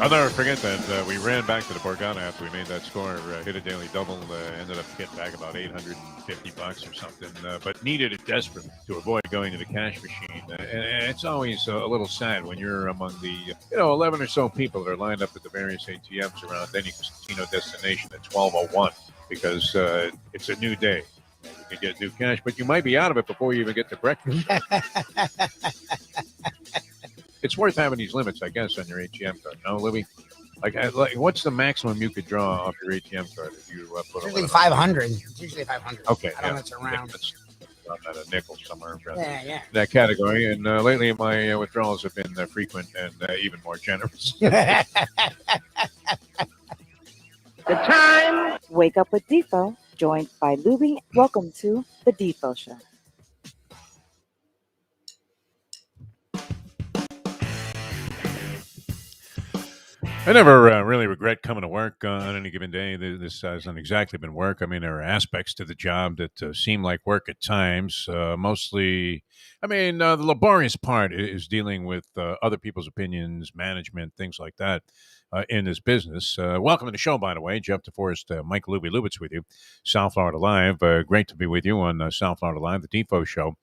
I'll never forget that. We ran back to the Borgata after we made that score, hit a daily double, ended up getting back about $850 or something, but needed it desperately to avoid going to the cash machine. And it's always a little sad when you're among the 11 or so people that are lined up at the various ATMs around any casino destination at 12:01 because it's a new day. You can get new cash, but you might be out of it before you even get to breakfast. It's worth having these limits, I guess, on your ATM card. No, Libby? Like, what's the maximum you could draw off your ATM card if you put usually 500. It's usually 500. Okay, I don't mess around. That's at a nickel somewhere around that category. And lately, my withdrawals have been frequent and even more generous. The time. Wake up with Defo, joined by Lubie. Welcome to the Defo Show. I never really regret coming to work on any given day. This hasn't exactly been work. I mean, there are aspects to the job that seem like work at times. Mostly, the laborious part is dealing with other people's opinions, management, things like that in this business. Welcome to the show, by the way. Jeff DeForest, Mike Lubitz with you. South Florida Live. Great to be with you on South Florida Live, the Defo Show.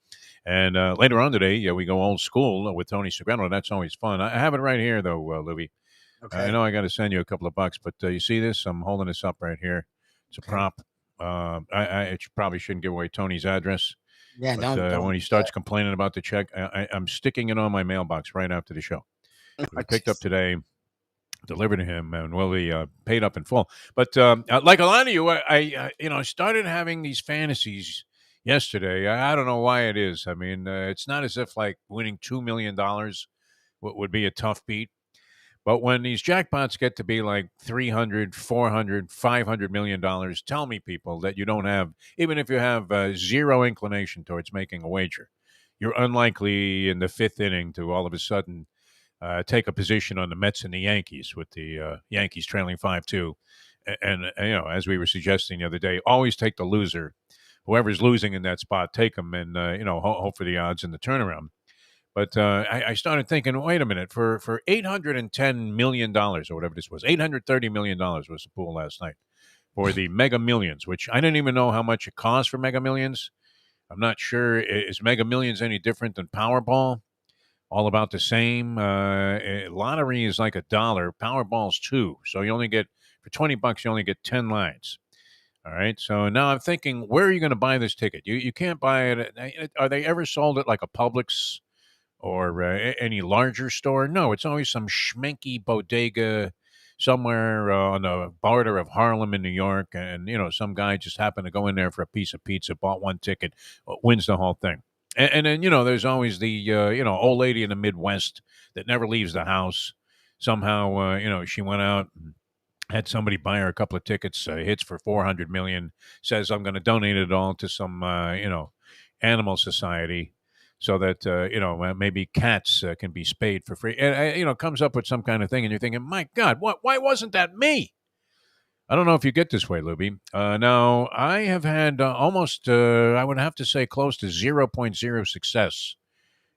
And later on today, we go old school with Tony Segreto. That's always fun. I have it right here, though, Lubie. Okay. I know I got to send you a couple of bucks, but you see this? I'm holding this up right here. It's a prop. I probably shouldn't give away Tony's address. Yeah, but, don't. When he starts complaining about the check, I'm sticking it on my mailbox right after the show. We picked up today, delivered to him, and will be paid up in full. But like a lot of you, I started having these fantasies yesterday. I don't know why it is. I mean, it's not as if like winning $2 million would be a tough beat. But when these jackpots get to be like $300, $400, $500 million, tell me, people, that you don't have, even if you have zero inclination towards making a wager, you're unlikely in the fifth inning to all of a sudden take a position on the Mets and the Yankees, with the Yankees trailing 5-2. And as we were suggesting the other day, always take the loser. Whoever's losing in that spot, take them and, hope for the odds in the turnaround. But I started thinking, wait a minute, for $810 million or whatever this was, $830 million was the pool last night for the Mega Millions, which I didn't even know how much it cost for Mega Millions. I'm not sure. Is Mega Millions any different than Powerball? All about the same. Lottery is like $1. Powerball's $2. So you only get, for $20, you only get 10 lines. All right. So now I'm thinking, where are you going to buy this ticket? You can't buy it. Are they ever sold at like a Publix or any larger store? No, it's always some schmenky bodega somewhere on the border of Harlem in New York. And, some guy just happened to go in there for a piece of pizza, bought one ticket, wins the whole thing. And then, there's always the, old lady in the Midwest that never leaves the house. Somehow, she went out and had somebody buy her a couple of tickets, hits for $400 million, says, I'm going to donate it all to some, animal society, so that, maybe cats can be spayed for free. And, comes up with some kind of thing, and you're thinking, my God, why wasn't that me? I don't know if you get this way, Lubie. Now, I have had almost, I would have to say, close to 0.0 success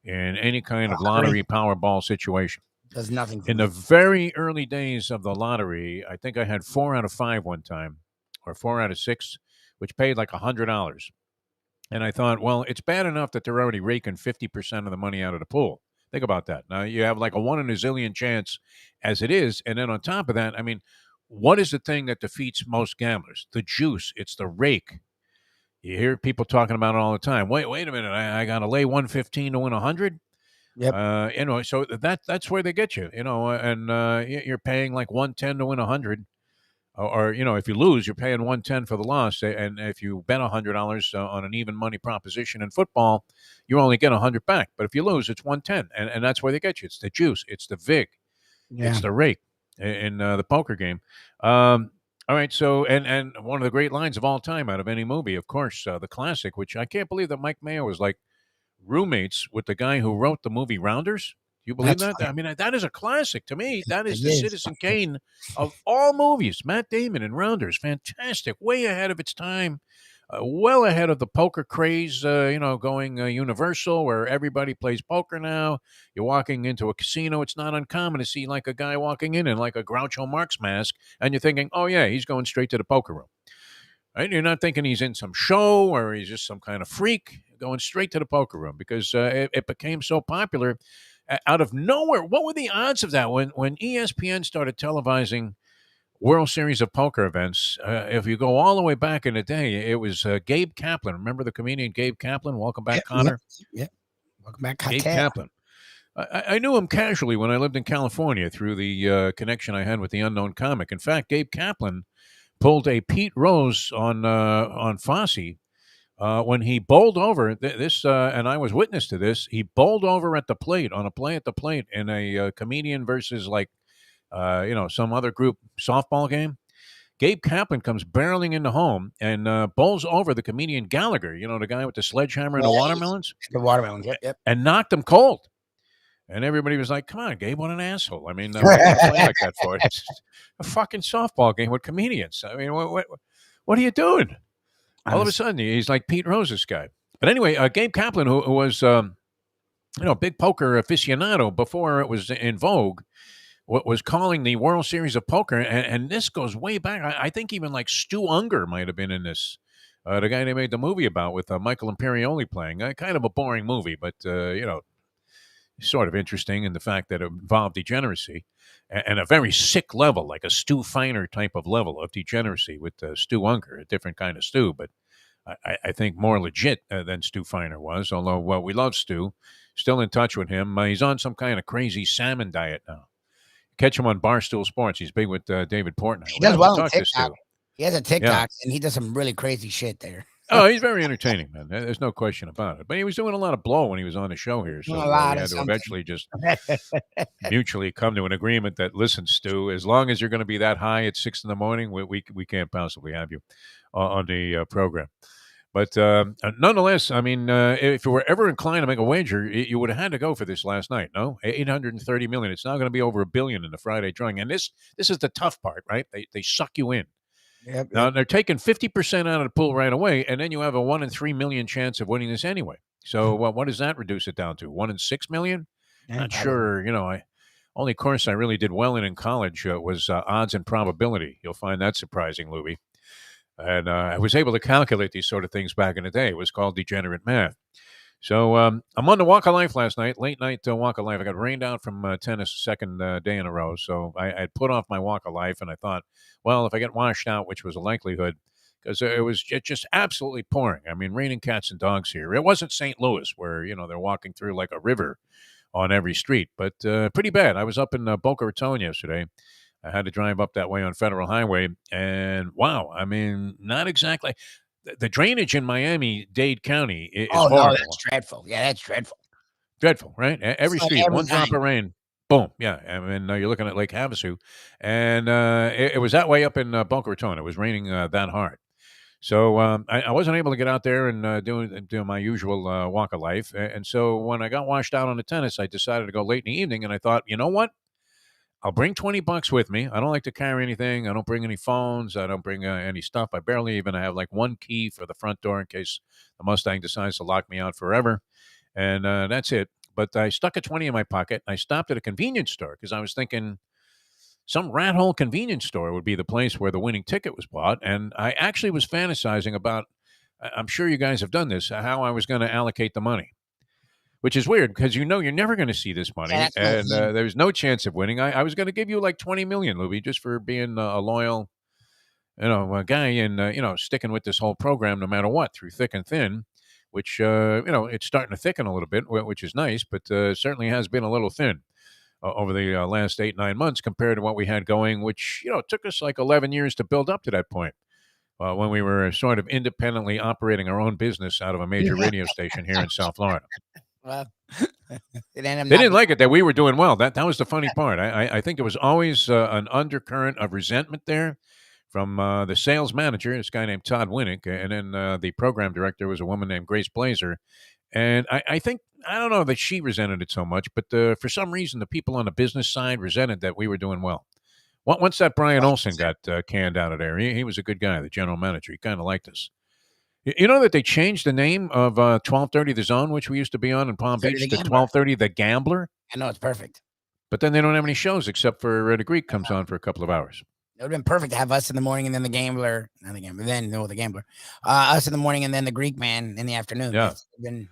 in any kind of lottery Powerball situation. Does nothing. In the very early days of the lottery, I think I had 4 out of 5 one time, or 4 out of 6, which paid like $100. And I thought, well, it's bad enough that they're already raking 50% of the money out of the pool. Think about that. Now, you have like a 1 in a zillion chance as it is. And then on top of that, what is the thing that defeats most gamblers? The juice. It's the rake. You hear people talking about it all the time. Wait a minute. I got to lay 115 to win 100? Yep. So that's where they get you, and you're paying like 110 to win 100. Or if you lose, you're paying 110 for the loss. And if you bet $100 on an even money proposition in football, you only get 100 back. But if you lose, it's 110, and that's where they get you. It's the juice, it's the vig, it's the rake in the poker game. All right, so and one of the great lines of all time out of any movie, of course, the classic, which I can't believe that Mike Mayo was like roommates with the guy who wrote the movie Rounders. Do you believe that? Funny. That is a classic to me. That is the Citizen Kane of all movies. Matt Damon in Rounders, fantastic, way ahead of its time. well ahead of the poker craze, going universal where everybody plays poker now. You're walking into a casino. It's not uncommon to see like a guy walking in like a Groucho Marx mask, and you're thinking, oh, yeah, he's going straight to the poker room. Right? You're not thinking he's in some show or he's just some kind of freak going straight to the poker room because it became so popular out of nowhere. What were the odds of that when ESPN started televising World Series of Poker events? If you go all the way back in the day, it was Gabe Kaplan. Remember the comedian Gabe Kaplan? Welcome back, Connor. Yeah. Welcome back, Gabe Kaplan. I knew him casually when I lived in California through the connection I had with the unknown comic. In fact, Gabe Kaplan pulled a Pete Rose on Fosse when he bowled over and I was witness to this. He bowled over at the plate on a play at the plate in a comedian versus some other group softball game. Gabe Kaplan comes barreling into home and bowls over the comedian Gallagher, the guy with the sledgehammer and the watermelons. The watermelons, yep. And knocked him cold. And everybody was like, come on, Gabe, what an asshole. I mean, what are you play like that for? It's a fucking softball game with comedians. I mean, what are you doing? All of a sudden, he's like Pete Rose's guy. But anyway, Gabe Kaplan, who was, big poker aficionado before it was in vogue, was calling the World Series of Poker. And this goes way back. I think even like Stu Unger might have been in this. The guy they made the movie about with Michael Imperioli playing. Kind of a boring movie, but, sort of interesting in the fact that it involved degeneracy and a very sick level, like a Stu Feiner type of level of degeneracy with Stu Unger, a different kind of Stu, but I think more legit than Stu Feiner was, although, we love Stu, still in touch with him. He's on some kind of crazy salmon diet now. Catch him on Barstool Sports. He's big with David Portnoy. He does well on TikTok. He has a TikTok, and he does some really crazy shit there. Oh, he's very entertaining, man. There's no question about it. But he was doing a lot of blow when he was on the show here. So we had to eventually just mutually come to an agreement that, listen, Stu, as long as you're going to be that high at 6 a.m, we can't possibly have you on the program. But nonetheless, I mean, if you were ever inclined to make a wager, you would have had to go for this last night, no? $830 million. It's now going to be over $1 billion in the Friday drawing. And this is the tough part, right? They suck you in. Yep. Now, they're taking 50% out of the pool right away, and then you have a 1 in 3 million chance of winning this anyway. So what does that reduce it down to? 1 in 6 million? Not sure. Only course I really did well in college was odds and probability. You'll find that surprising, Lubie. And I was able to calculate these sort of things back in the day. It was called degenerate math. So I'm on the Walk of Life last night, late night Walk of Life. I got rained out from tennis second day in a row. So I had put off my Walk of Life, and I thought, well, if I get washed out, which was a likelihood, because it was just absolutely pouring. I mean, raining cats and dogs here. It wasn't St. Louis where, they're walking through like a river on every street, but pretty bad. I was up in Boca Raton yesterday. I had to drive up that way on Federal Highway, and wow, I mean, not exactly. The drainage in Miami-Dade County is horrible. No, that's dreadful. Yeah, that's dreadful. Dreadful, right? Every street, one drop of rain, boom. Yeah, I mean, you're looking at Lake Havasu. And it was that way up in Boca Raton. It was raining that hard. So I wasn't able to get out there and do my usual Walk of Life. And so when I got washed out on the tennis, I decided to go late in the evening. And I thought, you know what? I'll bring $20 with me. I don't like to carry anything. I don't bring any phones. I don't bring any stuff. I barely even have like one key for the front door in case the Mustang decides to lock me out forever. And that's it. But I stuck a 20 in my pocket. I stopped at a convenience store because I was thinking some rat hole convenience store would be the place where the winning ticket was bought. And I actually was fantasizing about, I'm sure you guys have done this, how I was going to allocate the money. Which is weird because you're never going to see this money, and there's no chance of winning. I was going to give you like $20 million, Lubie, just for being a loyal, guy and sticking with this whole program no matter what, through thick and thin. Which it's starting to thicken a little bit, which is nice, but certainly has been a little thin over the last 8-9 months compared to what we had going, which took us like 11 years to build up to that point. When we were sort of independently operating our own business out of a major radio station here in South Florida. Well, they didn't like it that we were doing well. That was the funny part. I think there was always an undercurrent of resentment there from the sales manager, this guy named Todd Winnick, and then the program director was a woman named Grace Blazer. And I think, I don't know that she resented it so much, but for some reason, the people on the business side resented that we were doing well. Once that Brian Olsen got canned out of there, he was a good guy, the general manager. He kind of liked us. You know that they changed the name of 12:30 The Zone, which we used to be on in Palm 30 Beach, The to Gambler. 12:30 The Gambler? I know, it's perfect. But then they don't have any shows except for the Greek comes on for a couple of hours. It would have been perfect to have us in the morning and then the Gambler. Not the Gambler, the Gambler. Us in the morning and then the Greek man in the afternoon. Yeah. It's been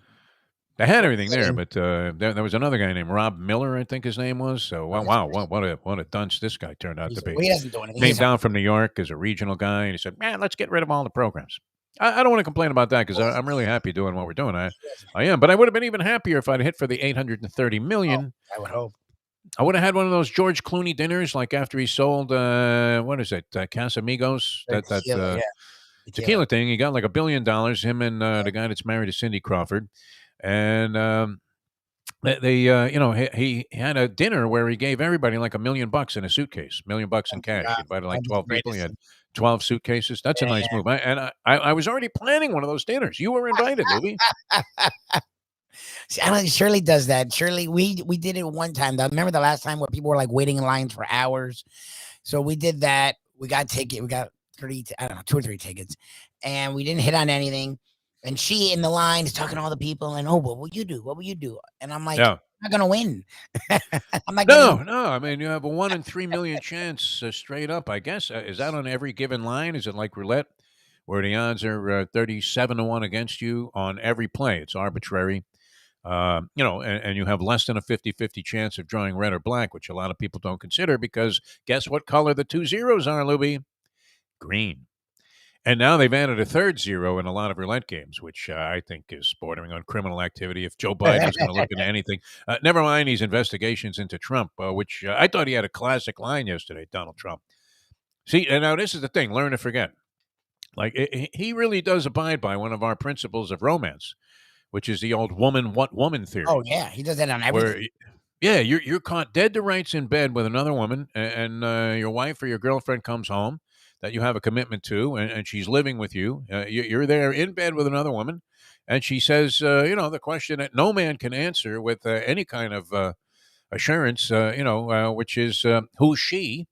They had everything there, but there was another guy named Rob Miller, I think his name was. So wow, what a dunce this guy turned out to be. He doesn't do anything. Came down from New York as a regional guy, and he said, "Man, let's get rid of all the programs." I don't want to complain about that because I'm really happy doing what we're doing. I am, but I would have been even happier if I'd hit for the 830 million. I would hope. I would have had one of those George Clooney dinners, like after he sold what is it, Casamigos, that tequila thing. He got like $1 billion. Him and the guy that's married to Cindy Crawford, and he had a dinner where he gave everybody like $1 million in a suitcase, $1 million in cash. He invited like 12 people. He had 12 suitcases. That's a nice move. I was already planning one of those dinners. You were invited, Lubie. See, Shirley does that. Shirley, we did it one time. I remember the last time where people were like waiting in lines for hours. So we did that. We got ticket. We got 2 or 3 tickets, and we didn't hit on anything. And she in the line is talking to all the people, and what will you do? What will you do? And I'm like, I'm not gonna win. I'm not. No. I mean, you have a 1 in 3 million chance straight up. I guess is that on every given line? Is it like roulette, where the odds are 37-1 against you on every play? It's arbitrary. And you have less than a 50-50 chance of drawing red or black, which a lot of people don't consider because guess what color the 2 zeros are, Lubie? Green. And now they've added a 3rd zero in a lot of roulette games, which I think is bordering on criminal activity. If Joe Biden is going to look into anything, never mind these investigations into Trump, which I thought he had a classic line yesterday, Donald Trump. See, and now this is the thing, learn to forget. Like, he really does abide by one of our principles of romance, which is the old woman, what woman theory. Oh, yeah. He does that on everything. You're caught dead to rights in bed with another woman, and your wife or your girlfriend comes home that you have a commitment to, and she's living with you. You're there in bed with another woman, and she says, the question that no man can answer with any kind of assurance, which is, who's she?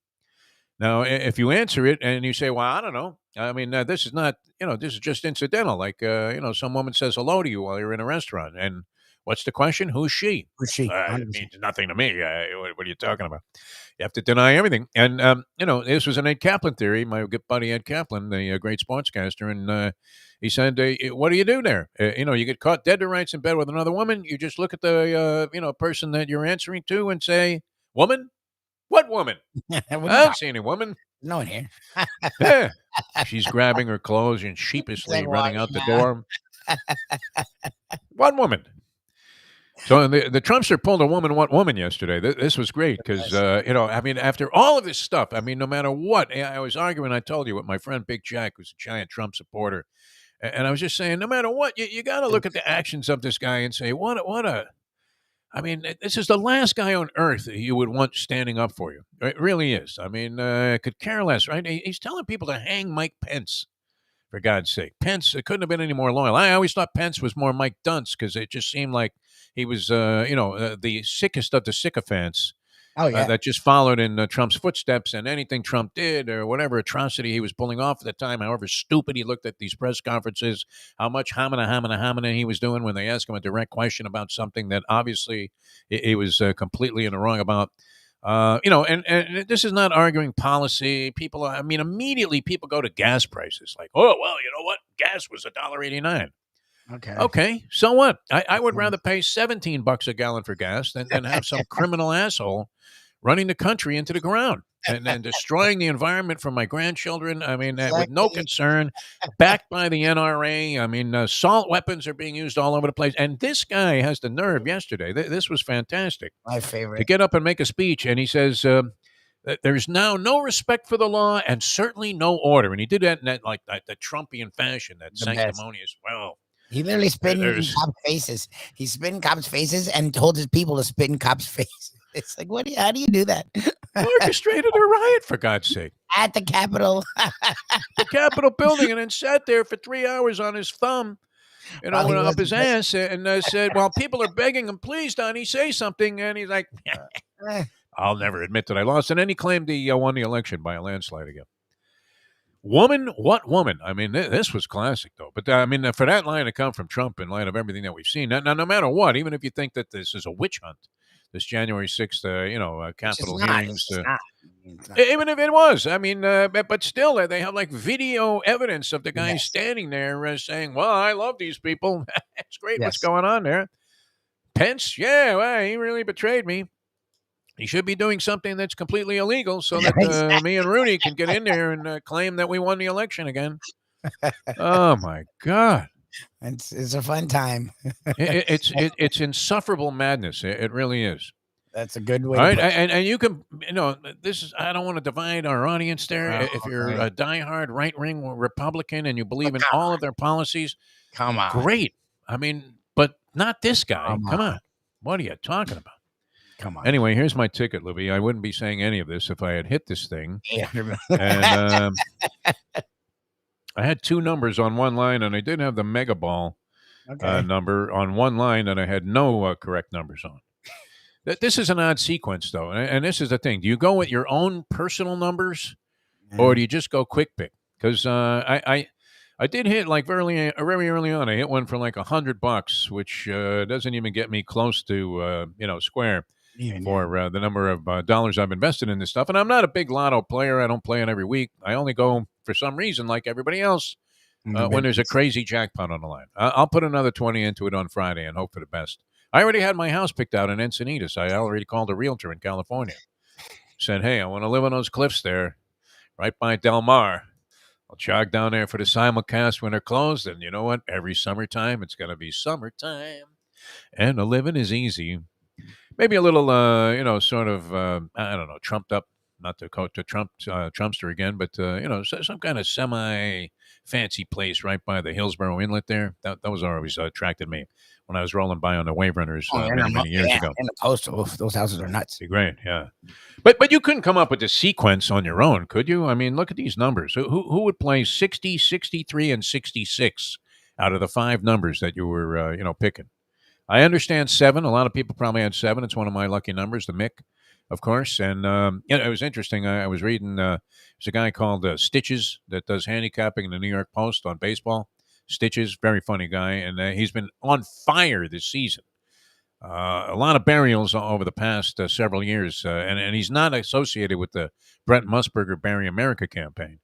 Now, if you answer it and you say, well, I don't know. I mean, this is not, this is just incidental. Like, some woman says hello to you while you're in a restaurant. And what's the question? Who's she? Who's she? It means nothing to me. What are you talking about? You have to deny everything. And, this was an Ed Kaplan theory. My good buddy Ed Kaplan, the great sportscaster. And he said, what do you do there? You get caught dead to rights in bed with another woman. You just look at the, person that you're answering to and say, woman? What woman? I don't see any woman. No one here. Yeah. She's grabbing her clothes and sheepishly running out the door. What woman? So the Trumpster pulled a woman, what woman yesterday. This was great because, after all of this stuff, no matter what, I was arguing, I told you, with my friend Big Jack, who's a giant Trump supporter. And I was just saying, no matter what, you got to look at the actions of this guy and say, this is the last guy on earth that you would want standing up for you. It really is. Could care less, right? He's telling people to hang Mike Pence, for God's sake. Pence couldn't have been any more loyal. I always thought Pence was more Mike Dunce because it just seemed like he was, the sickest of the sycophants. Oh, yeah. That just followed in Trump's footsteps, and anything Trump did or whatever atrocity he was pulling off at the time, however stupid he looked at these press conferences, how much hamina he was doing when they asked him a direct question about something that obviously he was completely in the wrong about. And this is not arguing policy. People, immediately people go to gas prices like, oh, well, you know what? Gas was $1.89. Okay. So what? I would rather pay $17 a gallon for gas than have some criminal asshole running the country into the ground and destroying the environment for my grandchildren. With no concern, backed by the NRA. Assault weapons are being used all over the place. And this guy has the nerve yesterday. This was fantastic. My favorite. To get up and make a speech. And he says, there's now no respect for the law and certainly no order. And he did that in that Trumpian fashion, that sanctimonious, he literally spit in cops' faces. He spit in cops' faces and told his people to spit in cops' faces. It's like, how do you do that? Orchestrated a riot, for God's sake. At the Capitol. The Capitol building, and then sat there for 3 hours on his thumb, up his ass, and said, well, people are begging him, please, Donnie, say something. And he's like, I'll never admit that I lost. And then he claimed he won the election by a landslide again. Woman, what woman? I mean, this was classic, though. But I mean, for that line to come from Trump in light of everything that we've seen, now no matter what, even if you think that this is a witch hunt, this January 6th, It's just Capitol not. hearings, It's just not. It's not. even if it was, I mean, but still, they have like video evidence of the guy Yes. standing there saying, "Well, I love these people. It's great. What's Yes. going on there?" Pence, yeah, well, he really betrayed me. He should be doing something that's completely illegal so that Exactly. me and Rooney can get in there and claim that we won the election again. Oh my God! It's a fun time. It's insufferable madness. It really is. That's a good way All to right, put it. and you can, this is. I don't want to divide our audience there. Oh, If you're okay. a diehard right wing Republican and you believe But in all of their policies, come on. great. I mean, but not this guy. Come Come on. on. What are you talking about? Come on. Anyway, here's my ticket, Lubie. I wouldn't be saying any of this if I had hit this thing. Yeah. And I had two numbers on one line, and I did have the Mega Ball Okay. number on one line, and I had no correct numbers on. This is an odd sequence, though, and this is the thing. Do you go with your own personal numbers, or do you just go quick pick? Because I did hit like very early on. I hit one for like $100, which doesn't even get me close to square Even, for the number of dollars I've invested in this stuff. And I'm not a big lotto player. I don't play it every week. I only go for some reason, like everybody else, when there's a crazy jackpot on the line. I'll put another 20 into it on Friday and hope for the best. I already had my house picked out in Encinitas. I already called a realtor in California. Said, hey, I want to live on those cliffs there, right by Del Mar. I'll jog down there for the simulcast when they're closed. And you know what? Every summertime, it's going to be summertime. And the living is easy. Maybe a little, sort of, I don't know, trumped up, not to quote to Trumpster again, but, some kind of semi-fancy place right by the Hillsborough Inlet there. That was always attracted me when I was rolling by on the Wave Runners many years ago. And the postal, those houses are nuts. Be great, yeah. But you couldn't come up with the sequence on your own, could you? I mean, look at these numbers. Who would play 60, 63, and 66 out of the five numbers that you were, picking? I understand 7. A lot of people probably had 7. It's one of my lucky numbers, the Mick, of course. And it was interesting. I was reading. There's a guy called Stitches that does handicapping in the New York Post on baseball. Stitches, very funny guy, and he's been on fire this season. A lot of burials over the past several years, and he's not associated with the Brent Musburger Bury America campaign.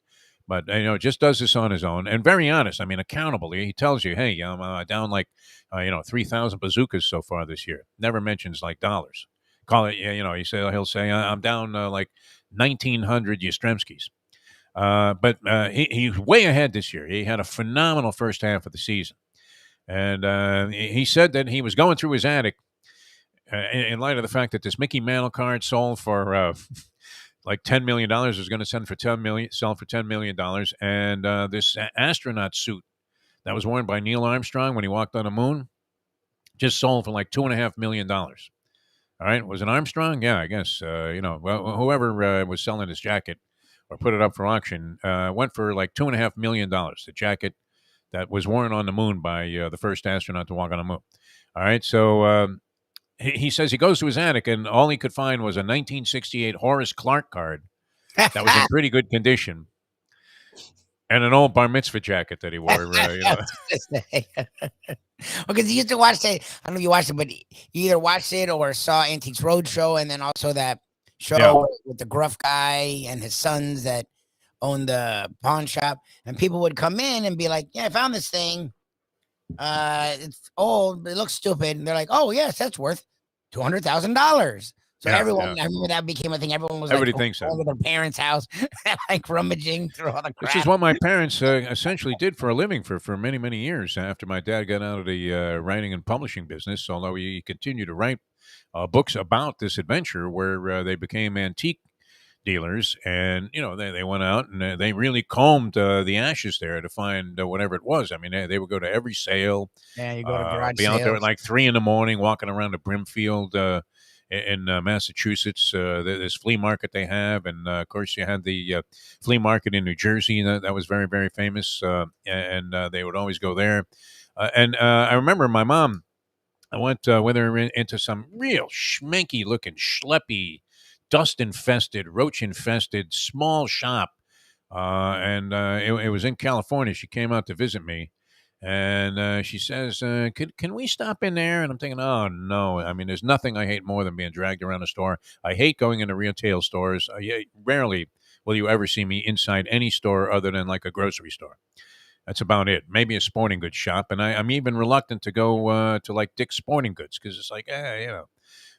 But, just does this on his own and very honest. I mean, accountable. He tells you, hey, I'm down like, 3,000 bazookas so far this year. Never mentions like dollars. Call it, he'll say, I'm down like 1,900 Yastrzemskis. But he's way ahead this year. He had a phenomenal first half of the season. And he said that he was going through his attic in light of the fact that this Mickey Mantle card sold for like $10 million, was going to sell for $10 million. And this astronaut suit that was worn by Neil Armstrong when he walked on the moon just sold for like $2.5 million. All right. Was it Armstrong? Yeah, I guess. Whoever was selling his jacket or put it up for auction went for like $2.5 million. The jacket that was worn on the moon by the first astronaut to walk on the moon. All right. So he says he goes to his attic and all he could find was a 1968 Horace Clark card that was in pretty good condition and an old bar mitzvah jacket that he wore. Because you used to watch that. I don't know if you watched it, but you either watched it or saw Antiques Roadshow, and then also that show with the gruff guy and his sons that owned the pawn shop. And people would come in and be like, yeah, I found this thing. It's old, but it looks stupid. And they're like, oh, yes, that's worth $200,000. So everyone, I remember that became a thing. Everyone was Everybody like, thinks so. over their parents' house, like rummaging through all the crap. Which is what my parents essentially did for a living for many, many years after my dad got out of the writing and publishing business, although he continued to write books about this adventure where they became antique dealers. And, they went out and they really combed the ashes there to find whatever it was. I mean, they would go to every sale. Yeah, you go to garage be sales. out there at like 3 a.m, walking around the Brimfield in Massachusetts, this flea market they have. And, of course, you had the flea market in New Jersey. That was very, very famous. And they would always go there. And I remember my mom, I went with her into some real schmanky-looking, schleppy, dust-infested, roach-infested, small shop It was in California. She came out to visit me, and she says, can we stop in there? And I'm thinking, oh, no. I mean, there's nothing I hate more than being dragged around a store. I hate going into retail stores. Rarely will you ever see me inside any store other than like a grocery store. That's about it. Maybe a sporting goods shop. And I'm even reluctant to go to like Dick's Sporting Goods because it's like,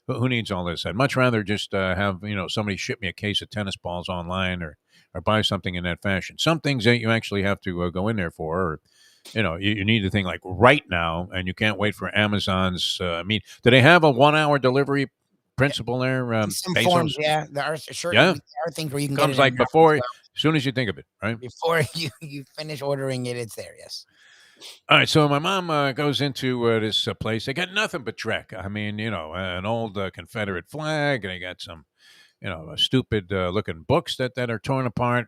who needs all this? I'd much rather just have, somebody ship me a case of tennis balls online or buy something in that fashion. Some things that you actually have to go in there for, or, you need the thing like right now, and you can't wait for Amazon's. Do they have a 1 hour delivery principle there? Some Bezos? forms, yeah. There are things where you can Comes get it like before, as soon as you think of it, right? Before you finish ordering it, it's there. Yes. All right, so my mom goes into this place. They got nothing but Trek. I mean, an old Confederate flag. And they got some, stupid looking books that are torn apart.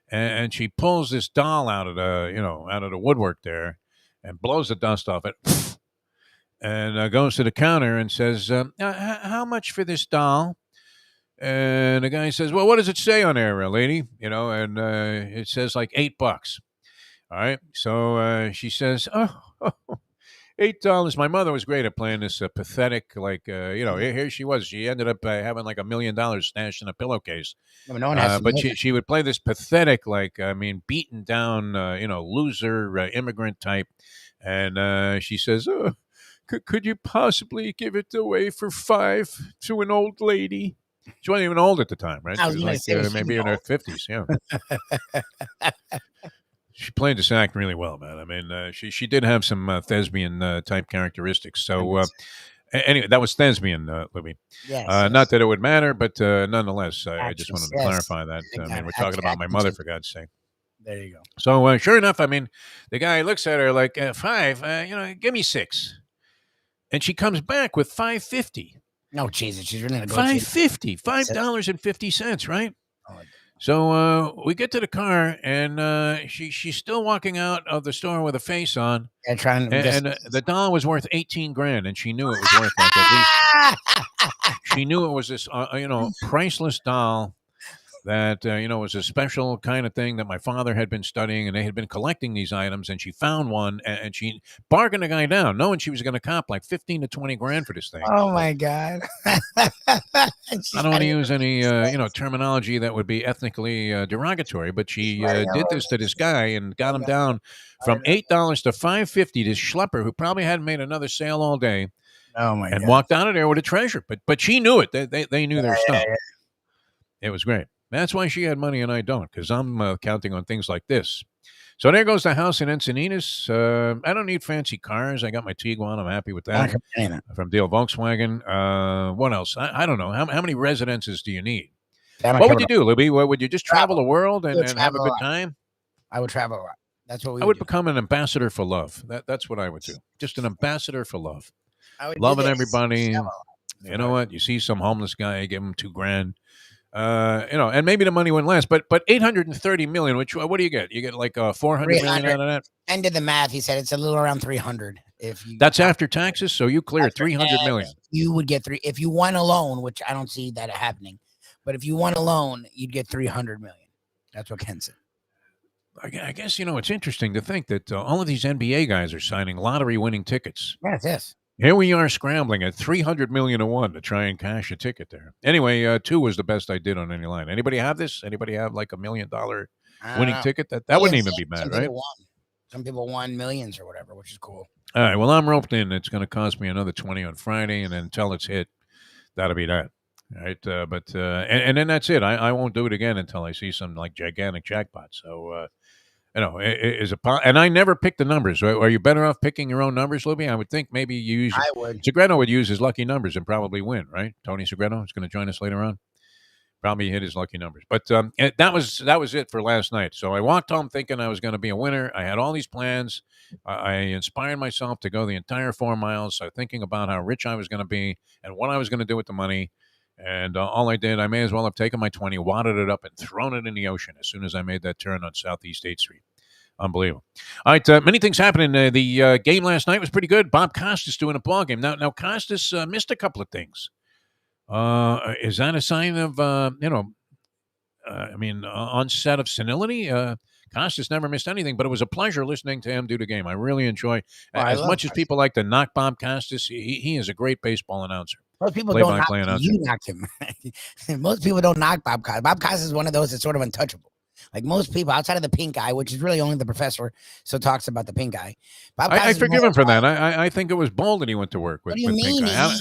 And she pulls this doll out of the woodwork there, and blows the dust off it, and goes to the counter and says, "How much for this doll?" And the guy says, "Well, what does it say on there, lady?" And it says like $8. All right. So she says, "Oh, $8." My mother was great at playing this pathetic, here she was. She ended up having like $1 million stashed in a pillowcase. No one has but she would play this pathetic, beaten down, loser immigrant type. And she says, "Oh, could you possibly give it away for $5 to an old lady?" She wasn't even old at the time, right? I was She was gonna say, maybe in her 50s. Yeah. She played this act really well, man. I mean, she did have some thespian type characteristics. So anyway, that was thespian, Lubie. Yes. Not that it would matter, but nonetheless, I just wanted to yes. clarify that. I mean, we're talking about my mother, for God's sake. There you go. So sure enough, I mean, the guy looks at her like, $5, give me $6. And she comes back with $5.50. No, Jesus, she's really $5.50, $5.50, right? Oh, so we get to the car, and she's still walking out of the store with a face on. Yeah, trying. And the doll was worth $18,000, and she knew it was worth like at least. She knew it was this, priceless doll that was a special kind of thing that my father had been studying, and they had been collecting these items. And she found one, and she bargained the guy down, knowing she was going to cop like 15 to 20 grand for this thing. Oh my God! I don't want to use any terminology that would be ethnically derogatory, but she did this to this guy and got him down from $8 to $5.50. This schlepper who probably hadn't made another sale all day. Oh my God! And walked out of there with a treasure, but she knew it. They knew their stuff. Yeah. It was great. That's why she had money and I don't, because I'm counting on things like this. So there goes the house in Encinitas. I don't need fancy cars. I got my Tiguan. I'm happy with that. From Deal Volkswagen. What else? I don't know. How many residences do you need? What would you do, Lubie? Would you just travel the world and have a good time? I would travel a lot. That's what we I would become an ambassador for love. That's what I would do. Just an ambassador for love. Loving everybody. You know what? You see some homeless guy, give him $2,000. And maybe the money wouldn't last, but 830 million. Which what do you get? You get like 400 million out of that. End of the math. He said it's a little around 300. That's after taxes, so you clear 300 million. You would get if you won a loan, which I don't see that happening, but if you won a loan, you'd get 300 million. That's what Ken said. I guess it's interesting to think that all of these NBA guys are signing lottery-winning tickets. Yes. Here we are scrambling at 300 million to one to try and cash a ticket there. Anyway, 2 was the best I did on any line. Anybody have this? Anybody have like $1 million winning ticket? That wouldn't even be bad, right? Some people won millions or whatever, which is cool. All right. Well, I'm roped in. It's going to cost me another 20 on Friday, and then until it's hit, that'll be that. All right. And then that's it. I won't do it again until I see some like gigantic jackpot. So, and I never pick the numbers. Are you better off picking your own numbers, Lubie? I would think maybe you use. I would. Segreto would use his lucky numbers and probably win, right? Tony Segreto is going to join us later on. Probably hit his lucky numbers. But that was it for last night. So I walked home thinking I was going to be a winner. I had all these plans. I inspired myself to go the entire 4 miles, thinking about how rich I was going to be and what I was going to do with the money. And all I did, I may as well have taken my 20, wadded it up, and thrown it in the ocean as soon as I made that turn on Southeast 8th Street. Unbelievable. All right, many things happening. The game last night was pretty good. Bob Costas doing a ball game. Now Costas missed a couple of things. Is that a sign of, onset of senility. Costas never missed anything, but it was a pleasure listening to him do the game. I really enjoy. Oh, I As love much as people like to knock Bob Costas, he is a great baseball announcer. Most people don't knock Play-by-play him. announcer. You knocked him. Most people don't knock Bob Costas. Bob Costas is one of those that's sort of untouchable. Like most people outside of the pink guy, which is really only the professor, so talks about the pink guy. Bob I Costas forgive him for that. I think it was bold that he went to work with. What do you with mean? Pink Guy.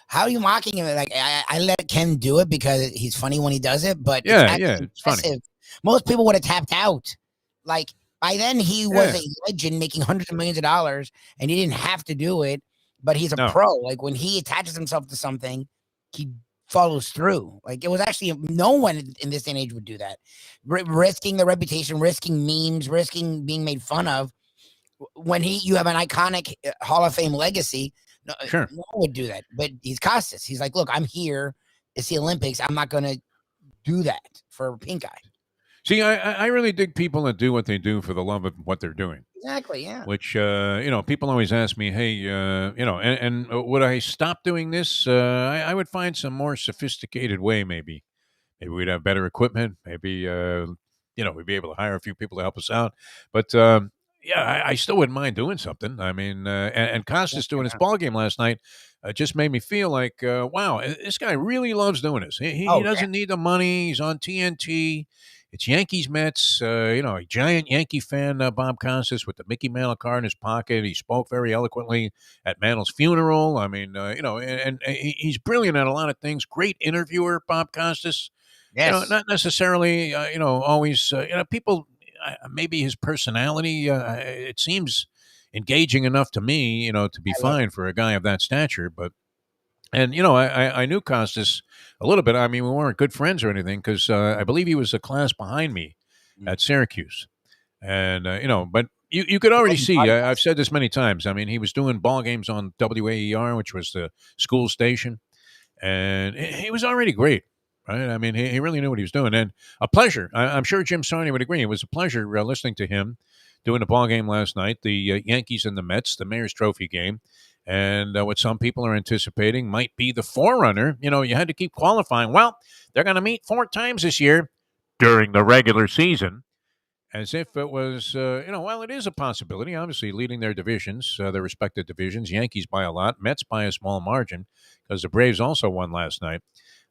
How are you mocking him? Like I let Ken do it because he's funny when he does it, but it's funny. Most people would have tapped out. Like by then, he was a legend making hundreds of millions of dollars, and he didn't have to do it. But he's a pro. Like when he attaches himself to something, he follows through. Like it was actually no one in this day and age would do that. Risking the reputation, risking memes, risking being made fun of. When you have an iconic Hall of Fame legacy, no one would do that. But he's Costas. He's like, look, I'm here. It's the Olympics. I'm not going to do that for pink eye. See, I really dig people that do what they do for the love of what they're doing. Exactly, yeah. Which, people always ask me, hey, and would I stop doing this? I would find some more sophisticated way, maybe. Maybe we'd have better equipment. Maybe, we'd be able to hire a few people to help us out. But, I still wouldn't mind doing something. I mean, and Costas doing his ball game last night just made me feel like, wow, this guy really loves doing this. He doesn't need the money. He's on TNT. It's Yankees Mets, a giant Yankee fan, Bob Costas, with the Mickey Mantle card in his pocket. He spoke very eloquently at Mantle's funeral. I mean, and he's brilliant at a lot of things. Great interviewer, Bob Costas. Yes. Not necessarily, always, people, maybe his personality, it seems engaging enough to me, to be fine for a guy of that stature. But, and, I knew Costas a little bit. I mean, we weren't good friends or anything because I believe he was a class behind me at Syracuse. And, but you could already see, I've said this many times. I mean, he was doing ball games on WAER, which was the school station. And he was already great, right? I mean, he really knew what he was doing. And a pleasure. I'm sure Jim Sarney would agree. It was a pleasure listening to him doing the ball game last night, the Yankees and the Mets, the Mayor's Trophy game. And what some people are anticipating might be the forerunner. You had to keep qualifying. Well, they're going to meet 4 times this year during the regular season, as if it was, well, it is a possibility. Obviously, leading their divisions, their respective divisions. Yankees by a lot, Mets by a small margin, because the Braves also won last night.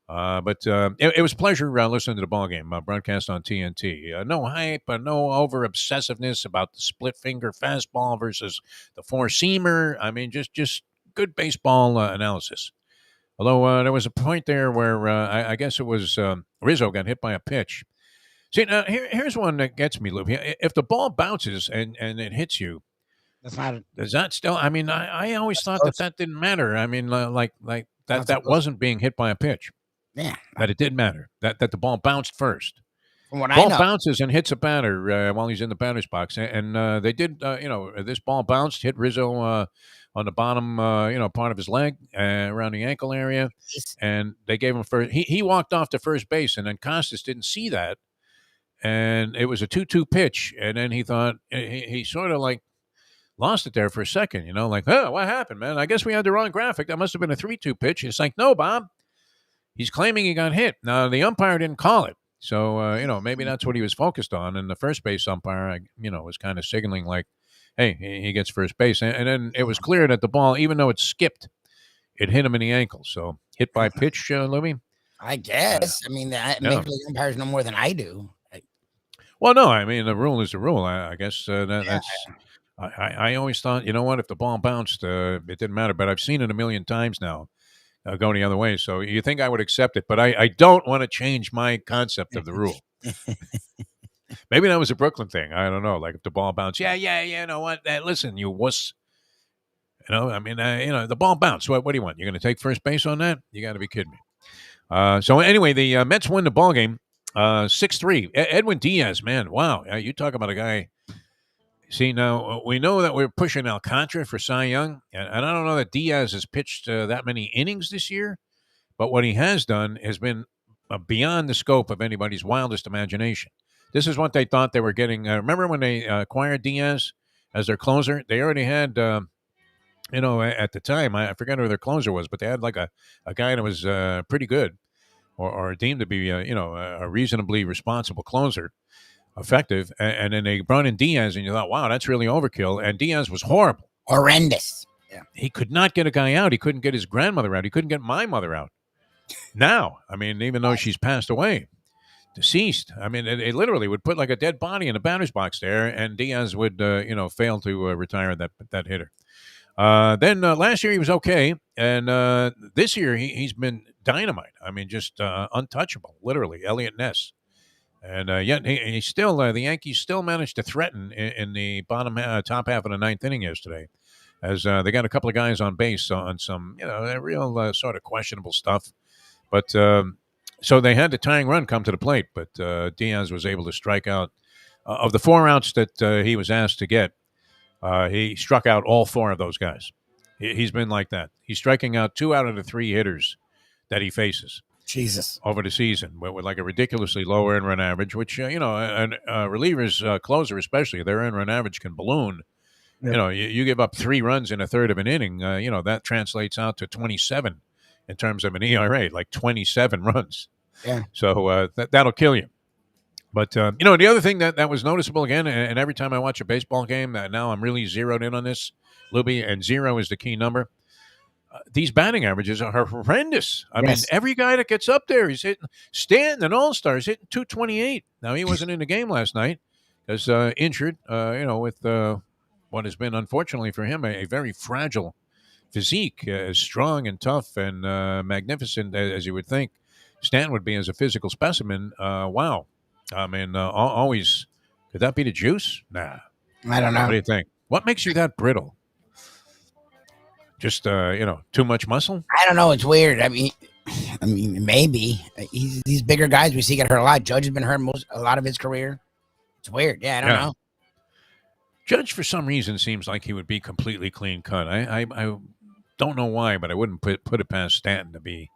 But it was a pleasure listening to the ball game broadcast on TNT. No hype, no over obsessiveness about the split finger fastball versus the 4-seamer. I mean, just good baseball analysis. Although there was a point there where I guess it was Rizzo got hit by a pitch. See, now here's one that gets me, Lubie. If the ball bounces and it hits you, does that still? I mean, I always thought that didn't matter. I mean, like that wasn't being hit by a pitch. Yeah, that it did matter that the ball bounced first. From what ball bounces and hits a batter while he's in the batter's box, and they did. This ball bounced, hit Rizzo on the bottom, part of his leg around the ankle area, and they gave him first. He walked off to first base, and then Costas didn't see that, and it was a 2-2 pitch, and then he thought he sort of like lost it there for a second, like, oh, what happened, man? I guess we had the wrong graphic. That must have been a 3-2 pitch. It's like, no, Bob. He's claiming he got hit. Now, the umpire didn't call it. So, maybe that's what he was focused on. And the first base umpire, was kind of signaling like, hey, he gets first base. And then it was clear that the ball, even though it skipped, it hit him in the ankle. So, hit by pitch, Lubie? I guess. I mean, maybe the umpires know more than I do. Well, no, I mean, the rule is the rule. I guess that's... I always thought, if the ball bounced, it didn't matter. But I've seen it a million times now. Going the other way. So you think I would accept it, but I don't want to change my concept of the rule. Maybe that was a Brooklyn thing. I don't know. Like if the ball bounced. Yeah. You know what? Listen, you wuss. The ball bounced. What do you want? You're going to take first base on that? You got to be kidding me. So anyway, the Mets win the ball game 6-3. Edwin Diaz, man. Wow. You talk about a guy. See, now, we know that we're pushing Alcantara for Cy Young, and I don't know that Diaz has pitched that many innings this year, but what he has done has been beyond the scope of anybody's wildest imagination. This is what they thought they were getting. Remember when they acquired Diaz as their closer? They already had, at the time, I forget who their closer was, but they had like a guy that was pretty good. or deemed to be a reasonably responsible closer, effective. And then they brought in Diaz, and you thought, wow, that's really overkill. And Diaz was horrible. Horrendous. Yeah. He could not get a guy out. He couldn't get his grandmother out. He couldn't get my mother out. Now, I mean, even though she's passed away, deceased, I mean, it literally would put like a dead body in the batter's box there, and Diaz would, fail to retire that hitter. Then last year he was okay, and this year he's been dynamite. I mean, just untouchable, literally, Elliot Ness. And yet he still, the Yankees still managed to threaten in the top half of the ninth inning yesterday, as they got a couple of guys on base on some, real sort of questionable stuff. But so they had the tying run come to the plate, but Diaz was able to strike out. Of the 4 outs that he was asked to get, he struck out all 4 of those guys. He's been like that. He's striking out 2 out of the 3 hitters that he faces. Jesus. Over the season, but with like a ridiculously low earned run average, which, reliever's closer especially, their earned run average can balloon. Yeah. You give up 3 runs in a third of an inning, that translates out to 27 in terms of an ERA, like 27 runs. Yeah. So that'll kill you. But, the other thing that was noticeable again, and every time I watch a baseball game, now I'm really zeroed in on this, Lubie, and 0 is the key number. These batting averages are horrendous. I mean, every guy that gets up there, he's hitting. Stanton, an all-star, is hitting 228. Now, he wasn't in the game last night because injured, with what has been, unfortunately for him, a very fragile physique, as strong and tough and magnificent as you would think Stanton would be as a physical specimen. Wow. I mean, always, could that be the juice? Nah. I don't know. What do you think? What makes you that brittle? Just, too much muscle? I don't know. It's weird. I mean, maybe. These bigger guys we see get hurt a lot. Judge has been hurt a lot of his career. It's weird. Yeah, I don't know. Judge, for some reason, seems like he would be completely clean cut. I don't know why, but I wouldn't put it past Stanton to be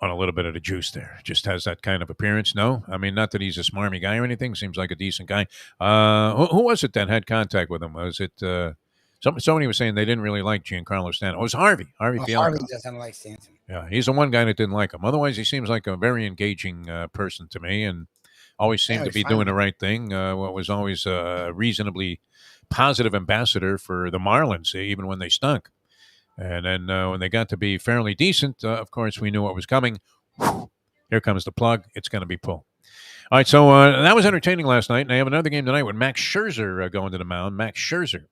on a little bit of the juice there. Just has that kind of appearance. No? I mean, not that he's a smarmy guy or anything. Seems like a decent guy. Who was it that had contact with him? Was it... Somebody was saying they didn't really like Giancarlo Stanton. Oh, it was Harvey. Harvey doesn't like Stanton. Yeah, he's the one guy that didn't like him. Otherwise, he seems like a very engaging person to me, and always seemed to be doing the right thing. What was always a reasonably positive ambassador for the Marlins, even when they stunk. And then when they got to be fairly decent, of course, we knew what was coming. Whew, here comes the plug. It's going to be pulled. All right, so that was entertaining last night, and I have another game tonight with Max Scherzer going to the mound. Max Scherzer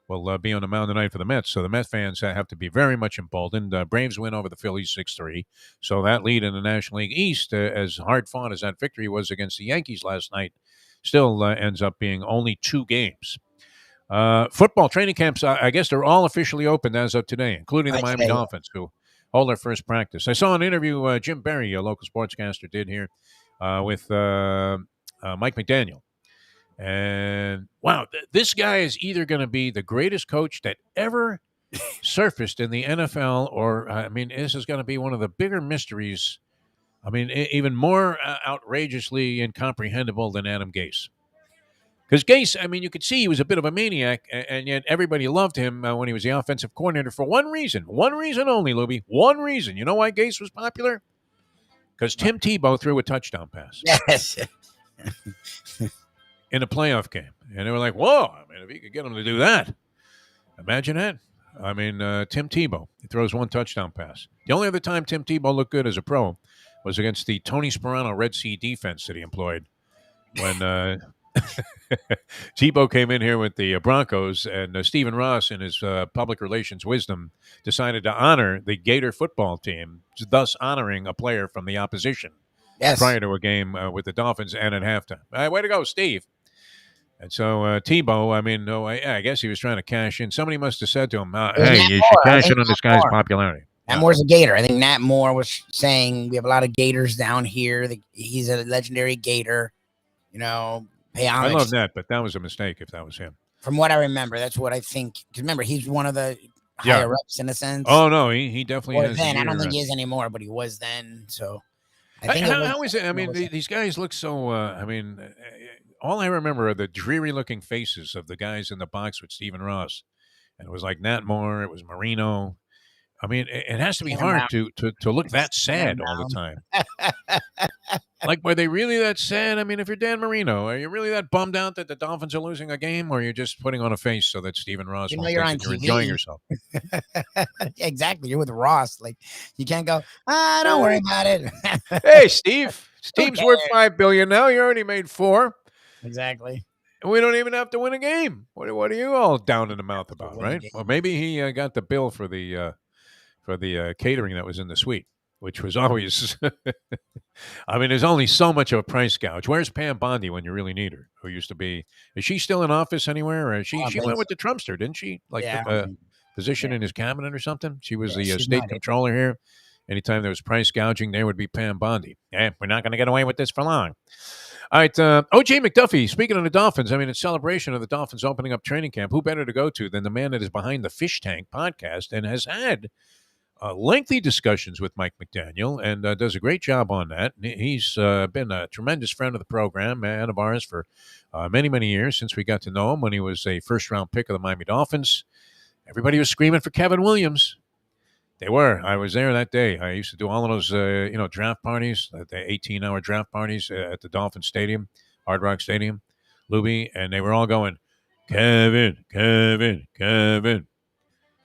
will be on the mound tonight for the Mets. So the Mets fans have to be very much emboldened. Braves win over the Phillies 6-3. So that lead in the National League East, as hard-fought as that victory was against the Yankees last night, still ends up being only 2 games. Football training camps, I guess they're all officially open as of today, including the Miami Dolphins, who hold their first practice. I saw an interview Jim Berry, a local sportscaster, did here with Mike McDaniel. And, wow, this guy is either going to be the greatest coach that ever surfaced in the NFL, or, this is going to be one of the bigger mysteries. Even more outrageously incomprehensible than Adam Gase. Because Gase, you could see he was a bit of a maniac, and yet everybody loved him when he was the offensive coordinator for one reason only, Lubie. One reason. You know why Gase was popular? Because Tim Tebow threw a touchdown pass. Yes. In a playoff game. And they were like, whoa, if you could get him to do that. Imagine that. Tim Tebow, he throws 1 touchdown pass. The only other time Tim Tebow looked good as a pro was against the Tony Sparano Red Sea defense that he employed when Tebow came in here with the Broncos, and Stephen Ross, in his public relations wisdom, decided to honor the Gator football team, thus honoring a player from the opposition. Yes. Prior to a game with the Dolphins and at halftime. Way to go, Steve. And so Tebow, I guess he was trying to cash in. Somebody must have said to him, hey, you should cash in on this guy's popularity. Nat Moore's a Gator. I think Nat Moore was saying we have a lot of Gators down here. He's a legendary Gator. Pay homage. I love that, but that was a mistake if that was him. From what I remember, that's what I think. Because remember, he's one of the higher-ups in a sense. Oh, no, he definitely is. Then. I don't think he is anymore, but he was then, so... I think how is it? These guys look so. All I remember are the dreary-looking faces of the guys in the box with Stephen Ross, and it was like Nat Moore, it was Marino, I mean, it has to be Stand hard around. to look that Stand sad all the around. time. Like, were they really that sad? I mean, if you're Dan Marino, are you really that bummed out that the Dolphins are losing a game, or are you just putting on a face so that Stephen Ross You know won't you're think on that you're enjoying TV. yourself? Exactly. You're with Ross. Like, you can't go, don't worry about it. Hey, Steve. Who Steve's worth cares? $5 billion now. You already made $4 billion. Exactly. And we don't even have to win a game. What are you all down in the mouth about, win a right? game. Well, maybe he got the bill for the catering that was in the suite, which was always. I mean, there's only so much of a price gouge. Where's Pam Bondi when you really need her? Who used to be? Is she still in office anywhere? Or I she don't she think went with so. the Trumpster, didn't she? Like Yeah, I took don't a think- position yeah. in his cabinet or something. She was Yeah, the she's state not it. controller here. Anytime there was price gouging, there would be Pam Bondi. We're not going to get away with this for long. All right, O.J. McDuffie, speaking of the Dolphins, I mean, in celebration of the Dolphins opening up training camp, who better to go to than the man that is behind the Fish Tank podcast and has had lengthy discussions with Mike McDaniel and does a great job on that. He's been a tremendous friend of the program, man of ours, for many, many years since we got to know him when he was a first-round pick of the Miami Dolphins. Everybody was screaming for Kevin Williams. They were. I was there that day. I used to do all of those, draft parties, the 18-hour draft parties at the Dolphin Stadium, Hard Rock Stadium, Lubie, and they were all going, Kevin, Kevin, Kevin.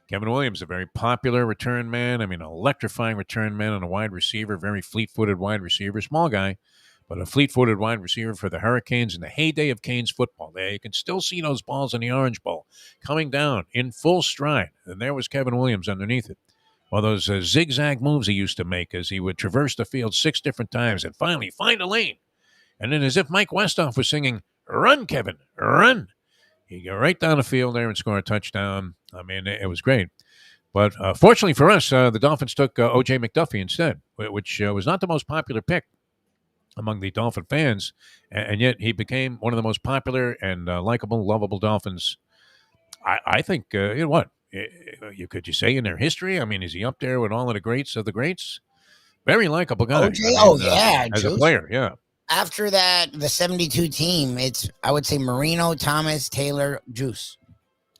Kevin Williams, a very popular return man. I mean, electrifying return man and a wide receiver, very fleet-footed wide receiver, small guy, but a fleet-footed wide receiver for the Hurricanes in the heyday of Canes football. There, you can still see those balls in the Orange Bowl coming down in full stride, and there was Kevin Williams underneath it. Well, those zigzag moves he used to make as he would traverse the field 6 different times and finally find a lane. And then as if Mike Westhoff was singing, run, Kevin, run. He'd go right down the field there and score a touchdown. I mean, it was great. But fortunately for us, the Dolphins took O.J. McDuffie instead, which was not the most popular pick among the Dolphin fans. And yet he became one of the most popular and likable, lovable Dolphins. I think, what? Could you say in their history? I mean, is he up there with all of the greats of the greats? Very likable guy. OJ, as a player, yeah. After that, the 72 team, it's, I would say, Marino, Thomas, Taylor, Juice.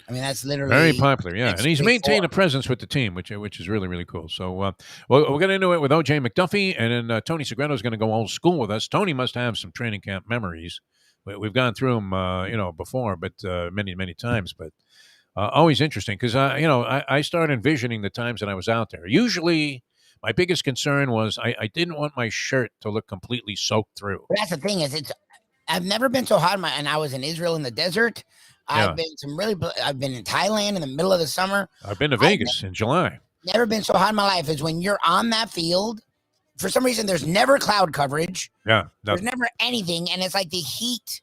I mean, that's literally very popular, yeah. And he's maintained a presence with the team, which is really, really cool. So we'll get into it with O.J. McDuffie, and then Tony Segreto is going to go old school with us. Tony must have some training camp memories. We've gone through them, before, but many, many times. But always interesting because, I started envisioning the times that I was out there. Usually my biggest concern was I didn't want my shirt to look completely soaked through. But that's the thing is, I've never been so hot, and I was in Israel in the desert. Yeah. I've been in Thailand in the middle of the summer. I've been to Vegas in July. Never been so hot in my life as when you're on that field. For some reason, there's never cloud coverage. Yeah. There's never anything. And it's like the heat.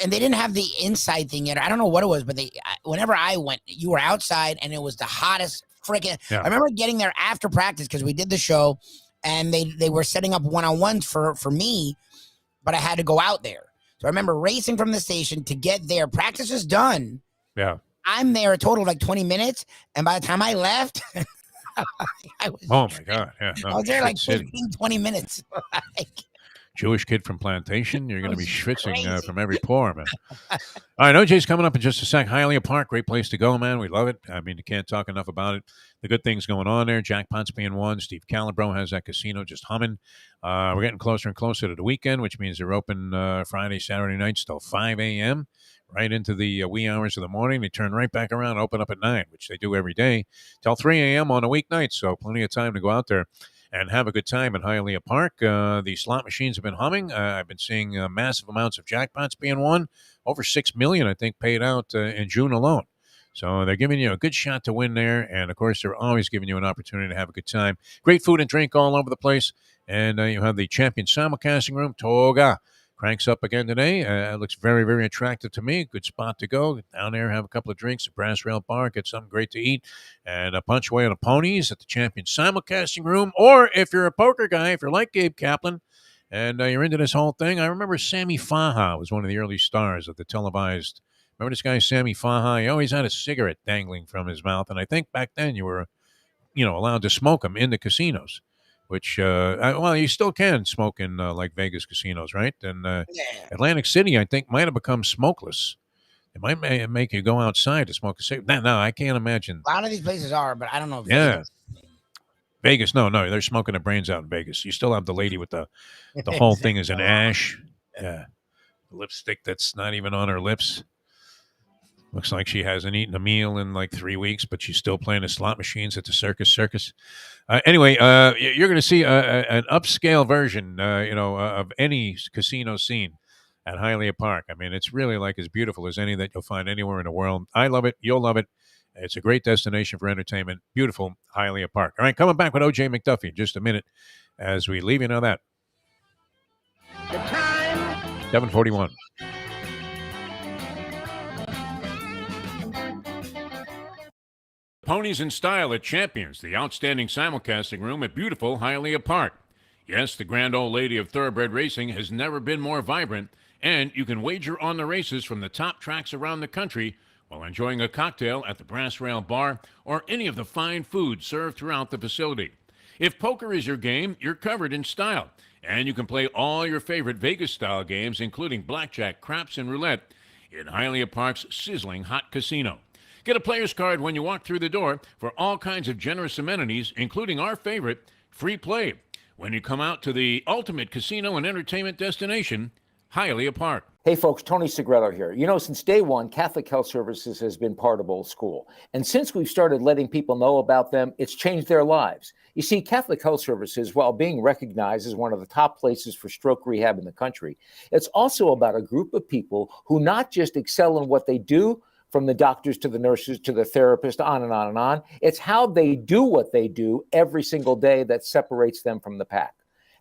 And they didn't have the inside thing yet. I don't know what it was, but whenever I went, you were outside and it was the hottest freaking. Yeah. I remember getting there after practice because we did the show and they were setting up one-on-ones for me, but I had to go out there. So I remember racing from the station to get there. Practice is done. Yeah. I'm there a total of like 20 minutes. And by the time I left, I was, oh, my God. Yeah. No, I was there like 15, City. 20 minutes. Jewish kid from Plantation. You're going to be schwitzing crazy. from every pore, man. All right, OJ's coming up in just a sec. Hialeah Park, great place to go, man. We love it. I mean, you can't talk enough about it. The good things going on there. Jackpots being won. Steve Calabro has that casino just humming. We're getting closer and closer to the weekend, which means they're open Friday, Saturday nights till 5 a.m., right into the wee hours of the morning. They turn right back around, open up at 9, which they do every day, till 3 a.m. on a weeknight. So plenty of time to go out there and have a good time in Hialeah Park. The slot machines have been humming. I've been seeing massive amounts of jackpots being won. Over $6 million, I think, paid out in June alone. So they're giving you a good shot to win there. And, of course, they're always giving you an opportunity to have a good time. Great food and drink all over the place. And you have the Champion Simulcasting Room, Toga. Cranks up again today. It looks very, very attractive to me. Good spot to go. Get down there, have a couple of drinks at Brass Rail Bar, get something great to eat, and punch away on the ponies at the Champion Simulcasting Room. Or if you're a poker guy, if you're like Gabe Kaplan, and you're into this whole thing, I remember Sammy Faha was one of the early stars of the televised. Remember this guy, Sammy Faha? He always had a cigarette dangling from his mouth, and I think back then you were, allowed to smoke them in the casinos. Which, you still can smoke in like Vegas casinos, right? And Atlantic City, I think, might have become smokeless. It might make you go outside to smoke a cigarette. No, I can't imagine. A lot of these places are, but I don't know if Yeah. Vegas. Vegas, no, they're smoking their brains out in Vegas. You still have the lady with the whole thing is an ash. Yeah. Lipstick that's not even on her lips. Looks like she hasn't eaten a meal in like 3 weeks, but she's still playing the slot machines at the circus. Anyway, you're going to see an upscale version, of any casino scene at Hialeah Park. I mean, it's really like as beautiful as any that you'll find anywhere in the world. I love it. You'll love it. It's a great destination for entertainment. Beautiful Hialeah Park. All right, coming back with O.J. McDuffie in just a minute as we leave you know that. The time. 7:41. Ponies in Style at Champions, the outstanding simulcasting room at beautiful Hialeah Park. Yes, the grand old lady of thoroughbred racing has never been more vibrant, and you can wager on the races from the top tracks around the country while enjoying a cocktail at the Brass Rail Bar or any of the fine food served throughout the facility. If poker is your game, you're covered in style, and you can play all your favorite Vegas-style games, including blackjack, craps, and roulette, in Hialeah Park's sizzling hot casino. Get a player's card when you walk through the door for all kinds of generous amenities, including our favorite, free play, when you come out to the ultimate casino and entertainment destination, Hialeah Park. Hey folks, Tony Segreto here. You know, since day one, Catholic Health Services has been part of Old School. And since we've started letting people know about them, it's changed their lives. You see, Catholic Health Services, while being recognized as one of the top places for stroke rehab in the country, it's also about a group of people who not just excel in what they do, from the doctors to the nurses to the therapists, on and on and on. It's how they do what they do every single day that separates them from the pack.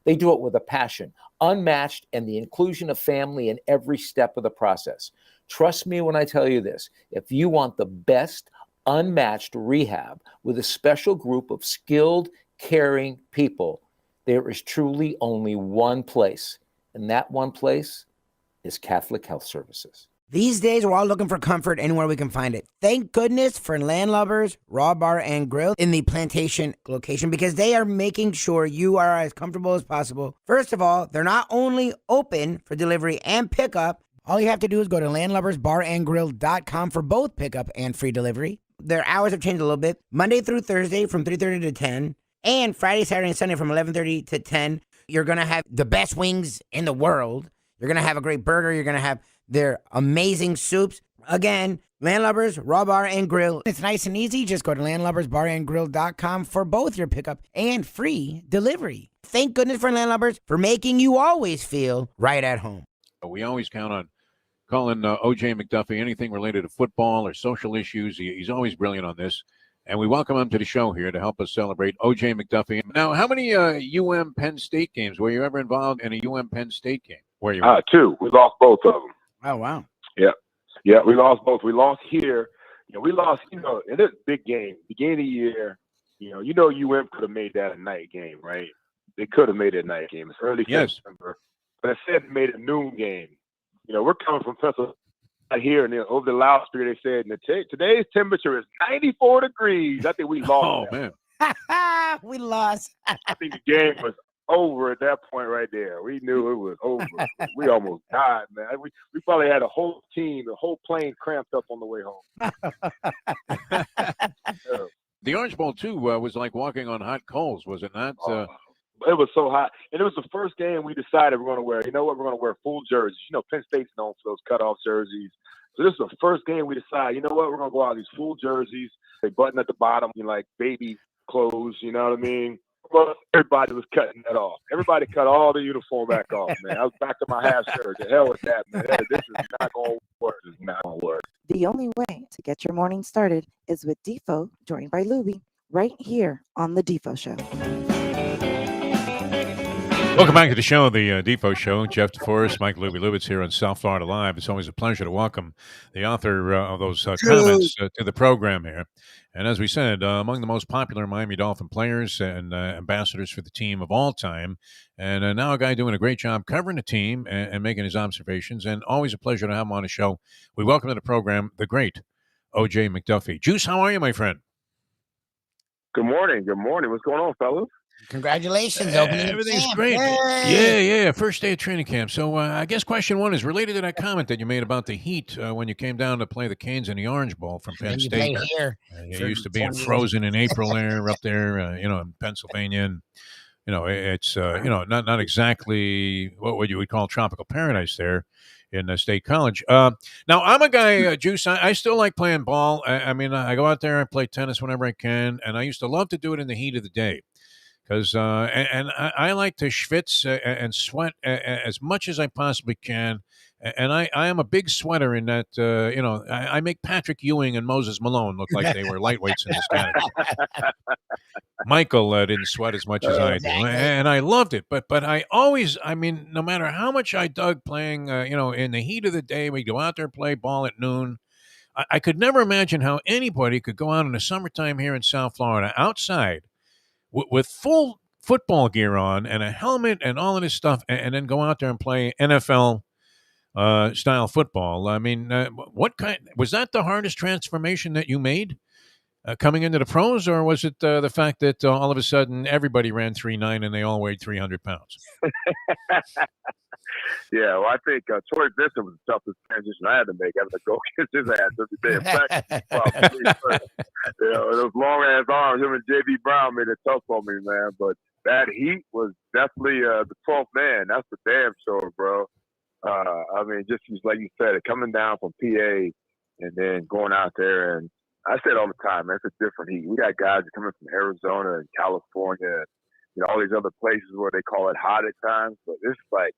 They do it with a passion, unmatched, and the inclusion of family in every step of the process. Trust me when I tell you this. If you want the best, unmatched rehab with a special group of skilled, caring people, there is truly only one place, and that one place is Catholic Health Services. These days, we're all looking for comfort anywhere we can find it. Thank goodness for Landlubbers Raw Bar and Grill in the Plantation location, because they are making sure you are as comfortable as possible. First of all, they're not only open for delivery and pickup. All you have to do is go to landlubbersbarandgrill.com for both pickup and free delivery. Their hours have changed a little bit. Monday through Thursday from 3:30 to 10, and Friday, Saturday, and Sunday from 11:30 to 10. You're going to have the best wings in the world. You're going to have a great burger. You're going to have their amazing soups. Again, Landlubbers, Raw Bar and Grill. It's nice and easy. Just go to landlubbersbarandgrill.com for both your pickup and free delivery. Thank goodness for Landlubbers for making you always feel right at home. We always count on calling O.J. McDuffie, anything related to football or social issues. He's always brilliant on this. And we welcome him to the show here to help us celebrate O.J. McDuffie. Now, how many UM Penn State games? Were you ever involved in a UM Penn State game? Where you? Two. We lost both of them. Oh, wow. Yeah, we lost both. We lost here. We lost, in this big game, beginning of the year, UM could have made that a night game, right? They could have made it a night game. It's early September. But instead, they made it a noon game. We're coming from Pennsylvania here, and over the loudspeaker, they said, today's temperature is 94 degrees. I think we lost. Oh, man. We lost. I think the game was over at that point right there. We knew it was over. We almost died, man. We probably had a whole team, the whole plane cramped up on the way home. The Orange Bowl, too, was like walking on hot coals, was it not? It was so hot. And it was the first game we decided we're going to wear. You know what? We're going to wear full jerseys. Penn State's known for those cutoff jerseys. So this is the first game we decided, you know what? We're going to go out in these full jerseys. They button at the bottom, like baby clothes, you know what I mean? Well, everybody was cutting that off. Everybody cut all the uniform back off, man. I was back to my half shirt. The hell with that, man. This is not going to work. This is not going to work. The only way to get your morning started is with Defo, joined by Lubie, right here on the Defo Show. Welcome back to the show, the Defo Show. Jeff DeForest, Mike Lubie here on South Florida Live. It's always a pleasure to welcome the author of those comments to the program here. And as we said, among the most popular Miami Dolphin players and ambassadors for the team of all time. And now a guy doing a great job covering the team and making his observations. And always a pleasure to have him on the show. We welcome to the program the great O.J. McDuffie. Juice, how are you, my friend? Good morning. Good morning. What's going on, fellas? Congratulations, opening everything's camp. great. Yay. Yeah. First day of training camp. So I guess question one is related to that comment that you made about the heat when you came down to play the Canes in the Orange Bowl from Penn And you State. played here. It for used to being 20 years. frozen in April there, up there, in Pennsylvania. And, it's not exactly what you would call tropical paradise there in State College. Now I'm a guy, Juice. I still like playing ball. I mean, I go out there and play tennis whenever I can, and I used to love to do it in the heat of the day. Because I like to schwitz and sweat as much as I possibly can, and I am a big sweater in that. I make Patrick Ewing and Moses Malone look like they were lightweights in this category. Michael didn't sweat as much as I do, and I loved it. But I always, no matter how much I dug playing, in the heat of the day, we go out there and play ball at noon. I could never imagine how anybody could go out in the summertime here in South Florida outside with full football gear on and a helmet and all of this stuff, and then go out there and play NFL style football. I mean, what kind was that? The hardest transformation that you made coming into the pros, or was it the fact that all of a sudden everybody ran 3.9 and they all weighed 300 pounds? Yeah, well, I think Troy Vincent was the toughest transition I had to make, having to go kiss his ass every day in practice. Those long ass arms, him and J.B. Brown made it tough on me, man. But that heat was definitely the 12th man. That's for damn sure, bro. Just like you said, coming down from PA and then going out there, and I say it all the time, man, it's a different heat. We got guys coming from Arizona and California, and all these other places where they call it hot at times, but it's like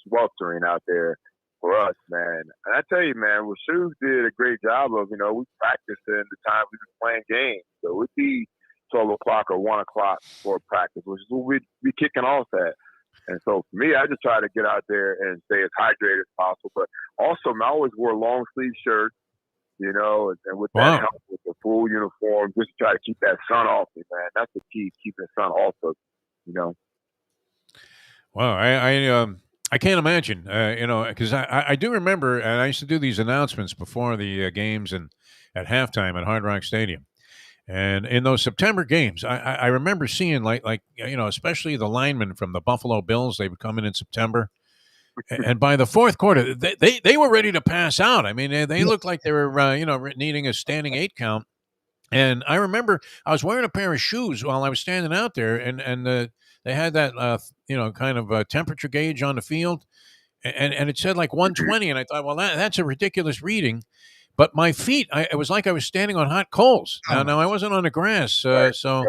sweltering out there for us, man. And I tell you, man, Shoes did a great job of, we practiced in the time we were playing games. So it would be 12 o'clock or 1 o'clock for practice, which is what we'd be kicking off at. And so for me, I just try to get out there and stay as hydrated as possible. But also, I always wore long sleeve shirts, and with that help, with the full uniform, just try to keep that sun off me, man. That's the key, keeping the sun off of, Wow, I can't imagine, because I do remember, and I used to do these announcements before the games and at halftime at Hard Rock Stadium. And in those September games, I remember seeing like especially the linemen from the Buffalo Bills, they would come in September. And by the fourth quarter, they were ready to pass out. I mean, they looked like they were, needing a standing 8 count. And I remember I was wearing a pair of shoes while I was standing out there, and they had that, kind of temperature gauge on the field, and it said like 120, and I thought, well, that's a ridiculous reading. But my feet, it was like I was standing on hot coals. Now I wasn't on the grass, so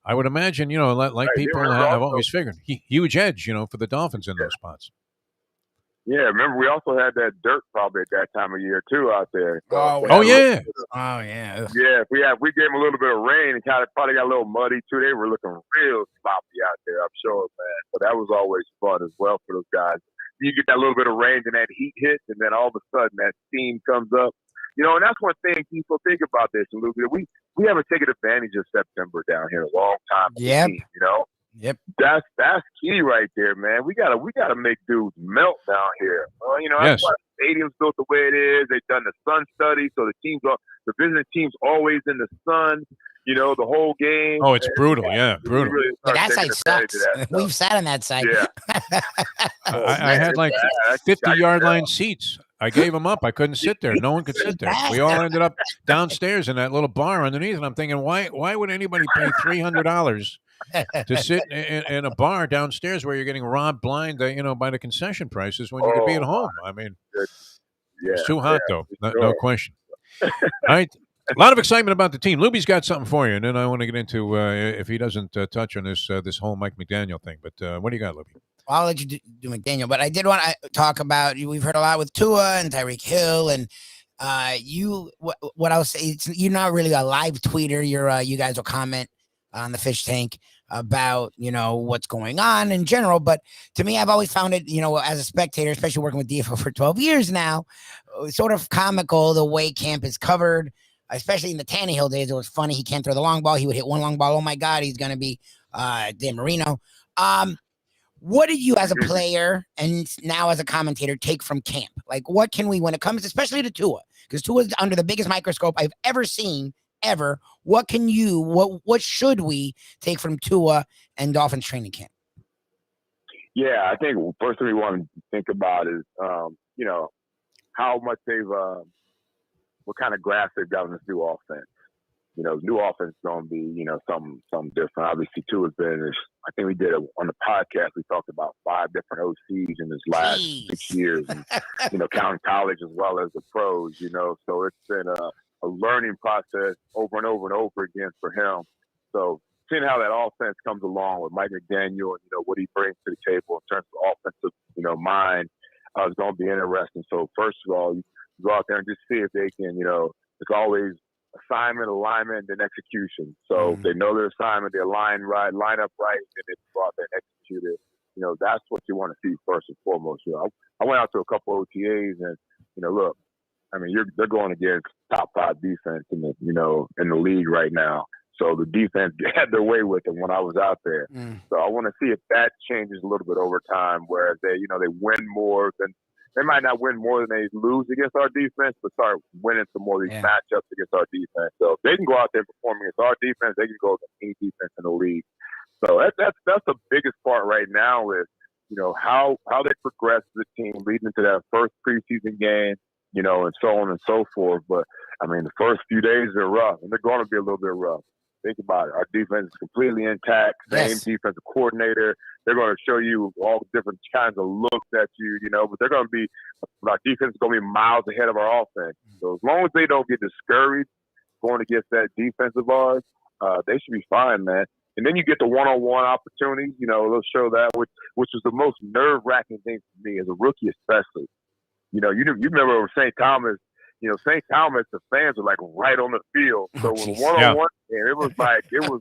I would imagine, like people have always figured, huge edge, for the Dolphins in those spots. Yeah, remember we also had that dirt probably at that time of year too out there. Yeah. Yeah, if we gave them a little bit of rain and probably got a little muddy too. They were looking real sloppy out there, I'm sure, man. But that was always fun as well for those guys. You get that little bit of rain and that heat hits, and then all of a sudden that steam comes up. And that's one thing people think about this, Lubie. We haven't taken advantage of September down here in a long time. Yep. Yep. That's key right there, man. We gotta make dudes melt down here. That's why the stadium's built the way it is. They've done the sun study, so the visiting team's always in the sun. The whole game. Oh, it's brutal. Yeah, brutal. Really that side sucks. We've sat on that side. Yeah. I had like 50-yard line seats. I gave them up. I couldn't sit there. No one could sit there. We all ended up downstairs in that little bar underneath. And I'm thinking, why would anybody pay $300 to sit in a bar downstairs where you're getting robbed blind, by the concession prices when you could be at home? I mean, it's too hot, though. No question. All right. A lot of excitement about the team. Lubie's got something for you, and then I want to get into if he doesn't touch on this whole Mike McDaniel thing. But what do you got, Lubie? Well, I'll let you do McDaniel, but I did want to talk about. We've heard a lot with Tua and Tyreek Hill, and what I was saying. You're not really a live tweeter. You guys will comment on the fish tank about what's going on in general. But to me, I've always found it, as a spectator, especially working with Defo for 12 years now, sort of comical the way camp is covered. Especially in the Tannehill days, it was funny. He can't throw the long ball. He would hit one long ball. Oh, my God, he's going to be Dan Marino. What did you as a player and now as a commentator take from camp? Like, what can we, when it comes, especially to Tua, because Tua's under the biggest microscope I've ever seen ever. What should we take from Tua and Dolphins training camp? Yeah, I think first thing we want to think about is, how much what kind of grasp they've got on this new offense. New offense is going to be, something different. Obviously, Tua has been, I think we did it on the podcast. We talked about 5 different OCs in his last 6 years, and, counting college as well as the pros, So it's been a learning process over and over and over again for him. So seeing how that offense comes along with Mike McDaniel and, what he brings to the table in terms of offensive, mind is going to be interesting. So first of all, you go out there and just see if they can, it's always assignment, alignment, and execution. So if they know their assignment, they line up right, and they go out there and execute it. That's what you want to see first and foremost. I went out to a couple OTAs, and look, I mean, they're going against top 5 defense in the league right now. So the defense had their way with them when I was out there. So I want to see if that changes a little bit over time, whereas they win more than. They might not win more than they lose against our defense, but start winning some more of these matchups against our defense. So if they can go out there and perform against our defense, they can go against any defense in the league. So that's the biggest part right now is, how they progress the team leading into that first preseason game, and so on and so forth. But, I mean, the first few days are rough, and they're going to be a little bit rough. Think about it. Our defense is completely intact. Same defensive coordinator. They're going to show you all different kinds of looks at you, but they're going to be, our defense is going to be miles ahead of our offense. So as long as they don't get discouraged going against that defense of ours, they should be fine, man. And then you get the one-on-one opportunities, they'll show that, which is the most nerve-wracking thing for me as a rookie especially. You remember with St. Thomas, St. Thomas, the fans were like right on the field. So with one-on-one, it was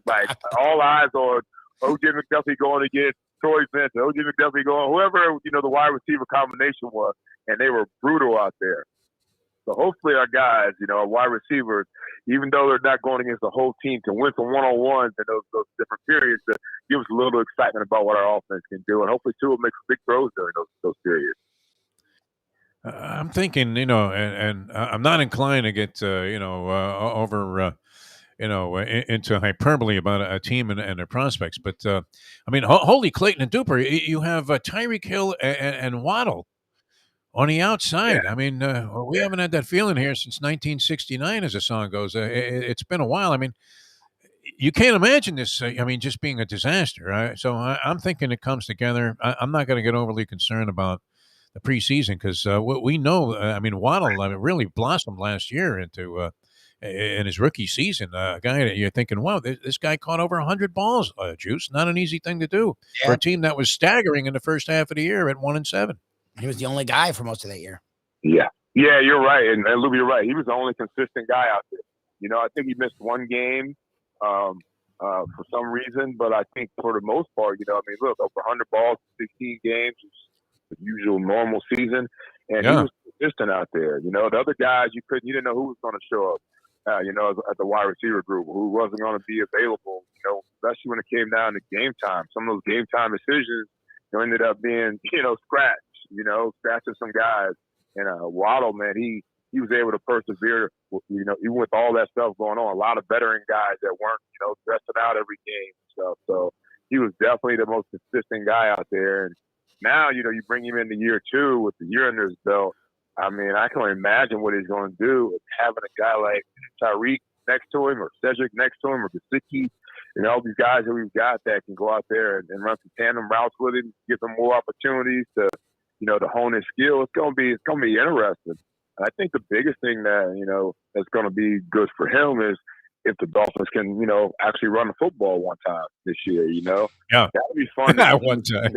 like all eyes on O.J. McDuffie going against Troy Phins, O.J. McDuffie going, whoever, the wide receiver combination was, and they were brutal out there. So hopefully our guys, our wide receivers, even though they're not going against the whole team, can win some one-on-ones in those different periods to give us a little excitement about what our offense can do. And hopefully Tua makes big throws during those periods. I'm thinking, and I'm not inclined to get, over, into hyperbole about a team and their prospects. But, I mean, holy Clayton and Duper, you have Tyreek Hill and Waddle on the outside. Yeah. I mean, we haven't had that feeling here since 1969, as the song goes. It's been a while. I mean, you can't imagine this, just being a disaster. Right? So I'm thinking it comes together. I'm not going to get overly concerned about the preseason because we know, Waddle really blossomed last year into in his rookie season. A guy that you're thinking, wow, this guy caught over 100 balls, Juice. Not an easy thing to do for a team that was staggering in the first half of the year at 1-7. He was the only guy for most of that year. Yeah, you're right. And Lubie, you're right. He was the only consistent guy out there. I think he missed one game for some reason, but I think for the most part, look, over 100 balls, 16 games, the usual normal season, and he was consistent out there. The other guys you didn't know who was going to show up. At the wide receiver group, who wasn't going to be available. Especially when it came down to game time. Some of those game time decisions ended up being scratching some guys. And Waddle, man, he was able to persevere. Even with all that stuff going on, a lot of veteran guys that weren't dressing out every game and stuff. So he was definitely the most consistent guy out there. And now, you bring him into year 2 with the year under his belt. I mean, I can imagine what he's going to do having a guy like Tyreek next to him or Cedric next to him or Gesicki, all these guys that we've got that can go out there and run some tandem routes with him, give him more opportunities to hone his skill. It's going to be interesting. And I think the biggest thing that, that's going to be good for him is if the Dolphins can, actually run the football one time this year, Yeah. That would be fun. One time.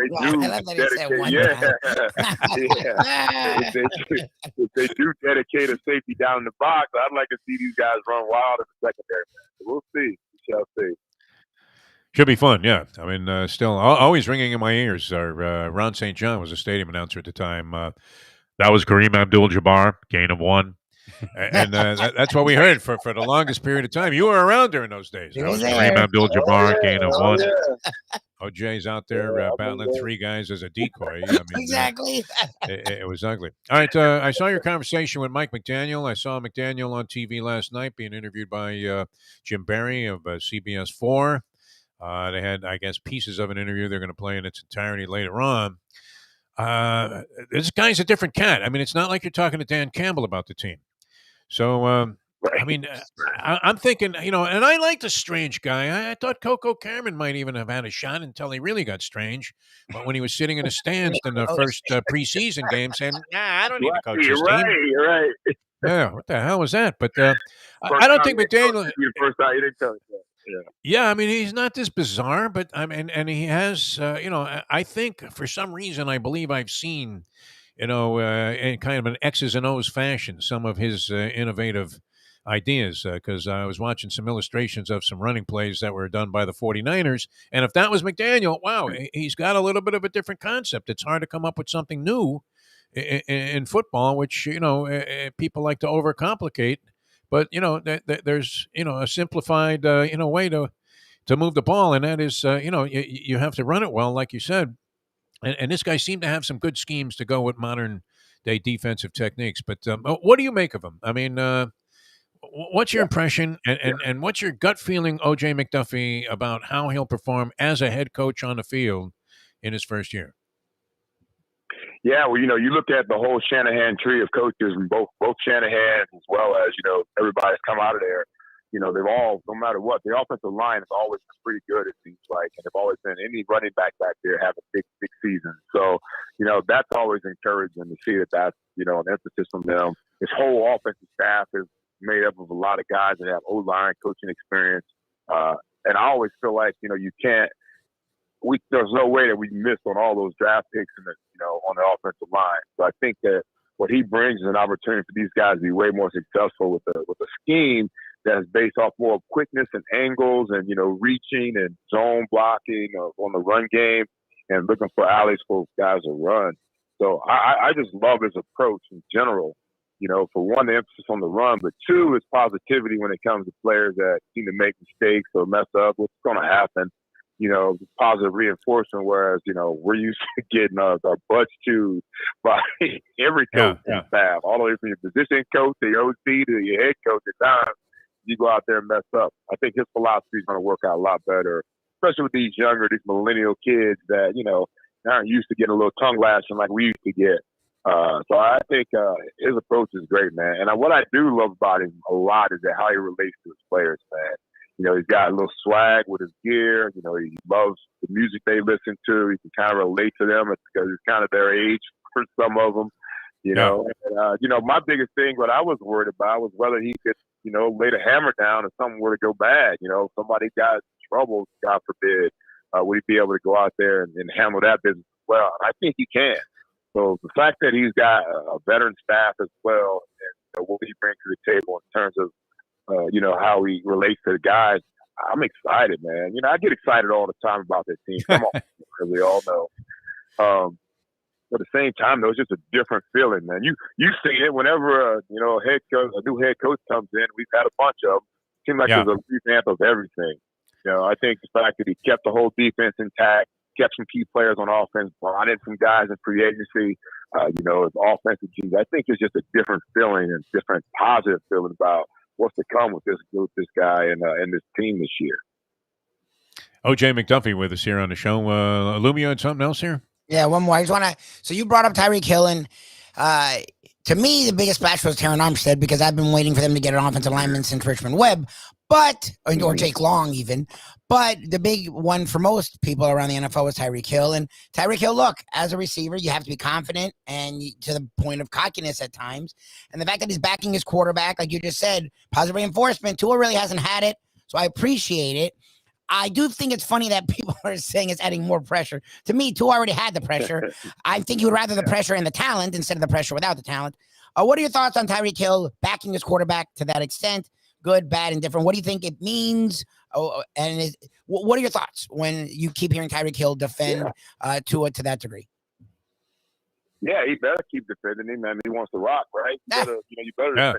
If they do dedicate a safety down in the box, I'd like to see these guys run wild in the secondary. So we'll see. We shall see. Should be fun, yeah. I mean, still always ringing in my ears. Ron St. John was a stadium announcer at the time. That was Kareem Abdul-Jabbar, gain of 1. And that's what we heard for the longest period of time. You were around during those days. He That was was there. Kareem Abdul-Jabbar, gain of one. Yeah. OJ's out there Yeah, I battling remember. 3 guys as a decoy. I mean, Exactly. it was ugly. All right, I saw your conversation with Mike McDaniel. I saw McDaniel on TV last night being interviewed by Jim Barry of CBS 4. They had, I guess, pieces of an interview they're going to play in its entirety later on. This guy's a different cat. I mean, it's not like you're talking to Dan Campbell about the team. So, I mean, I'm thinking, and I like the strange guy. I thought Coco Cameron might even have had a shot until he really got strange. But when he was sitting in the stands in the first preseason game saying, I don't need to coach this team. Right. Yeah, what the hell was that? But I don't think McDaniel. First time you didn't tell us that. Yeah, I mean, he's not this bizarre, but I mean, and he has, I think for some reason, I believe I've seen, in kind of an X's and O's fashion, some of his innovative ideas, because I was watching some illustrations of some running plays that were done by the 49ers. And if that was McDaniel, wow, he's got a little bit of a different concept. It's hard to come up with something new in football, which, people like to overcomplicate. But, there's, a simplified, way to move the ball. And that is, you have to run it well, like you said. And this guy seemed to have some good schemes to go with modern day defensive techniques. But what do you make of him? I mean, what's your impression and what's your gut feeling, O.J. McDuffie, about how he'll perform as a head coach on the field in his first year? Yeah, well, you look at the whole Shanahan tree of coaches, and both Shanahan as well as, everybody's come out of there. They've all, no matter what, the offensive line has always been pretty good, it seems like, and they've always been any running back there have a big season. So, that's always encouraging to see that's, an emphasis from them. This whole offensive staff is made up of a lot of guys that have O-line coaching experience. And I always feel like, there's no way that we missed on all those draft picks on the offensive line. So I think that what he brings is an opportunity for these guys to be way more successful with a scheme that is based off more of quickness and angles and, reaching and zone blocking on the run game and looking for alleys for guys to run. So I just love his approach in general. For one, the emphasis on the run, but two, is positivity when it comes to players that seem to make mistakes or mess up. What's going to happen? Positive reinforcement, whereas, we're used to getting our butts chewed by every coach in staff, all the way from your position coach to your OC to your head coach at times. You go out there and mess up. I think his philosophy is going to work out a lot better, especially with these millennial kids that, aren't used to getting a little tongue lashing like we used to get. So I think his approach is great, man. And what I do love about him a lot is how he relates to his players, man. He's got a little swag with his gear. He loves the music they listen to. He can kind of relate to them because it's kind of their age for some of them. And, my biggest thing, what I was worried about was whether he could, lay the hammer down if something were to go bad. Somebody got in trouble, God forbid, would he be able to go out there and handle that business as well? And I think he can. So the fact that he's got a veteran staff as well and what he brings to the table in terms of, how he relates to the guys, I'm excited, man. I get excited all the time about that team. Come on, as we all know. But at the same time, though, it's just a different feeling, man. You've seen it whenever a new head coach comes in. We've had a bunch of them. It seems like there's a revamp of everything. I think the fact that he kept the whole defense intact, kept some key players on offense, brought in some guys in free agency, his offensive teams. I think it's just a different feeling and different positive feeling about what's to come with this guy and this team this year. O.J. McDuffie with us here on the show. Lubie, you had something else here? Yeah, one more. I just want to. So you brought up Tyreek Hill, and to me, the biggest splash was Terron Armstead because I've been waiting for them to get an offensive lineman since Richmond Webb, or Jake Long even. But the big one for most people around the NFL was Tyreek Hill. And Tyreek Hill, look, as a receiver, you have to be confident and to the point of cockiness at times. And the fact that he's backing his quarterback, like you just said, positive reinforcement. Tua really hasn't had it, so I appreciate it. I do think it's funny that people are saying it's adding more pressure. To me, Tua already had the pressure. I think you would rather the pressure and the talent instead of the pressure without the talent. What are your thoughts on Tyreek Hill backing his quarterback to that extent? Good, bad, and different. What do you think it means? What are your thoughts when you keep hearing Tyreek Hill defend Tua to that degree? Yeah, he better keep defending him, man. He wants to rock, right? You better, Yeah.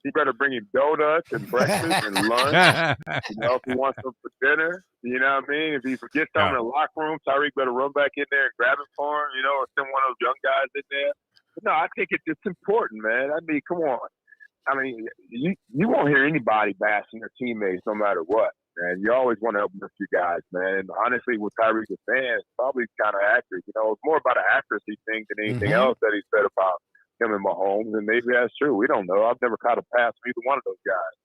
he better bring him donuts and breakfast and lunch. If he wants them for dinner, you know what I mean? If he forgets something in the locker room, Tyreek better run back in there and grab it for him, or send one of those young guys in there. But no, I think it's important, man. I mean, come on. I mean, you won't hear anybody bashing their teammates no matter what, man. You always want to uplift your guys, man. And honestly, with Tyreek with fans, probably kind of accurate. It's more about an accuracy thing than anything else that he said about him and Mahomes, and maybe that's true. We don't know. I've never caught a pass from either one of those guys,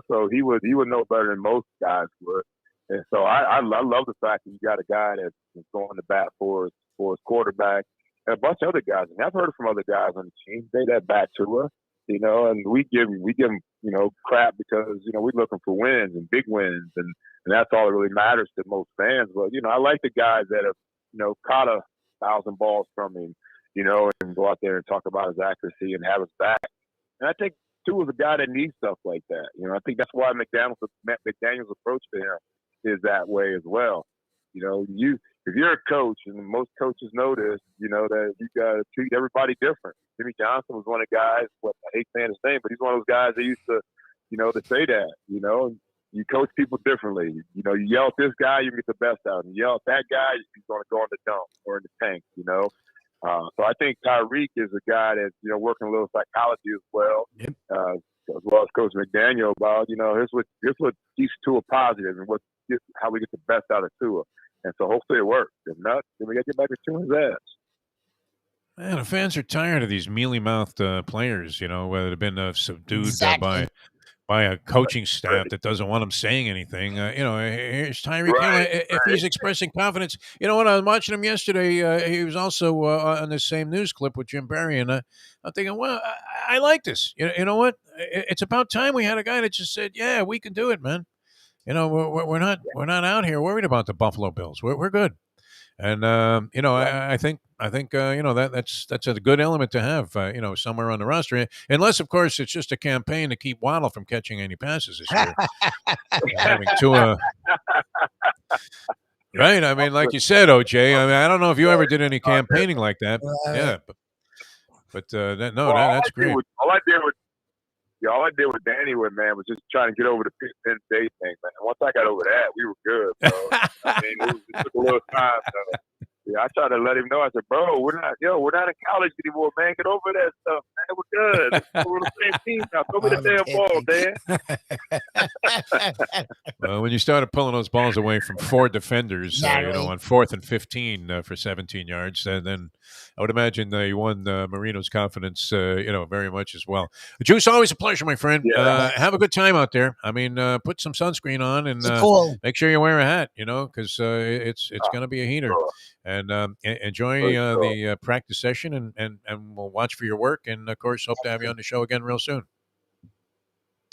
So he would know better than most guys would. And so I love the fact that you got a guy that's going to bat for his quarterback and a bunch of other guys. And I've heard from other guys on the team they that bat to us. And we give him, crap because, we're looking for wins and big wins. And that's all that really matters to most fans. But, I like the guys that have, caught 1,000 balls from him, and go out there and talk about his accuracy and have his back. And I think Tua is a guy that needs stuff like that. I think that's why McDaniel's approach to him is that way as well. If you're a coach, and most coaches know this, that you got to treat everybody different. Jimmy Johnson was one of the guys, I hate saying his name, but he's one of those guys that used to, to say that, you coach people differently. You yell at this guy, you get the best out of him. You yell at that guy, he's going to go in the dump or in the tank, So I think Tyreek is a guy that's, working a little psychology as well, as well as Coach McDaniel about, here's what keeps Tua positive and how we get the best out of Tua. And so hopefully it works. If not, then we got to get back to Tua's ass. Man, the fans are tired of these mealy-mouthed players, whether they've been subdued by a coaching staff that doesn't want them saying anything. Here's Tyreek Hill. If he's expressing confidence, when I was watching him yesterday, he was also on the same news clip with Jim Barry, and I'm thinking, well, I like this. You know what? It's about time we had a guy that just said, yeah, we can do it, man. We're not out here worried about the Buffalo Bills. We're good. And I think that's a good element to have somewhere on the roster, unless of course it's just a campaign to keep Waddle from catching any passes this year. Having Tua, right? I mean, like you said, OJ. I mean, I don't know if you ever did any campaigning like that. Yeah, but that's great. All I did with Danny was just trying to get over the Penn State thing, man. Once I got over that, we were good, bro. I mean, it took a little time, so yeah, I tried to let him know. I said, bro, we're not in college anymore, man. Get over that stuff, man. We're good. We're on the same team now. Throw me the damn ball, Dan. Well, when you started pulling those balls away from four defenders, on 4th and 15 for 17 yards, then I would imagine you won Marino's confidence, very much as well. Juice, always a pleasure, my friend. Yeah. Have a good time out there. I mean, put some sunscreen on and make sure you wear a hat, because it's going to be a heater. Sure. And enjoy the practice session, and we'll watch for your work. And, of course, hope to have you on the show again real soon.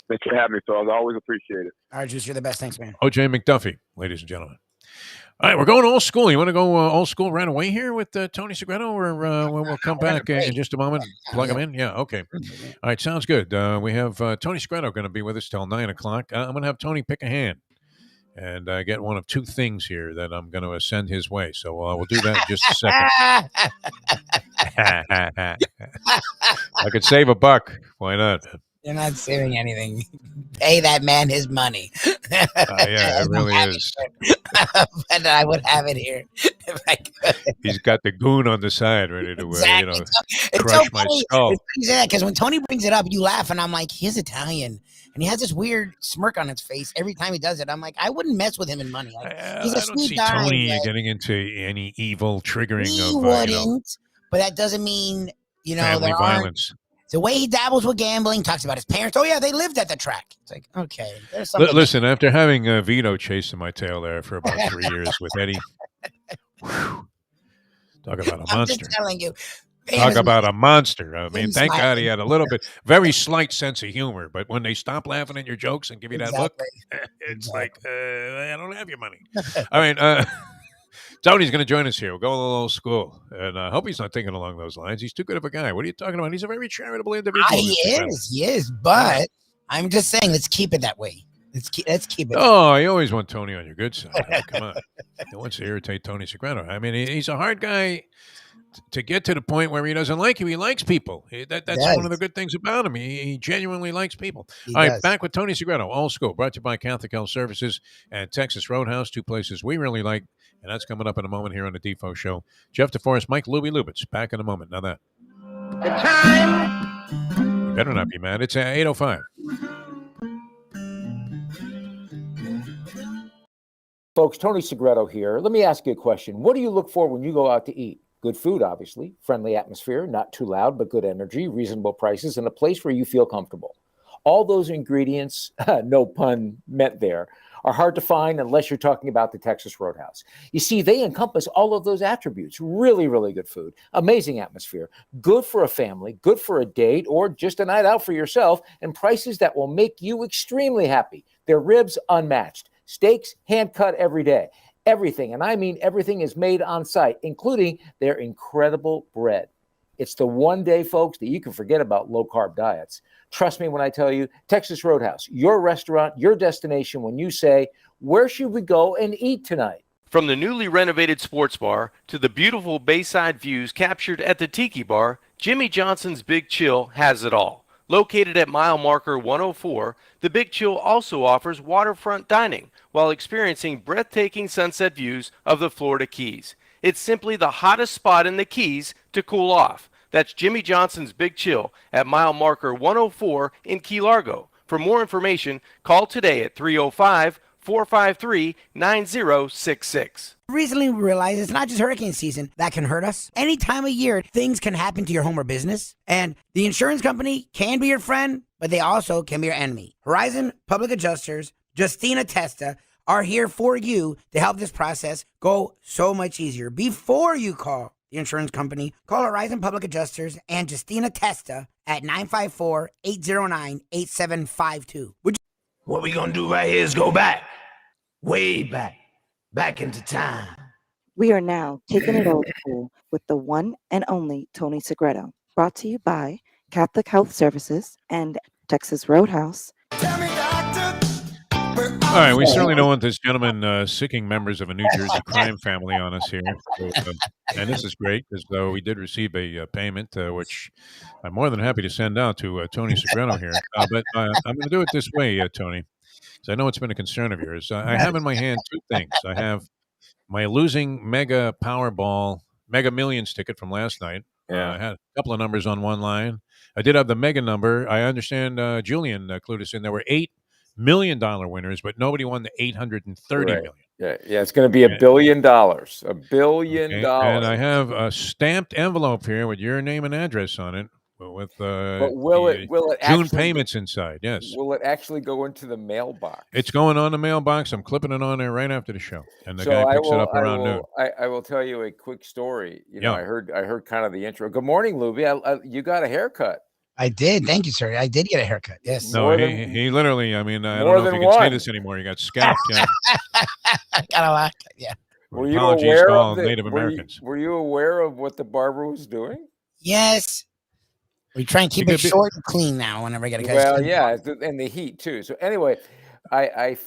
Thanks for having me, fellas. I always appreciate it. All right, Juice, you're the best. Thanks, man. O.J. McDuffie, ladies and gentlemen. All right, we're going old school. You want to go old school right away here with Tony Segreto, or we'll come back in just a moment, plug him in? Yeah, okay. All right, sounds good. We have Tony Segreto going to be with us till 9 o'clock. I'm going to have Tony pick a hand. And I get one of two things here that I'm going to send his way. So we'll do that in just a second. I could save $1. Why not? You're not saving anything. Pay that man his money. Yeah, it really is. But I would have it here if I could. He's got the goon on the side ready to exactly. crush my skull. Because when Tony brings it up, you laugh, and I'm like, he's Italian. And he has this weird smirk on his face every time he does it. I'm like, I wouldn't mess with him in money. He's a sweet guy. I don't see Tony getting into any evil triggering he wouldn't, but that doesn't mean, family violence. The way he dabbles with gambling, talks about his parents. Oh, yeah, they lived at the track. It's like, okay. Listen, after having Vito chasing my tail there for about 3 years with Eddie, talk about a monster. I'm just telling you. Talk about a monster. I mean, thank God he had a little bit, very slight sense of humor. But when they stop laughing at your jokes and give you that look, it's like, I don't have your money. All right. Tony's going to join us here. We'll go a little old school. And I hope he's not thinking along those lines. He's too good of a guy. What are you talking about? He's a very charitable individual. He is. But I'm just saying, let's keep it that way. Let's keep it. Oh, you always want Tony on your good side. Come on. No wants to irritate Tony Segreto. I mean, he's a hard guy to get to the point where he doesn't like you. He likes people. That's one of the good things about him. He genuinely likes people. All right, back with Tony Segreto, Old School, brought to you by Catholic Health Services and Texas Roadhouse, two places we really like. And that's coming up in a moment here on the Defo Show. Jeff DeForest, Mike Lubie Lubitz, back in a moment. Now that. The time. You better not be mad. It's 8:05. Folks, Tony Segreto here. Let me ask you a question. What do you look for when you go out to eat? Good food, obviously, friendly atmosphere, not too loud, but good energy, reasonable prices, and a place where you feel comfortable. All those ingredients, no pun meant there, are hard to find unless you're talking about the Texas Roadhouse. You see, they encompass all of those attributes. Really, really good food, amazing atmosphere, good for a family, good for a date, or just a night out for yourself, and prices that will make you extremely happy. Their ribs, unmatched. Steaks, hand-cut every day. Everything, and I mean everything, is made on site, including their incredible bread. It's the one day, folks, that you can forget about low-carb diets. Trust me when I tell you, Texas Roadhouse, your restaurant, your destination when you say, where should we go and eat tonight? From the newly renovated sports bar to the beautiful bayside views captured at the Tiki Bar, Jimmy Johnson's Big Chill has it all. Located at mile marker 104, the Big Chill also offers waterfront dining while experiencing breathtaking sunset views of the Florida Keys. It's simply the hottest spot in the Keys to cool off. That's Jimmy Johnson's Big Chill at mile marker 104 in Key Largo. For more information, call today at 305-453-9066. Recently, we realized it's not just hurricane season that can hurt us. Any time of year, things can happen to your home or business. And the insurance company can be your friend, but they also can be your enemy. Horizon Public Adjusters, Justina Testa, are here for you to help this process go so much easier. Before you call the insurance company, call Horizon Public Adjusters and Justina Testa at 954-809-8752. What we gonna do right here is go back, way back into time. We are now taking it old school with the one and only Tony Segreto, brought to you by Catholic Health Services and Texas Roadhouse. All right, we certainly don't want this gentleman sicking members of a New Jersey crime family on us here. So, and this is great because we did receive a payment, which I'm more than happy to send out to Tony Segreto here. But I'm going to do it this way, Tony, because I know it's been a concern of yours. I have in my hand two things. I have my losing Mega Powerball Mega Millions ticket from last night. I had a couple of numbers on one line. I did have the mega number. I understand Julian clued us in. There were $8 million winners, but nobody won the $830 million. Yeah, it's going to be $1 billion. $1 billion. And I have a stamped envelope here with your name and address on it, with but will it June payments inside. Yes. Will it actually go into the mailbox? It's going on the mailbox. I'm clipping it on there right after the show, and the guy picks it up around noon. I will tell you a quick story. I heard kind of the intro. Good morning, Lubie. You got a haircut. I did. Thank you, sir. I did get a haircut. Yes. No, he literally, I mean, I don't know if you can say this anymore. You got scalped. Yeah. I got a lot. Yeah. Were you aware of Native Americans? Were you aware of what the barber was doing? Yes. We try and keep it short and clean now whenever I get a cut. Well, yeah, and the heat too. So anyway,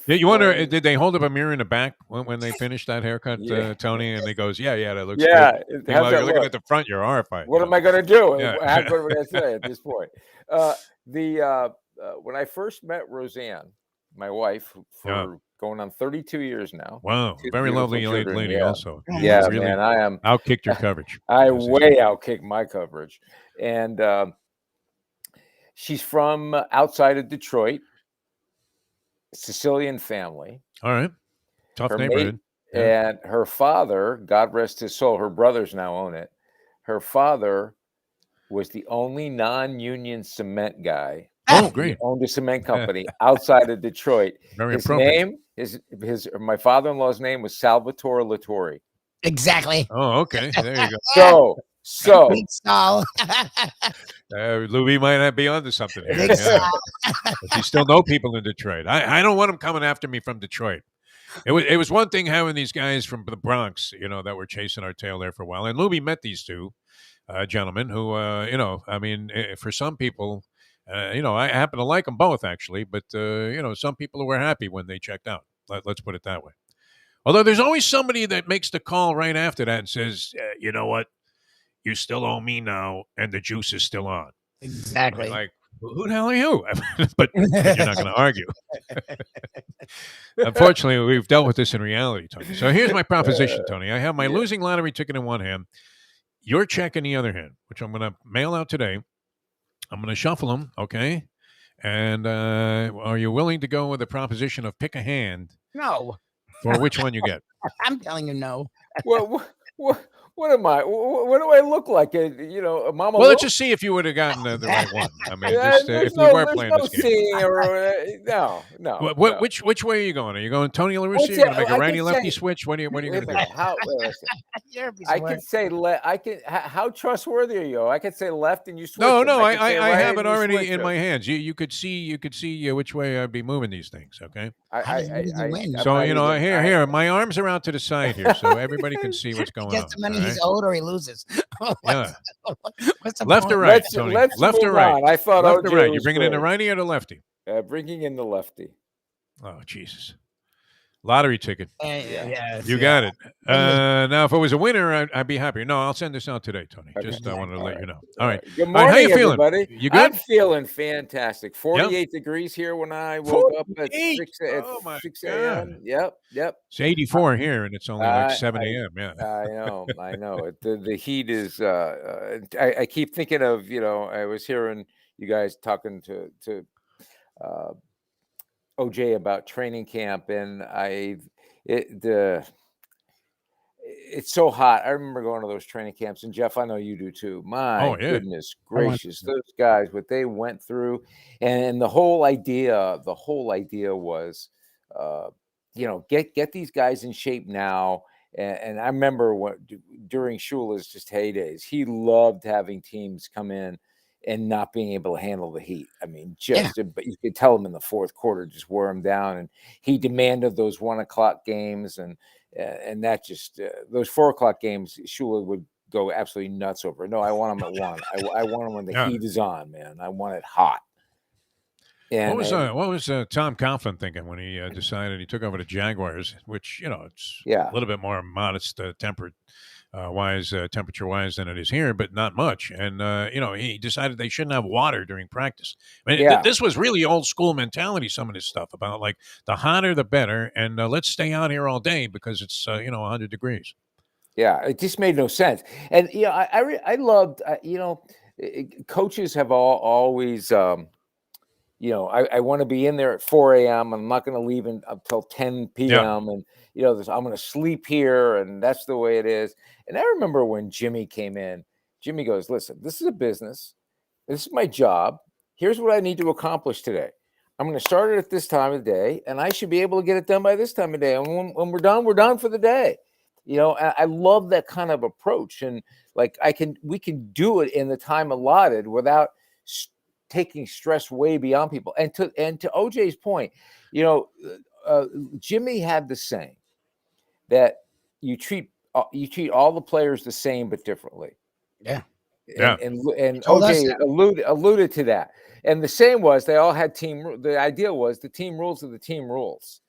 you wonder, did they hold up a mirror in the back when they finished that haircut, Tony? And they goes, yeah, that looks good. While you're looking at the front, you're horrified. What am I going to do? Yeah. What am I going to say at this point? When I first met Roseanne, my wife, for going on 32 years now. Wow, very lovely lady also. Yeah, really, man, I am outkicked your coverage. I way outkicked my coverage, and she's from outside of Detroit. Sicilian family. All right. Tough neighborhood. And her father, God rest his soul, her brothers now own it. Her father was the only non-union cement guy. Oh, great. He owned a cement company outside of Detroit. Very his appropriate. name, my father-in-law's name was Salvatore Lattori. Exactly. Oh, okay. There you go. So Louis might not be onto something here. But you still know people in Detroit. I don't want them coming after me from Detroit. It was one thing having these guys from the Bronx, that were chasing our tail there for a while. And Louis met these two gentlemen who, I mean, for some people, I happen to like them both actually, but some people were happy when they checked out. Let's put it that way. Although there's always somebody that makes the call right after that and says, you know what? you still owe me now, and the juice is still on. Exactly. Like, who the hell are you? but you're not going to argue. Unfortunately, we've dealt with this in reality, Tony. So here's my proposition, Tony. I have my losing lottery ticket in one hand, your check in the other hand, which I'm going to mail out today. I'm going to shuffle them, okay? And are you willing to go with the proposition of pick a hand? No. For which one you get? I'm telling you no. What am I? What do I look like? A Mama? Well, let's just see if you would have gotten the right one. I mean, if we were playing this game. No. Which way are you going? Are you going Tony La Russa? Are you going to make a righty-lefty switch? What are you going to do? I can say how trustworthy are you? I could say left and you switch. No, I have it already in my hands. You could see which way I'd be moving these things. Okay. So here, my arms are out to the side here, so everybody can see what's going on. He gets the money he's owed, or he loses. Yeah. What's the left point? or right, Tony? Left or right? I thought left or right. You bringing in the righty or the lefty? Bringing in the lefty. Oh, Jesus. Lottery ticket. You got it. Now, if it was a winner, I'd be happy. No, I'll send this out today, Tony. Okay. Just I wanted to let you know. All right. Good morning, how you feeling? everybody. You good? I'm feeling fantastic. 48 degrees here when I woke up at 6 a.m. Yep. It's 84 here, and it's only like 7 a.m. Yeah. I know. The heat is. I keep thinking of I was hearing you guys talking to OJ about training camp, and it's so hot. I remember going to those training camps, and Jeff, I know you do too. My goodness gracious, those guys, what they went through, and the whole idea was, get these guys in shape now. And I remember during Shula's just heydays, he loved having teams come in and not being able to handle the heat. I mean, but you could tell him in the fourth quarter, just wear him down. And he demanded those 1 o'clock games. And that just, those 4 o'clock games, Shula would go absolutely nuts over. No, I want them at 1. I want them when the heat is on, man. I want it hot. And what was Tom Coughlin thinking when he decided he took over the Jaguars, which, it's a little bit more modest temperature-wise than it is here, but not much. And, he decided they shouldn't have water during practice. I mean, this was really old school mentality, some of this stuff about like the hotter, the better. And let's stay out here all day because it's, 100 degrees. Yeah, it just made no sense. And, I loved, coaches have always, I want to be in there at 4 a.m. I'm not going to leave until 10 p.m. Yeah. And, I'm going to sleep here, and that's the way it is. And I remember when Jimmy came in, Jimmy goes, listen, this is a business. This is my job. Here's what I need to accomplish today. I'm going to start it at this time of the day, and I should be able to get it done by this time of day. And when we're done for the day. I love that kind of approach. And like we can do it in the time allotted without taking stress way beyond people. And to OJ's point, Jimmy had the saying that you treat all the players the same but differently. Yeah. And OJ alluded to that. And the same was they all had the idea was the team rules are the team rules.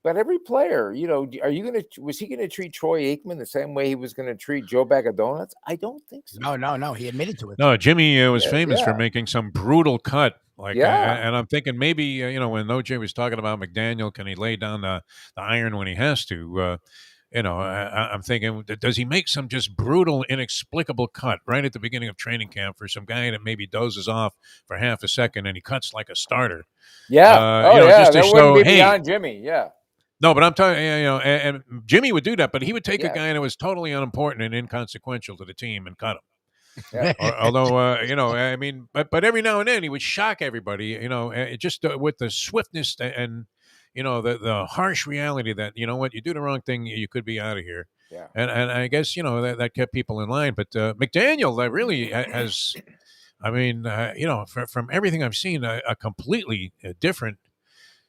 But every player, was he going to treat Troy Aikman the same way he was going to treat Joe Bag of Donuts? I don't think so. No. He admitted to it. No, Jimmy was famous for making some brutal cut. And I'm thinking maybe, when OJ was talking about McDaniel, can he lay down the iron when he has to? I'm thinking, does he make some just brutal, inexplicable cut right at the beginning of training camp for some guy that maybe dozes off for half a second and he cuts like a starter? Yeah. Just to show, hey, beyond Jimmy. Yeah. No, but I'm talking, and Jimmy would do that, but he would take a guy that was totally unimportant and inconsequential to the team and cut him. Yeah. Although, but every now and then he would shock everybody, just with the swiftness and, the harsh reality that, you do the wrong thing, you could be out of here. Yeah. And I guess, that kept people in line. But McDaniel, that really has, from everything I've seen, a completely different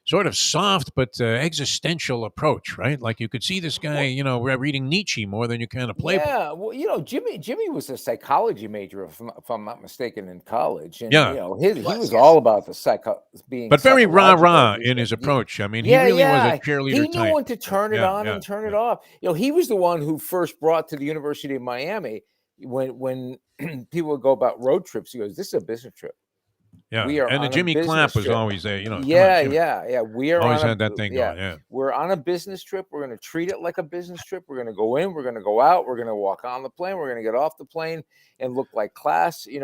sort of soft but existential approach, right? Like you could see this guy, reading Nietzsche more than you can a playbook. Yeah, well, Jimmy was a psychology major, if I'm not mistaken, in college. And, he was all about the being. But very rah-rah in his approach. I mean, he really was a cheerleader. He knew when to turn it on and turn it off. He was the one who first brought to the University of Miami, when people would go about road trips, he goes, "This is a business trip. Yeah, We are and the on a Jimmy business Clapp was trip." always there. Come on, Yeah, Jimmy. yeah. We are Always on had that thing going. Yeah. We're on a business trip. We're going to treat it like a business trip. We're going to go in. We're going to go out. We're going to walk on the plane. We're going to get off the plane and look like class. In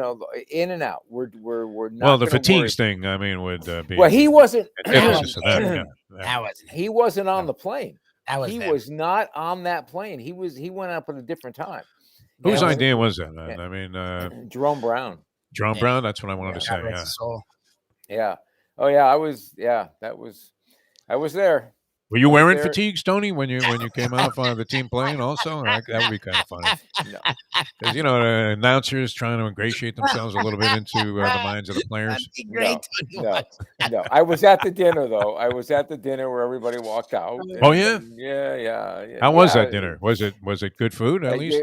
and out. We're not. Well, the gonna fatigues worry. thing, I mean, would be. Well, he wasn't. antithesis of that. Yeah. That wasn't. He wasn't on the plane. That was. He them. was not on that plane. He went up at a different time. Whose Yeah, idea was that? Yeah. I mean, Jerome Brown. Jerome Yeah. Brown. That's what I wanted to God say. rest Yeah. his soul. Yeah. Oh yeah. I was there. Were you I was wearing there. fatigues, Tony, when you came off the team plane? Also, that would be kind of funny. No. Because the announcers trying to ingratiate themselves a little bit into the minds of the players. That'd be great. No. I was at the dinner though. I was at the dinner where everybody walked out. Oh, yeah? Yeah. How was that dinner? Was it good food at least?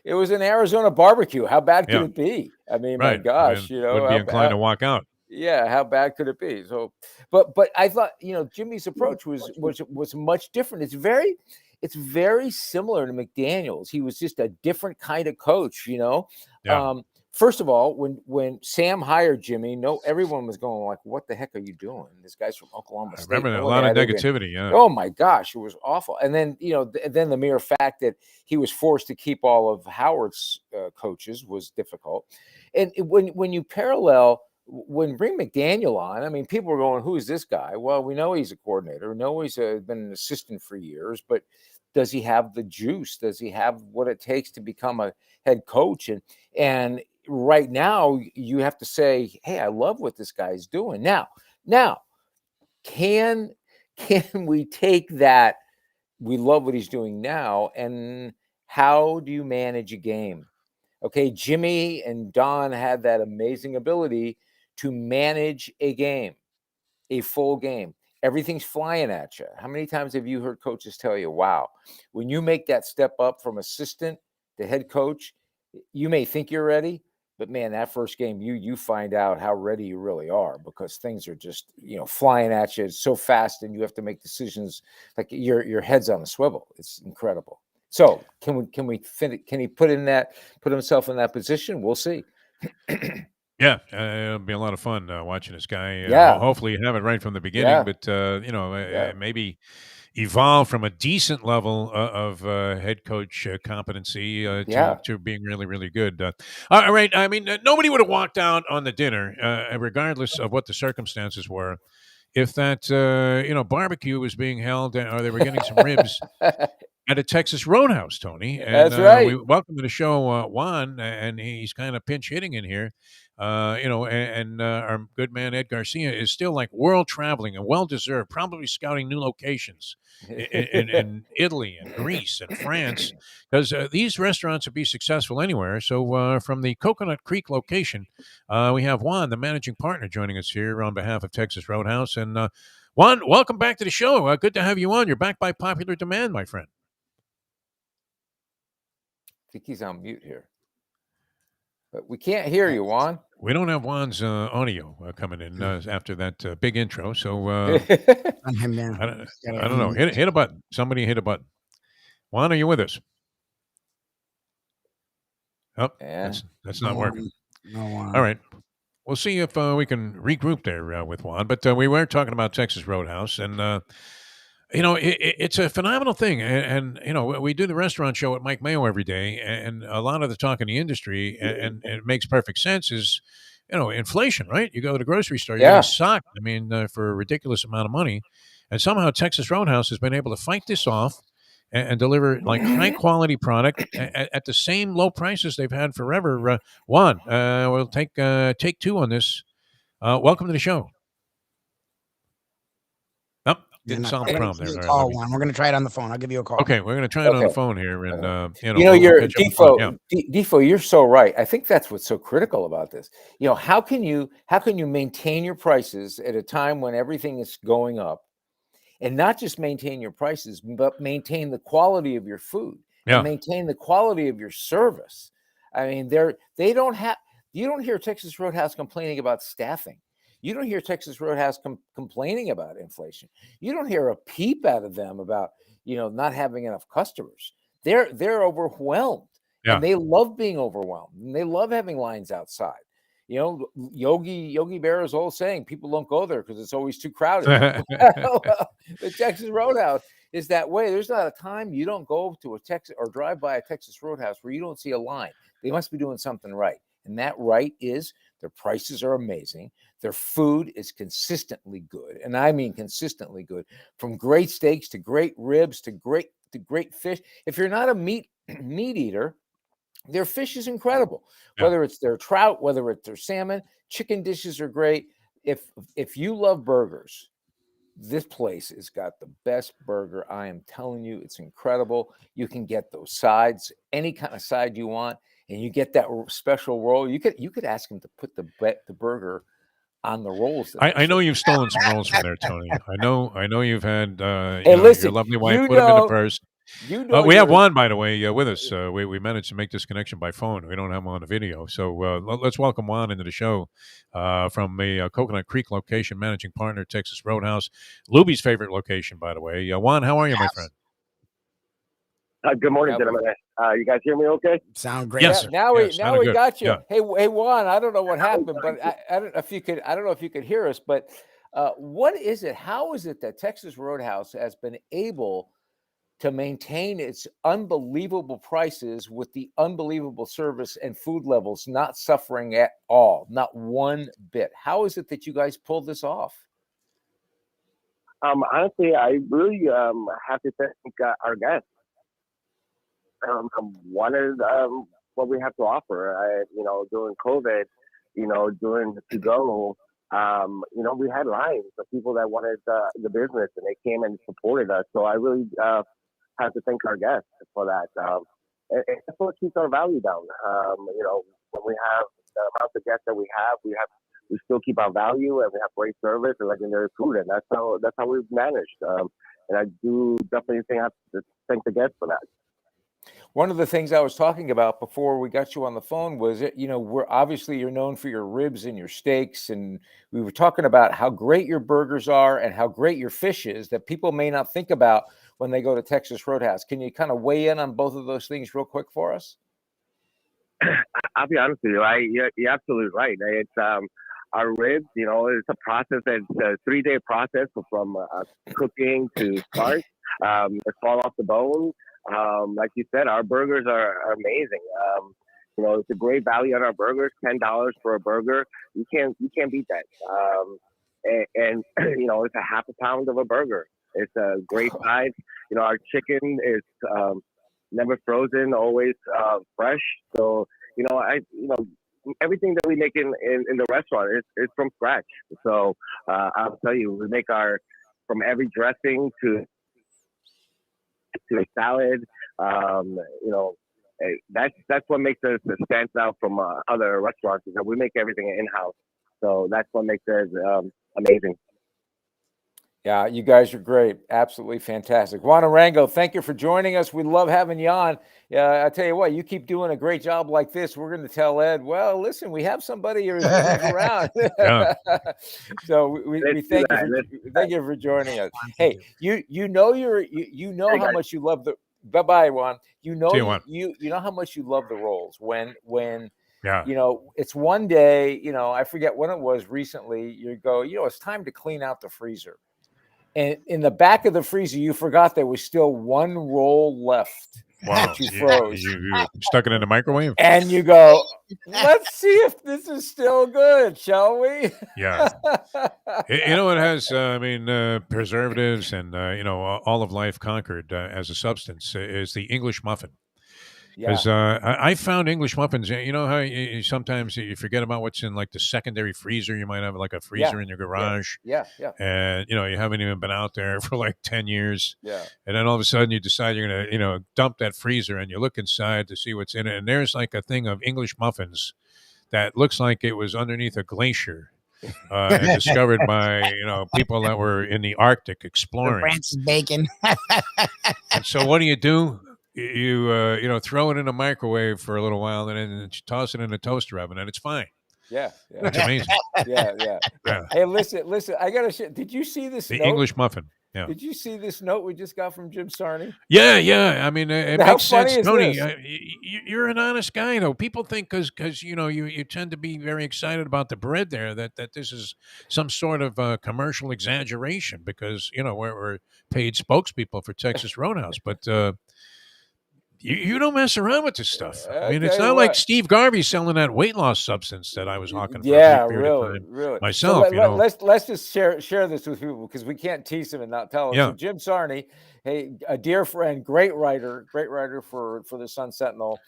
It was an Arizona barbecue. How bad could Yeah. it be? I mean, Right. my gosh, would be inclined to walk out. Yeah, how bad could it be? So, but I thought Jimmy's approach was much different. It's very similar to McDaniel's. He was just a different kind of coach. Yeah. First of all, when Sam hired Jimmy, everyone was going like, "What the heck are you doing? This guy's from Oklahoma State." I remember No a one lot of had ever been- negativity. Yeah. Oh my gosh, it was awful. And then then the mere fact that he was forced to keep all of Howard's coaches was difficult. And when you parallel. When bring McDaniel on, I mean, people were going, "Who is this guy?" Well, we know he's a coordinator. We know he's been an assistant for years, but does he have the juice? Does he have what it takes to become a head coach? And right now, you have to say, "Hey, I love what this guy's doing." Now, can we take that? We love what he's doing now, and how do you manage a game? Okay, Jimmy and Don had that amazing ability to manage a game, a full game. Everything's flying at you. How many times have you heard coaches tell you, wow, when you make that step up from assistant to head coach, you may think you're ready, but man, that first game, you find out how ready you really are because things are just, flying at you so fast and you have to make decisions like your head's on a swivel. It's incredible. So can he put himself in that position? We'll see. Yeah, it'll be a lot of fun watching this guy. Yeah. Hopefully you have it right from the beginning, Yeah. but maybe evolve from a decent level of head coach competency to being really, really good. All right. I mean, nobody would have walked out on the dinner, regardless of what the circumstances were, if that barbecue was being held or they were getting some ribs at a Texas Roadhouse, Tony. And, That's right. We welcome to the show Juan, and he's kind of pinch hitting in here. And our good man Ed Garcia is still like world traveling and well deserved, probably scouting new locations in Italy and Greece and France, because these restaurants would be successful anywhere. So from the Coconut Creek location, we have Juan, the managing partner, joining us here on behalf of Texas Roadhouse. And Juan, welcome back to the show. Good to have you on. You're back by popular demand, my friend. I think he's on mute here. But we can't hear you, Juan. We don't have Juan's audio coming in after that big intro. So I don't know. Hit a button. Somebody hit a button. Juan, are you with us? Oh, Yeah. that's not working. No, All right. We'll see if we can regroup there with Juan. But we were talking about Texas Roadhouse, and it's a phenomenal thing. And we do the restaurant show at Mike Mayo every day, and a lot of the talk in the industry, and it makes perfect sense, is, inflation, right? You go to the grocery store, you're getting socked, for a ridiculous amount of money. And somehow Texas Roadhouse has been able to fight this off and deliver like high quality product at the same low prices they've had forever. Juan, we'll take two on this. Welcome to the show. Nope, didn't solve the problem there. Call one. We're going to try it on the phone. I'll give you a call. Okay, we're going to try it on the phone here, and you're catch up on the phone. Defo. You're so right. I think that's what's so critical about this. How can you maintain your prices at a time when everything is going up, and not just maintain your prices, but maintain the quality of your food, and maintain the quality of your service. I mean, you don't hear Texas Roadhouse complaining about staffing. You don't hear Texas Roadhouse complaining about inflation. You don't hear a peep out of them about, not having enough customers. they're overwhelmed, Yeah. and they love being overwhelmed, and they love having lines outside. You know, Yogi Berra's old saying, people don't go there because it's always too crowded. Well, the Texas Roadhouse is that way. There's not a time you don't go to a Texas or drive by a Texas Roadhouse where you don't see a line. They must be doing something right. And that right is their prices are amazing. Their food is consistently good. And I mean consistently good, from great steaks to great ribs to great fish. If you're not a meat eater, their fish is incredible. Yeah. Whether it's their trout, whether it's their salmon, chicken dishes are great. If you love burgers, this place has got the best burger. I am telling you, it's incredible. You can get those sides, any kind of side you want, and you get that special roll. You could ask them to put the burger on the rolls. I know you've stolen some rolls from there, Tony. I know you've had Hey, listen, your lovely wife you put them in the know- purse. You know, We have Juan, by the way, with us. We managed to make this connection by phone. We don't have him on the video. So let's welcome Juan into the show from the Coconut Creek location, managing partner, Texas Roadhouse. Lubie's favorite location, by the way. Juan, how are you, my friend? Good morning, gentlemen. You guys hear me okay? Sound great. Yes. Now we good. got you. Yeah. Hey Juan, I don't know what happened, but I don't know if you could hear us, but what is it? How is it that Texas Roadhouse has been able to maintain its unbelievable prices with the unbelievable service and food levels not suffering at all, not one bit? How is it that you guys pulled this off? Honestly, I really have to thank our guests. Wanted what we have to offer. During COVID, during the to-go, we had lines of people that wanted the business, and they came and supported us. So I really have to thank our guests for that. And that's what keeps our value down. When we have the amount of guests that we still keep our value, and we have great service and legendary food, and that's how we've managed. And I do definitely think I have to thank the guests for that. One of the things I was talking about before we got you on the phone was, you're known for your ribs and your steaks. And we were talking about how great your burgers are and how great your fish is that people may not think about when they go to Texas Roadhouse. Can you kind of weigh in on both of those things real quick for us? I'll be honest with you. You're absolutely right. It's our ribs, it's a process. It's a 3-day process from cooking to start. It's fall off the bone. Like you said, our burgers are amazing. It's a great value on our burgers. $10 for a burger. You can't beat that. And it's a half a pound of a burger. It's a great size. Our chicken is never frozen, always fresh. So everything that we make in the restaurant is from scratch. So I'll tell you, we make from every dressing to a salad. That's what makes us stand out from other restaurants, is that we make everything in-house. So that's what makes it amazing. Yeah, you guys are great. Absolutely fantastic. Juan Arango, thank you for joining us. We love having you on. I tell you what, you keep doing a great job like this. We're going to tell Ed, well, listen, we have somebody who's around. So we thank you for joining us. Hey, you know how much you love the bye-bye, Juan. You know how much you love the rolls when it's one day, I forget when it was recently, you go, it's time to clean out the freezer. And in the back of the freezer, you forgot there was still one roll left. Wow. That you froze. You stuck it in the microwave? And you go, let's see if this is still good, shall we? Yeah. It has, preservatives and, all of life conquered as a substance is the English muffin. Because I found English muffins. You know how sometimes you forget about what's in like the secondary freezer. You might have like a freezer in your garage. Yeah. And you haven't even been out there for like 10 years. Yeah. And then all of a sudden you decide you're gonna dump that freezer, and you look inside to see what's in it, and there's like a thing of English muffins that looks like it was underneath a glacier. And discovered by people that were in the Arctic exploring. Francis Bacon. And so what do? You throw it in a microwave for a little while, and then you toss it in a toaster oven, and it's fine. Yeah. It's amazing. Yeah. Hey, listen. I gotta share. Did you see this? The English muffin. Yeah. Did you see this note we just got from Jim Sarney? Yeah. I mean, it How makes sense, funny is Tony. this? You're an honest guy, though. People think because you tend to be very excited about the bread there that this is some sort of commercial exaggeration because we're paid spokespeople for Texas Roadhouse, but. You don't mess around with this stuff. I mean, it's Okay, not like what? Steve Garvey selling that weight loss substance that I was hawking for a Yeah, brief period of really, time really. myself. So let's just share this with people because we can't tease him and not tell him. Yeah. So Jim Sarney, hey, a dear friend, great writer for the Sun Sentinel.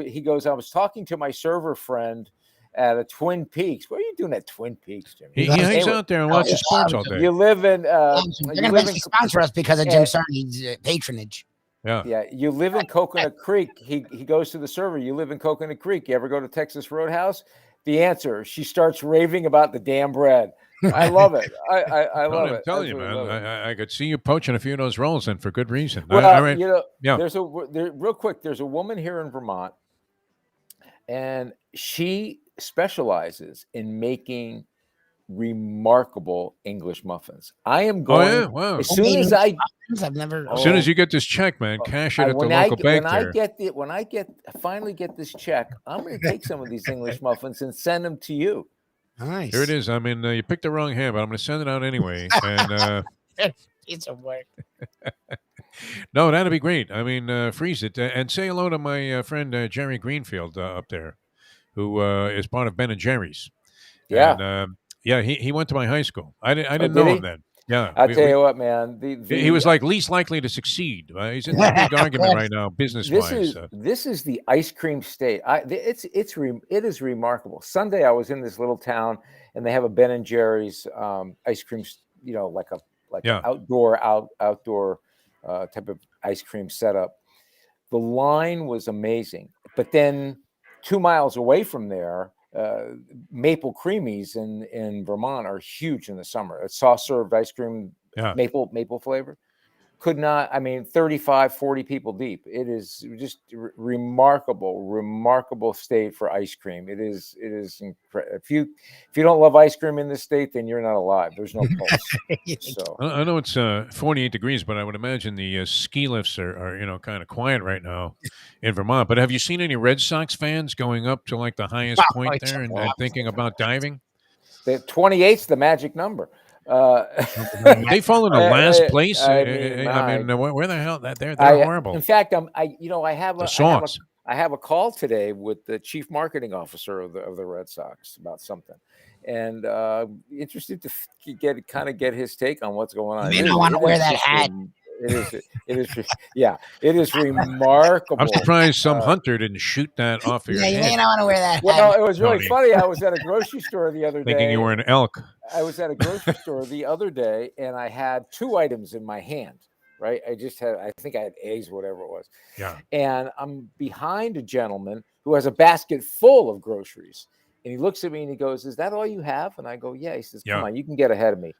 He goes, I was talking to my server friend at a Twin Peaks. What are you doing at Twin Peaks, Jim? He hangs out there and watches sports all day. You live in. They're going to basically sponsor us because of Jim Sarney's patronage. Yeah. You live in Coconut Creek. He goes to the server. You live in Coconut Creek. You ever go to Texas Roadhouse? The answer, she starts raving about the damn bread. I love it. I love it. I'm telling you, man. I could see you poaching a few of those rolls, and for good reason. Well, real quick. There's a woman here in Vermont, and she specializes in making remarkable English muffins. I am going. Oh yeah! Wow. As soon as I've never. As soon as you get this check, man, cash it at the local bank there. When I finally get this check, I'm going to take some of these English muffins and send them to you. Nice. Here it is. I mean, you picked the wrong hand, but I'm going to send it out anyway. And it's a work. No, that'd be great. I mean, freeze it and say hello to my friend Jerry Greenfield up there, who is part of Ben and Jerry's. Yeah. And, he went to my high school. I didn't know him then. Yeah, I'll tell you what, man. He was like least likely to succeed. He's in a big argument right now, business-wise. This is the ice cream state. It is remarkable. Sunday, I was in this little town, and they have a Ben and Jerry's ice cream. Like an outdoor type of ice cream setup. The line was amazing, but then 2 miles away from there. Maple creamies in Vermont are huge in the summer. It's soft served ice cream, maple flavor. 35, 40 people deep. It is just remarkable state for ice cream. It is incredible. If you don't love ice cream in this state, then you're not alive. There's no pulse. So I know it's 48 degrees, but I would imagine the ski lifts are kind of quiet right now in Vermont. But have you seen any Red Sox fans going up to like the highest point there and thinking about diving? The 28's the magic number. They fall into last place. I mean, where the hell they're horrible. In fact, I have a call today with the chief marketing officer of the Red Sox about something, and interested to get his take on what's going on. Man, I want to wear that hat. It is remarkable. I'm surprised some hunter didn't shoot that off of your head. Yeah, you may not want to wear that hat. Well, it was really funny. I was at a grocery store the other day. Thinking you were an elk. I was at a grocery store the other day, and I had 2 items in my hand, right? I think I had eggs, whatever it was. Yeah. And I'm behind a gentleman who has a basket full of groceries. And he looks at me and he goes, "Is that all you have?" And I go, "Yeah." He says, "Come on, you can get ahead of me."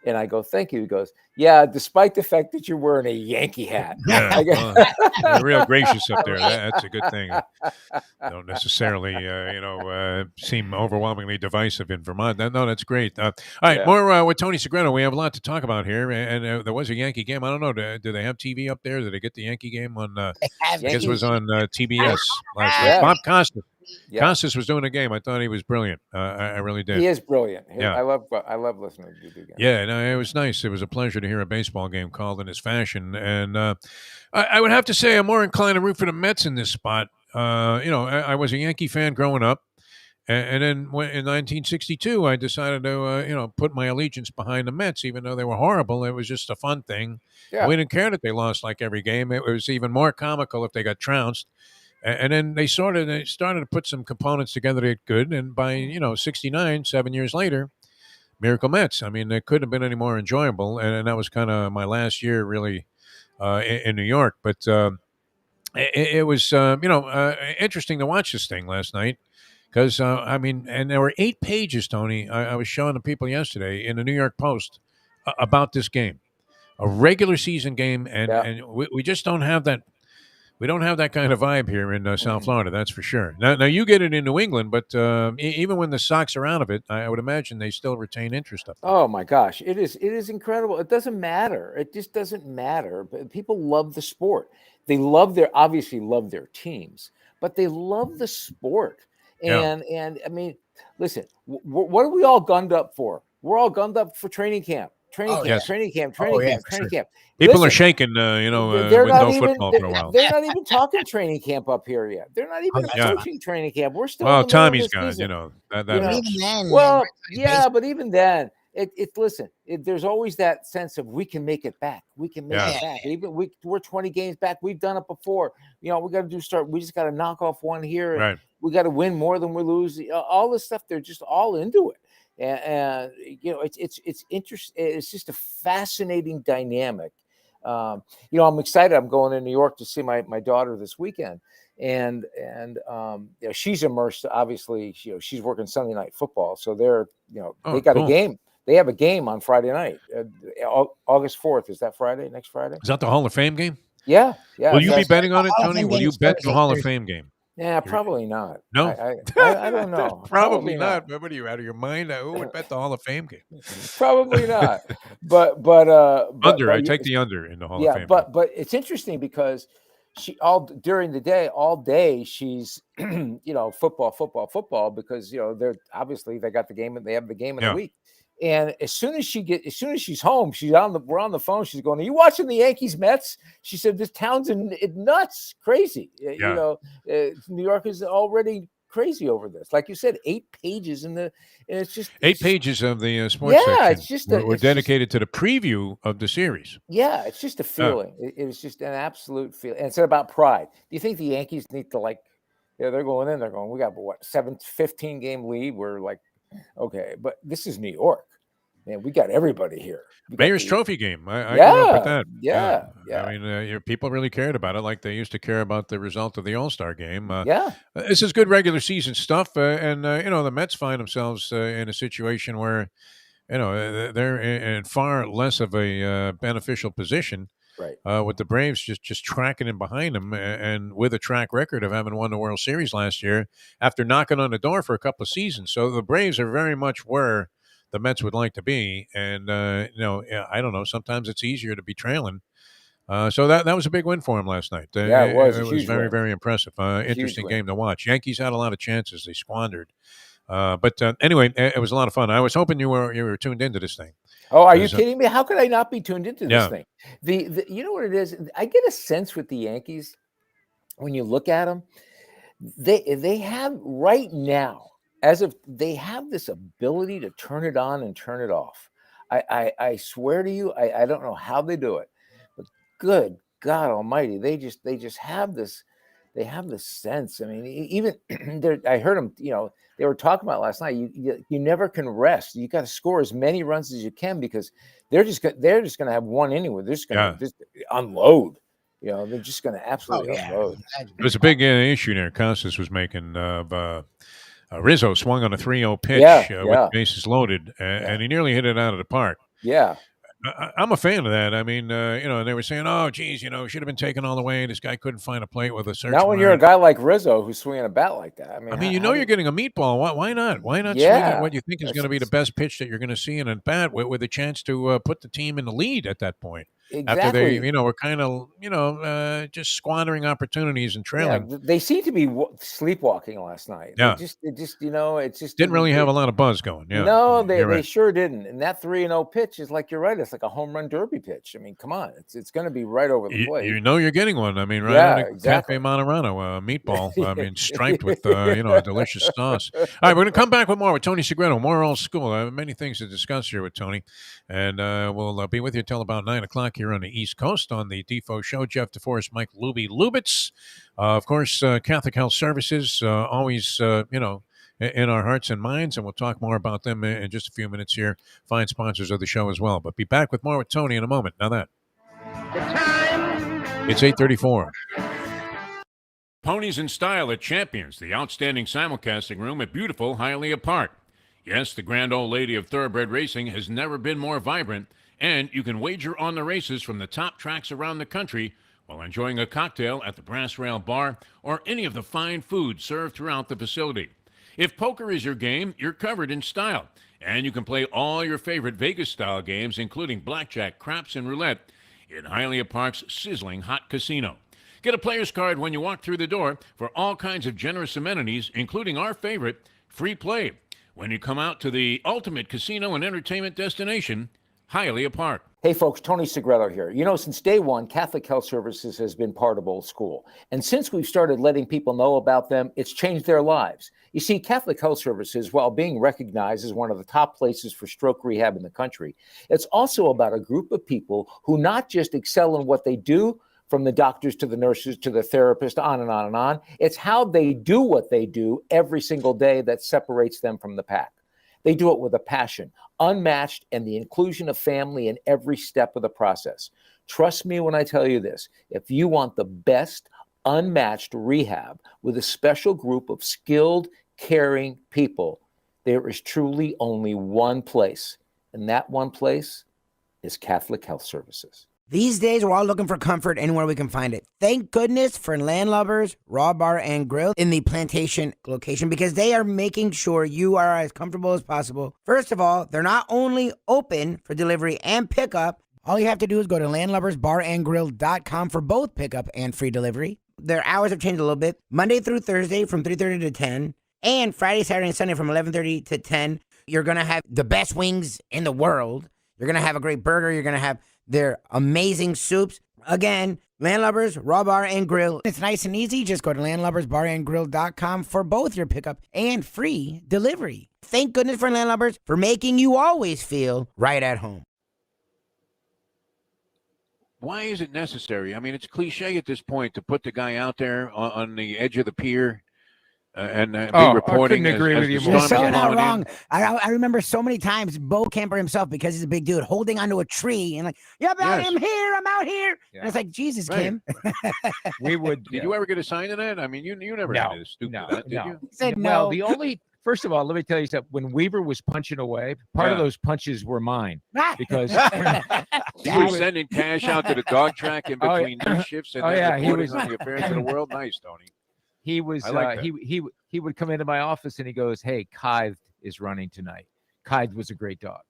And I go, "Thank you." He goes, "Yeah, despite the fact that you're wearing a Yankee hat." Yeah, you're real gracious up there. That's a good thing. Don't necessarily, seem overwhelmingly divisive in Vermont. No, that's great. All right, more with Tony Segreto. We have a lot to talk about here, and there was a Yankee game. I don't know. Do they have TV up there? Did they get the Yankee game on? I guess it was on TBS last night. Bob Costas. Yeah. Costas was doing a game. I thought he was brilliant. I really did. He is brilliant. Yeah. I love listening to you. Yeah, no, it was nice. It was a pleasure to hear a baseball game called in his fashion. And I would have to say I'm more inclined to root for the Mets in this spot. I was a Yankee fan growing up. And then in 1962, I decided to, put my allegiance behind the Mets, even though they were horrible. It was just a fun thing. Yeah. We didn't care that they lost like every game. It was even more comical if they got trounced. And then they started to put some components together that good. And by, 69, 7 years later, Miracle Mets. I mean, it couldn't have been any more enjoyable. And that was kind of my last year really in New York. But it was, interesting to watch this thing last night. Because, and there were 8 pages, Tony, I was showing the people yesterday in the New York Post about this game. A regular season game. And we just don't have that. We don't have that kind of vibe here in South Florida, that's for sure. Now you get it in New England, but even when the Sox are out of it, I would imagine they still retain interest up there. Oh my gosh, it is incredible. It doesn't matter. It just doesn't matter. But people love the sport. They obviously love their teams, but they love the sport. And I mean, listen, what are we all gunned up for? We're all gunned up for training camp. Training camp. People are shaking, with no football for a while. They're not even talking training camp up here yet. They're not even approaching training camp. We're still. Well, Tommy's gone. That well, yeah, but even then, there's always that sense of we can make it back. We can make it back. Even we're 20 games back. We've done it before. We got to we just got to knock off one here. And right. We got to win more than we lose. All this stuff, they're just all into it. And it's interesting. It's just a fascinating dynamic. I'm excited. I'm going to New York to see my daughter this weekend, and she's immersed. Obviously, she's working Sunday night football, so they're they got a game. They have a game on Friday night, August 4th. Is that Friday? Next Friday? Is that the Hall of Fame game? Yeah. Will you be betting on it, Tony? Will you bet the Hall of Fame game? Yeah, probably not. No, I don't know. Probably not. What are you, out of your mind? Who would bet the Hall of Fame game? Probably not. But under. I take the under in the Hall of Fame. But it's interesting because during the day, all day she's football because they're obviously they got the game and they have the game in the week. And as soon as she's home, we're on the phone. She's going, "Are you watching the Yankees Mets?" She said, "This town's nuts, crazy. New York is already crazy over this." Like you said, 8 pages and it's just 8 pages of the sports section. It's just we're dedicated to the preview of the series. Yeah, it's just a feeling. It's just an absolute feeling. And it's about pride. Do you think the Yankees need to they're going in, we got what 15 game lead. We're like, okay, but this is New York. Man, we got everybody here. Mayor's Trophy game. I grew up with that. Yeah. I mean, people really cared about it like they used to care about the result of the All-Star game. Yeah. This is good regular season stuff. And the Mets find themselves in a situation where, they're in far less of a beneficial position. Right. With the Braves just tracking in behind them and with a track record of having won the World Series last year after knocking on the door for a couple of seasons. So the Braves are very much where the Mets would like to be. And, I don't know, sometimes it's easier to be trailing. So that was a big win for him last night. It was. It was very, very impressive. Interesting game to watch. Yankees had a lot of chances. They squandered. But anyway, it was a lot of fun. I was hoping you were tuned into this thing. Oh, are you kidding me? How could I not be tuned into this thing? You know what it is? I get a sense with the Yankees when you look at them, they have right now, they have this ability to turn it on and turn it off. I swear to you, I don't know how they do it, but good God Almighty, they just have this. They have this sense. I mean, even I heard them. They were talking about last night. You never can rest. You got to score as many runs as you can because they're just going to have one inning where they're just going to just unload. They're just going to absolutely unload. There's a big issue there. Costas was making of Rizzo swung on a 3-0 pitch with bases loaded, and he nearly hit it out of the park. Yeah. I'm a fan of that. I mean, they were saying, "Oh, geez, should have been taken all the way. This guy couldn't find a plate with a search." Not when you're a guy like Rizzo who's swinging a bat like that. I mean, you're getting a meatball. Why not? Why not swing at what you think is going to be the best pitch that you're going to see in a bat with a chance to put the team in the lead at that point? Exactly. After they, were kind of, just squandering opportunities and trailing. Yeah, they seem to be sleepwalking last night. Yeah. It just didn't really have a lot of buzz going. Yeah. No, they sure didn't. And that 3-0 pitch is like, you're right. It's like a home run derby pitch. I mean, come on. It's going to be right over the plate. You're getting one. I mean, right out of Cafe Monterano, meatball. I mean, striped with, a delicious sauce. All right, we're going to come back with more with Tony Segreto, more old school. I have many things to discuss here with Tony. And we'll be with you until about 9 o'clock here on the East Coast on the Defo Show. Jeff DeForest, Mike Lubie, Lubitz. Of course, Catholic Health Services, always, in our hearts and minds, and we'll talk more about them in just a few minutes here. Fine sponsors of the show as well. But be back with more with Tony in a moment. Now that. It's 8:34. Ponies in Style at Champions, the outstanding simulcasting room at beautiful Hialeah Park. Yes, the grand old lady of thoroughbred racing has never been more vibrant, and you can wager on the races from the top tracks around the country while enjoying a cocktail at the Brass Rail Bar or any of the fine food served throughout the facility. If poker is your game, you're covered in style, and you can play all your favorite Vegas-style games, including blackjack, craps, and roulette, in Hialeah Park's sizzling hot casino. Get a player's card when you walk through the door for all kinds of generous amenities, including our favorite, free play, when you come out to the ultimate casino and entertainment destination, Hialeah Park. Hey folks, Tony Segreto here. You know, since day one, Catholic Health Services has been part of old school. And since we've started letting people know about them, it's changed their lives. You see, Catholic Health Services, while being recognized as one of the top places for stroke rehab in the country, it's also about a group of people who not just excel in what they do, from the doctors to the nurses to the therapist, on and on and on. It's how they do what they do every single day that separates them from the pack. They do it with a passion, unmatched, and the inclusion of family in every step of the process. Trust me when I tell you this. If you want the best, unmatched rehab with a special group of skilled, caring people, there is truly only one place, and that one place is Catholic Health Services. These days, we're all looking for comfort anywhere we can find it. Thank goodness for Landlubbers Raw Bar and Grill in the Plantation location, because they are making sure you are as comfortable as possible. First of all, they're not only open for delivery and pickup. All you have to do is go to landlubbersbarandgrill.com for both pickup and free delivery. Their hours have changed a little bit. Monday through Thursday from 3:30 to 10, and Friday, Saturday, and Sunday from 11:30 to 10. You're going to have the best wings in the world. You're going to have a great burger. You're going to have their amazing soups. Again, Landlubbers Raw Bar and Grill. It's nice and easy. Just go to landlubbersbarandgrill.com for both your pickup and free delivery. Thank goodness for Landlubbers for making you always feel right at home. Why is it necessary? I mean, it's cliche at this point to put the guy out there on the edge of the pier and be reporting. I couldn't agree with you more. You're so not wrong. I remember so many times Bo Camper himself, because he's a big dude, holding onto a tree and like, yep, Yes. I'm here, I'm out here. Yeah. And it's like, Jesus, Right. Kim. We would. Did you ever get assigned to that? I mean, you never No, had to stoop no, to that, did no. you? He said Well, no. the only first of all, let me tell you something. When Weaver was punching away, part of Yeah. those punches were mine because You were sending cash out to the dog track in Oh, yeah. between news shifts and Oh, then yeah, he reporting was- on the affairs of the world. Nice, Tony. he was I like that. he would come into my office and he goes, "Hey, Kythe is running tonight. Kythe was a great dog."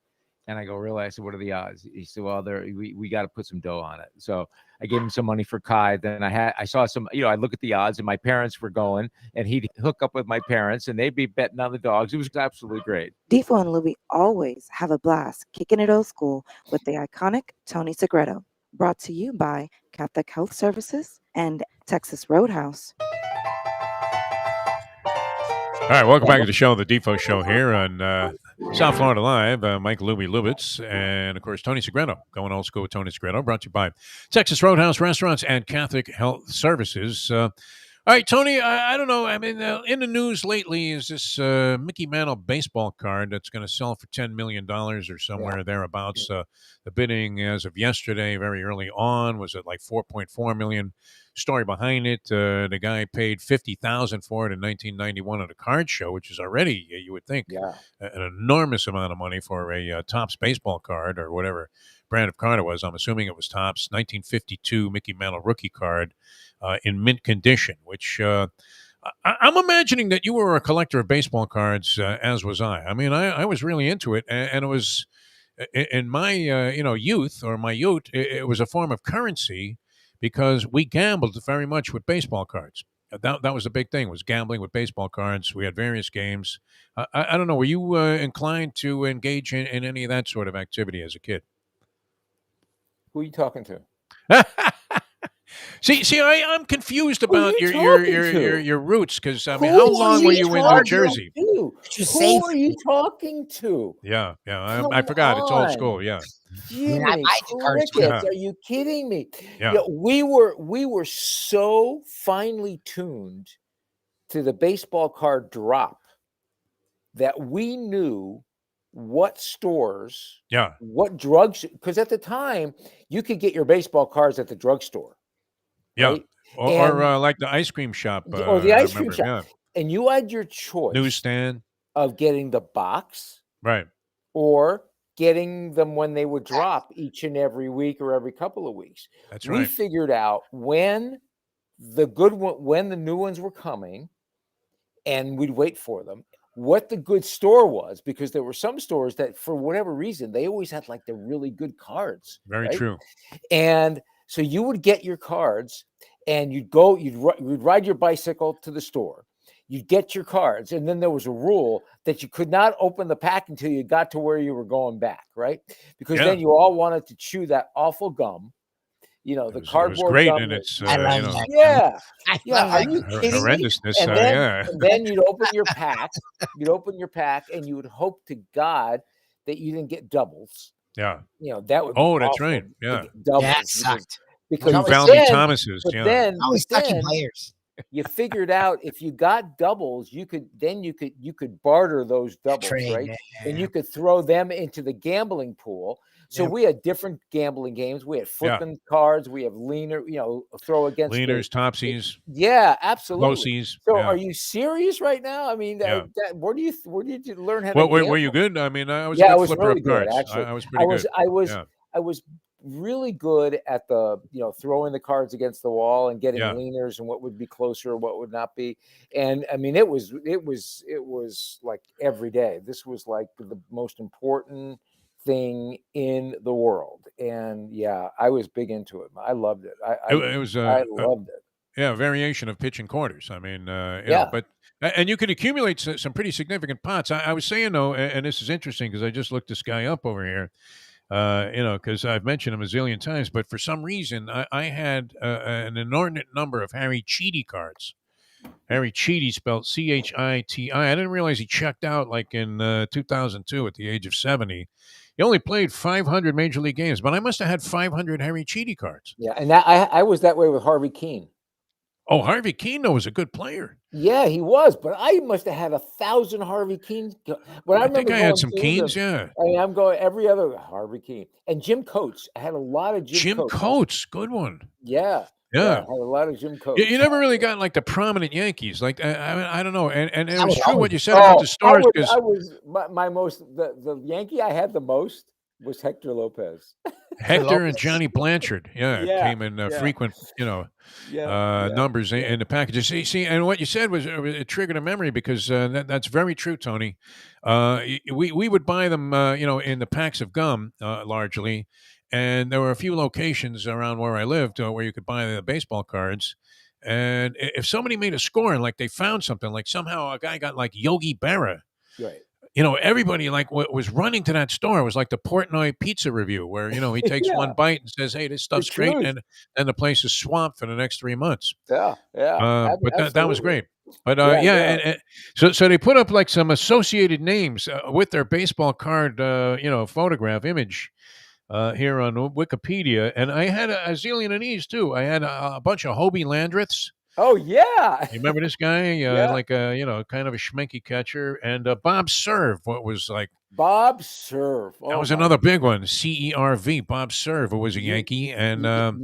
And I go, "Really?" I said, "What are the odds?" He said, "Well, we got to put some dough on it." So I gave him some money for Kythe. Then I saw some, I look at the odds, and my parents were going, and he'd hook up with my parents, and they'd be betting on the dogs. It was absolutely great. Defo and Lubie always have a blast kicking it old school with the iconic Tony Segreto. Brought to you by Catholic Health Services and Texas Roadhouse. All right, welcome back to the show, the Defo Show here on South Florida Live. Mike Lubie Lubitz and, of course, Tony Segreto, going old school with Tony Segreto, brought to you by Texas Roadhouse Restaurants and Catholic Health Services. All right, Tony, I don't know. I mean, in the news lately is this Mickey Mantle baseball card that's going to sell for $10 million or somewhere thereabouts. The bidding as of yesterday, very early on, was at like $4.4 million. Story behind it, the guy paid $50,000 for it in 1991 at a card show, which is already, you would think, an enormous amount of money for a Topps baseball card or whatever brand of card it was. I'm assuming it was Topps 1952 Mickey Mantle rookie card in mint condition, which I'm imagining that you were a collector of baseball cards, as was I. I mean, I was really into it, and it was in my youth, it was a form of currency, because we gambled very much with baseball cards. That was the big thing, was gambling with baseball cards. We had various games. I don't know, were you inclined to engage in any of that sort of activity as a kid? Who are you talking to? See, I'm confused about you your roots, because I mean, how long were you in New Jersey? Who are you talking to? Yeah, I forgot. It's old school. Yeah, Jimmy I buy the cards too. Crickets, are you kidding me? Yeah. We were so finely tuned to the baseball card drop that we knew what stores, what drugs, because at the time you could get your baseball cards at the drugstore. Yeah, right? or like the ice cream shop, or the ice cream remember, shop, yeah. And you had your choice Newsstand of getting the box, right, or getting them when they would drop each and every week or every couple of weeks. That's We right. figured out when the new ones were coming, and we'd wait for them. What the good store was, because there were some stores that, for whatever reason, they always had like the really good cards. Very right? true. And so you would get your cards, and you'd ride your bicycle to the store. You'd get your cards, and then there was a rule that you could not open the pack until you got to where you were going back, right? Because then you all wanted to chew that awful gum. The It was cardboard great gum. in its, I love you know, that. Yeah. I Yeah. love Are that. you kidding me? horrendousness. And then, Yeah. and then you'd open your pack. You'd open your pack, and you would hope to God that you didn't get doubles. Yeah. That would be Oh, that's awful right. to Yeah. get doubles. Yeah, it sucked. Because Two always Valby then, Thomases. but Yeah. then, Always but sucky then players. you figured out if you got doubles, you could barter those doubles, Trade, right? yeah. And you could throw them into the gambling pool. So Yep. we had different gambling games. We had flipping cards. We have leaner, throw against Leaners, topsies, Yeah, absolutely. closies. So Yeah. are you serious right now? I mean, Yeah. where did you learn how to Well, gamble? were you good? I mean, I was Yeah, a I good was flipper really of good, cards. actually. I was pretty good. Yeah. I was really good at the throwing the cards against the wall and getting Yeah. leaners and what would be closer, what would not be. And I mean, it was like every day. This was like the most important thing in the world. And yeah, I was big into it. I loved it. I loved it. Yeah, variation of pitching quarters. I mean, Yeah. but and you could accumulate some pretty significant pots. I was saying though, and this is interesting because I just looked this guy up over here. Because I've mentioned him a zillion times, but for some reason I had an inordinate number of Harry Cheedy cards. Harry Cheedy, spelled Chiti. I didn't realize he checked out like in 2002 at the age of 70. He only played 500 major league games, but I must have had 500 Harry Cheedy cards. Yeah, and that I was that way with Harvey Keene. Oh, Harvey Keene though was a good player. Yeah, he was, but I must have had 1,000 Harvey Keene. When I think remember I had some Keens. Yeah, I mean, I'm going every other Harvey Keene and Jim Coates. I had a lot of Jim Coates, good one. Yeah, I Yeah. had a lot of Jim Coates. You never really got like the prominent Yankees. Like I don't know, and it That was was true always- what you said about the stars because I was my most the Yankee I had the most was Hector Lopez. Hector and Lopez. Johnny Blanchard, Yeah, came in frequent, numbers in the packages. See, and what you said was it triggered a memory because that's very true, Tony. We would buy them, in the packs of gum largely, and there were a few locations around where I lived where you could buy the baseball cards. And if somebody made a score and like they found something, like somehow a guy got like Yogi Berra. Right. Everybody like was running to that store. It was like the Portnoy pizza review where, he takes one bite and says, hey, this stuff's great. truth. And the place is swamped for the next 3 months. Yeah. But that was great. But Yeah. And so they put up like some associated names with their baseball card, photograph image here on Wikipedia. And I had a zillion of these too. I had a bunch of Hobie Landreths. Oh yeah. You remember this guy? Yeah. Like kind of a schminky catcher. And Bob Serve, what was like, Bob Serve. that was another big one. CERV, Bob Serve, who was a Yankee. And 9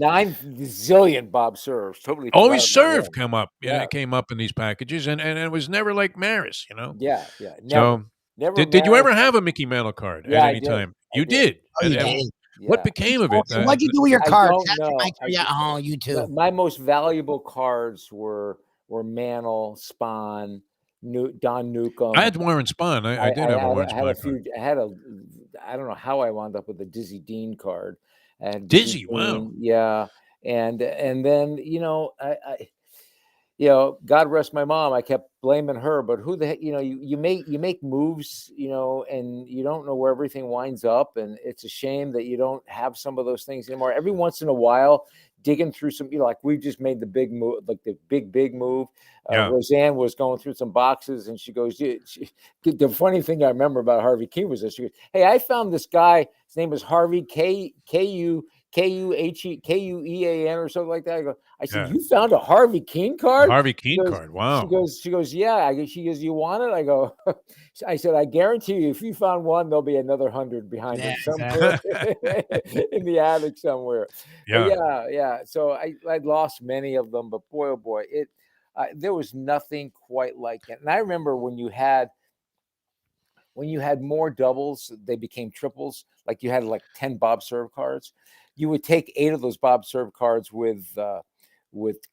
zillion Bob Serves. Totally. always forgot about Serve him. come up. Yeah, Yeah. it came up in these packages. And it was never like Maris, Yeah. Never, So never did you ever Maris. have a Mickey Mantle card Yeah, at I any did. time? I You did. did. Oh, you And did. what Yeah. became of it? So what'd you do with your I cards? don't That's know. my curiosity. Oh, you too. My most valuable cards were Mantle, Spahn, Don Newcomb. I had Warren Spahn. I did have a Warren I had a Spahn few. card. I don't know how I wound up with the Dizzy Dean card. I had Dizzy, wow. Dean, yeah, and then God rest my mom. I kept blaming her, but who the heck? You make moves, and you don't know where everything winds up, and it's a shame that you don't have some of those things anymore. Every once in a while, digging through some, like we just made the big move, like the big move. Yeah. Roseanne was going through some boxes, and she goes, the funny thing I remember about Harvey Keene was this. She goes, hey, I found this guy. His name is Harvey Kuean or something like that. I said, Yeah. you found a Harvey Keene card? Harvey Keene She goes- card. Wow. She goes, yeah. She goes, you want it? I go, I said, I guarantee you, if you found one, there'll be another 100 behind it somewhere in the attic somewhere. Yeah. Yeah. So I'd lost many of them, but boy, oh boy, there was nothing quite like it. And I remember when you had when you had more doubles, they became triples. Like you had like 10 Bob Serve cards. You would take 8 of those Bob Serve cards with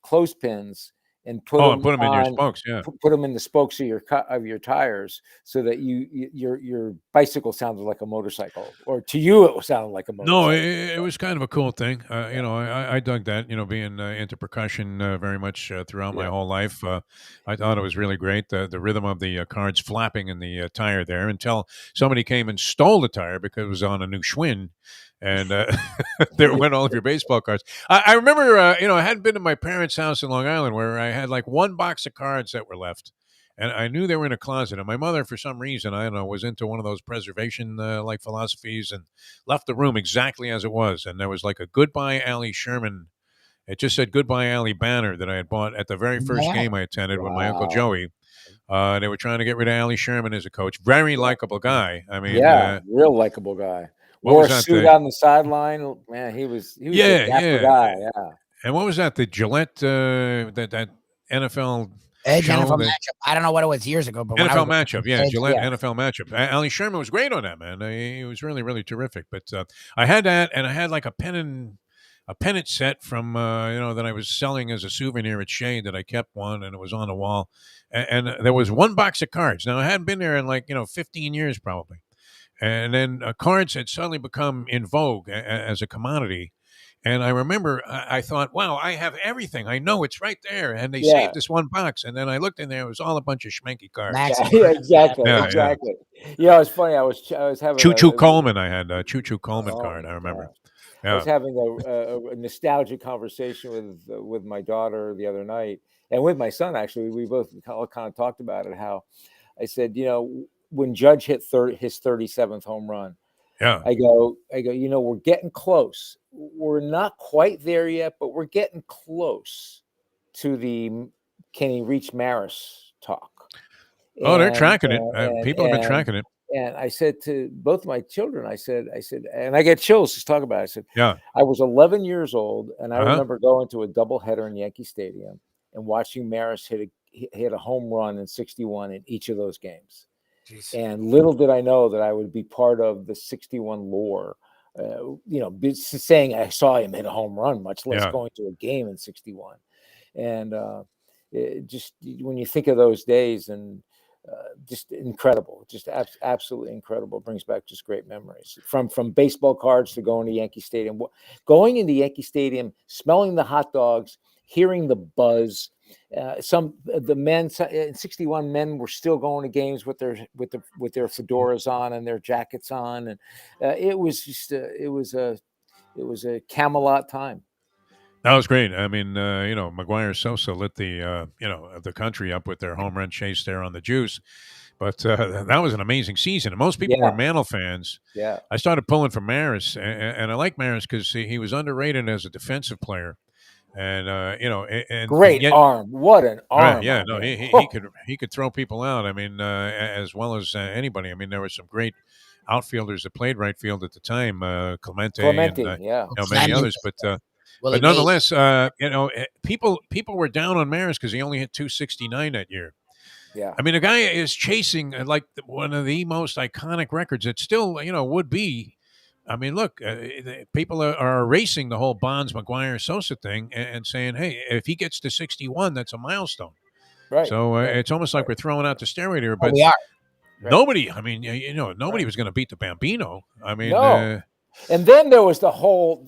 clothespins and put them in your spokes. Yeah, put them in the spokes of your tires, so that your bicycle sounded like a motorcycle, or to you it sounded like a motorcycle. No, it was kind of a cool thing. You know, I dug that. You know, being into percussion very much throughout my whole life, I thought it was really great. The rhythm of the cards flapping in the tire there, until somebody came and stole the tire because it was on a new Schwinn. And there went all of your baseball cards. I remember, you know, I hadn't been to my parents' house in Long Island, where I had like one box of cards that were left. And I knew they were in a closet. And my mother, for some reason, I don't know, was into one of those preservation like philosophies, and left the room exactly as it was. And there was like a Goodbye Allie Sherman. It just said Goodbye Allie banner that I had bought at the very first game I attended with my Uncle Joey. They were trying to get rid of Allie Sherman as a coach. Very likable guy. I mean, real likable guy. Wore a suit on the sideline. Man, he was a dapper guy. Yeah. And what was that? The Gillette that NFL Edge NFL matchup. I don't know what it was years ago, but NFL matchup. Yeah, Gillette NFL matchup. Allie Sherman was great on that, man. He was really, really terrific. But I had that, and I had like a pennant set from you know, that I was selling as a souvenir at Shea, that I kept one, and it was on the wall. And there was one box of cards. Now I hadn't been there in like 15 years probably. And then cards had suddenly become in vogue as a commodity. And I remember I thought, wow, I have everything. I know it's right there. And they saved this one box. And then I looked in there. It was all a bunch of schmanky cards. Yeah, exactly. Yeah, it's funny. I was having Choo-Choo Coleman. I had a Choo-Choo Coleman card. I remember. I was having a nostalgic conversation with my daughter the other night, and with my son, actually. We both kind of talked about it, how I said, when Judge hit his 37th home run, I go, we're getting close. We're not quite there yet, but we're getting close to the can he reach Maris talk. Oh, they're tracking it. People have been tracking it. And I said to both my children, I said, and I get chills just talking about it. I said, I was 11 years old, and I remember going to a doubleheader in Yankee Stadium and watching Maris hit a home run in 61 in each of those games. Jeez. And little did I know that I would be part of the 61 lore, saying I saw him hit a home run, much less going to a game in 61. And just when you think of those days, and just incredible, just absolutely incredible. It brings back just great memories from baseball cards to going to Yankee Stadium, going into Yankee Stadium, smelling the hot dogs, hearing the buzz. The men in 61 men were still going to games with their fedoras on and their jackets on, and it was a Camelot time. That was great. I mean, McGuire Sosa lit the country up with their home run chase there on the juice. But that was an amazing season. And most people were Mantle fans. Yeah. I started pulling for Maris, and I like Maris because he was underrated as a defensive player. And great arm. What an arm! Right, yeah, no, he could throw people out. I mean, as well as anybody. I mean, there were some great outfielders that played right field at the time, Clemente and many others. But nonetheless, people were down on Maris because he only hit 269 that year. Yeah, I mean, the guy is chasing like one of the most iconic records. It still, would be. I mean, look, people are erasing the whole Bonds, McGuire, Sosa thing and saying, hey, if he gets to 61, that's a milestone. Right. So it's almost like we're throwing out the steroid here. But we are. Nobody, I mean, nobody was going to beat the Bambino. I mean, no. And then there was the whole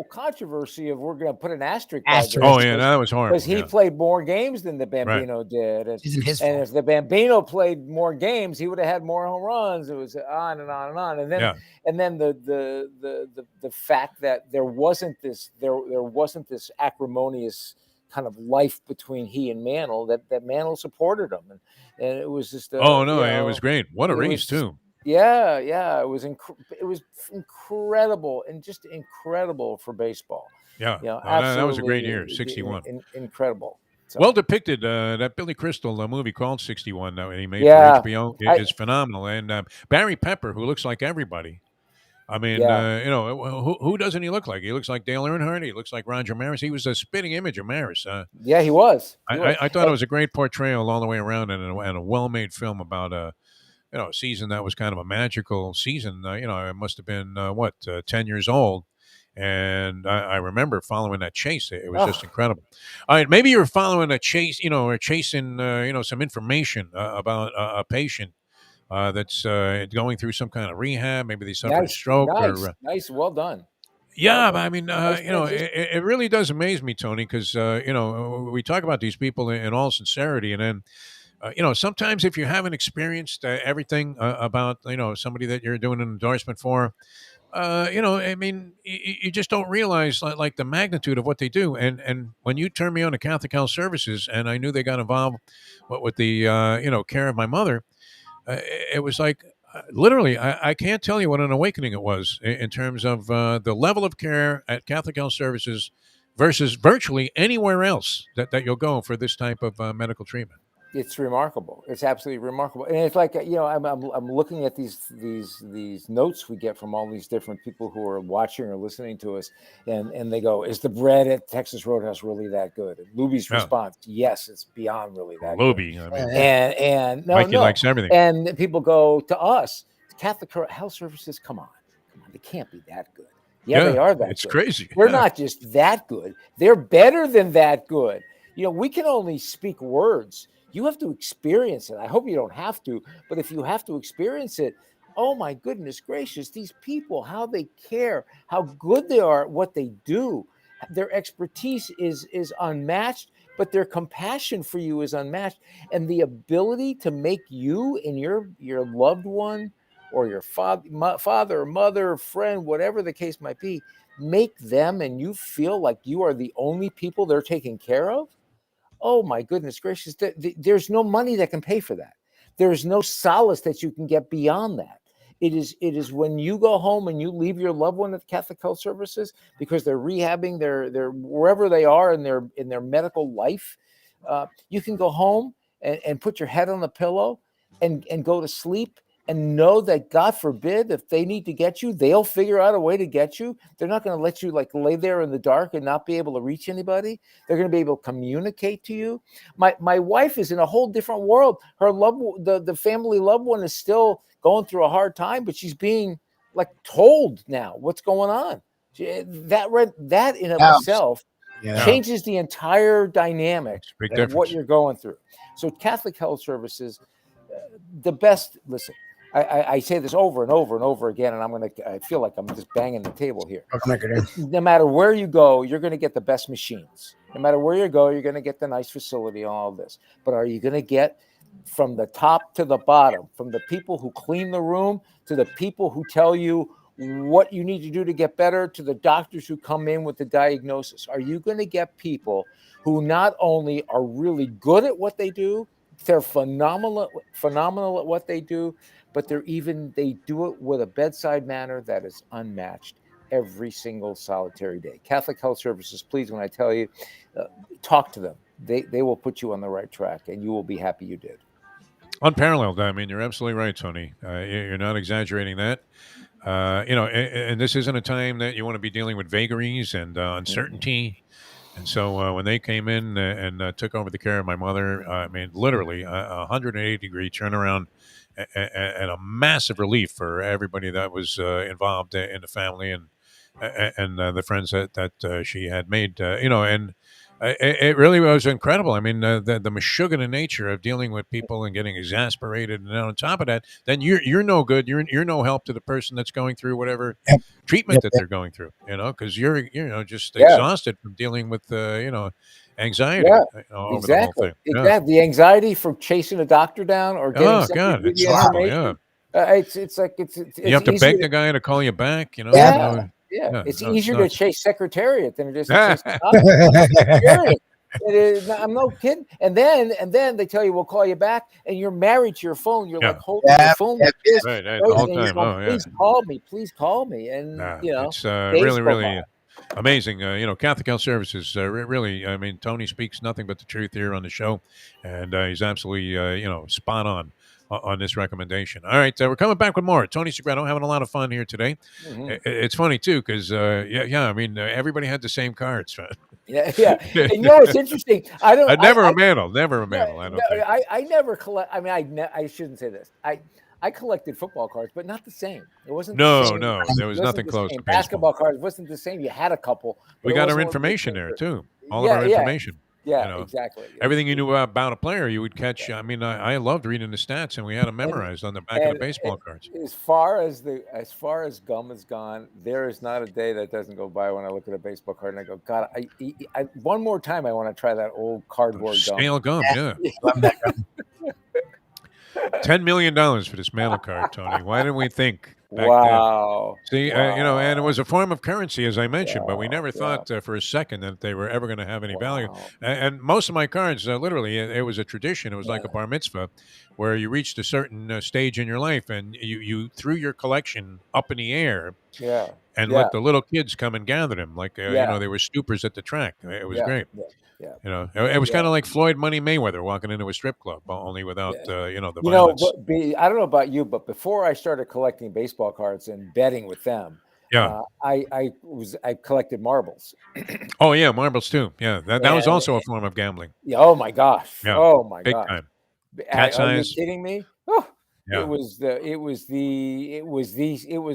controversy of we're going to put an asterisk. Oh yeah, that was horrible. Because he played more games than the Bambino did, and if the Bambino played more games, he would have had more home runs. It was on and on and on. And then the fact that there wasn't this acrimonious kind of life between he and Mantle, that Mantle supported him, and it was just it was great. What a race too. Yeah, it was incredible, and just incredible for baseball. Yeah, that was a great year, 61. Incredible. So. Well depicted. That Billy Crystal movie called 61 that he made for HBO is phenomenal. And Barry Pepper, who looks like everybody. I mean, who doesn't he look like? He looks like Dale Earnhardt. He looks like Roger Maris. He was a spitting image of Maris. Yeah, he was. I thought it was a great portrayal all the way around, and a well-made film about a season that was kind of a magical season. I must have been 10 years old, and I remember following that chase. It was just incredible. All right, maybe you're following a chase, or chasing some information about a patient that's going through some kind of rehab. Maybe they suffered a stroke nice, well done. Yeah, but I mean, Nice it really does amaze me, Tony, because we talk about these people in all sincerity, and then sometimes if you haven't experienced everything about somebody that you're doing an endorsement for, I mean, you just don't realize like the magnitude of what they do. And when you turned me on to Catholic Health Services, and I knew they got involved with the care of my mother, it was like literally, I can't tell you what an awakening it was in terms of the level of care at Catholic Health Services versus virtually anywhere else that you'll go for this type of medical treatment. It's remarkable. It's absolutely remarkable, and it's like I'm looking at these notes we get from all these different people who are watching or listening to us, and they go, "Is the bread at Texas Roadhouse really that good?" And Lubie's response, "Yes, it's beyond really that Lubie, good." I mean, and no, Mikey likes everything. And people go to us, Catholic Health Services. Come on, they can't be that good. Yeah, they are that. It's good. Crazy. We're not just that good; they're better than that good. We can only speak words. You have to experience it. I hope you don't have to, but if you have to experience it, oh my goodness gracious, these people, how they care, how good they are at what they do. Their expertise is unmatched, but their compassion for you is unmatched. And the ability to make you and your loved one or your father, mother, friend, whatever the case might be, make them and you feel like you are the only people they're taking care of. Oh my goodness gracious! There's no money that can pay for that. There is no solace that you can get beyond that. It is when you go home and you leave your loved one at Catholic Health Services because they're rehabbing their wherever they are in their medical life. You can go home and put your head on the pillow and go to sleep and know that, God forbid, if they need to get you, they'll figure out a way to get you. They're not going to let you like lay there in the dark and not be able to reach anybody. They're going to be able to communicate to you. My wife is in a whole different world. Her the family loved one is still going through a hard time, but she's being like told now what's going on. That in of itself changes the entire dynamic of what you're going through. So Catholic Health Services, the best. Listen. I say this over and over and over again, and I feel like I'm just banging the table here. No matter where you go, you're going to get the best machines. No matter where you go, you're going to get the nice facility and all this. But are you going to get from the top to the bottom, from the people who clean the room to the people who tell you what you need to do to get better, to the doctors who come in with the diagnosis? Are you going to get people who not only are really good at what they do, they're phenomenal at what they do, but they do it with a bedside manner that is unmatched every single solitary day. Catholic Health Services, please, when I tell you, talk to them. They will put you on the right track, and you will be happy you did. Unparalleled. I mean, you're absolutely right, Tony. You're not exaggerating that. And this isn't a time that you want to be dealing with vagaries and uncertainty. And so when they came in and took over the care of my mother, I mean, literally a 180-degree turnaround and a massive relief for everybody that was involved in the family and the friends that she had made, and it really was incredible. I mean, the Meshuggah nature of dealing with people and getting exasperated, and then on top of that, then you're no good. You're no help to the person that's going through whatever treatment that they're going through. Because you're just exhausted from dealing with anxiety. Over the whole thing. Exactly. The anxiety from chasing a doctor down or getting it's horrible. Yeah. It's like it's you have to beg the guy to call you back. It's easier to chase Secretariat than it is to chase Secretariat. I'm no kidding. And then they tell you we'll call you back, and you're married to your phone. You're like holding your phone like this, right, the whole time. Please call me, and it's really amazing. Catholic Health Services really. I mean, Tony speaks nothing but the truth here on the show, and he's absolutely spot on this recommendation. All right, we're coming back with more. Tony Segreto having a lot of fun here today. Mm-hmm. It's funny too because I mean everybody had the same cards. Yeah. And it's interesting. Never a mantle. I don't think. I never collect. I mean, I shouldn't say this. I collected football cards, but not the same. It wasn't the No, same. no, there was It wasn't nothing the close same. to baseball. Basketball cards wasn't the same. You had a couple. But We it got wasn't our what we information paid there for. too. All of Yeah, our yeah, information. yeah, You know, exactly. everything you knew about a player, you would catch. I mean, I loved reading the stats, and we had them memorized on the back of the baseball cards. As far as gum is gone, there is not a day that doesn't go by when I look at a baseball card and I go, God, I one more time I want to try that old cardboard gum. Scale gum, yeah. $10 million for this mail card, Tony. Why didn't we think back Wow. then? See, Wow. you know, and it was a form of currency, as I mentioned, but we never Yeah. thought for a second that they were ever going to have any value. Wow. And most of my cards, literally, it was a tradition. It was like a bar mitzvah, where you reached a certain stage in your life, and you threw your collection up in the air, Yeah. and Yeah. let the little kids come and gather them, like you Yeah. know, they were stoopers at the track. It was Yeah. great. Yeah. Yeah. You know, it was Yeah. kind of like Floyd Money Mayweather walking into a strip club, only without you know, the You know, violence. I don't know about you, but before I started collecting baseball cards and betting with them, Yeah. I collected marbles. Oh yeah, marbles too. Yeah, that was And- also a form of gambling. Yeah. Oh my gosh. Yeah, Oh my big gosh. time. Cat's Are you eyes. kidding me? Oh, Yeah. it was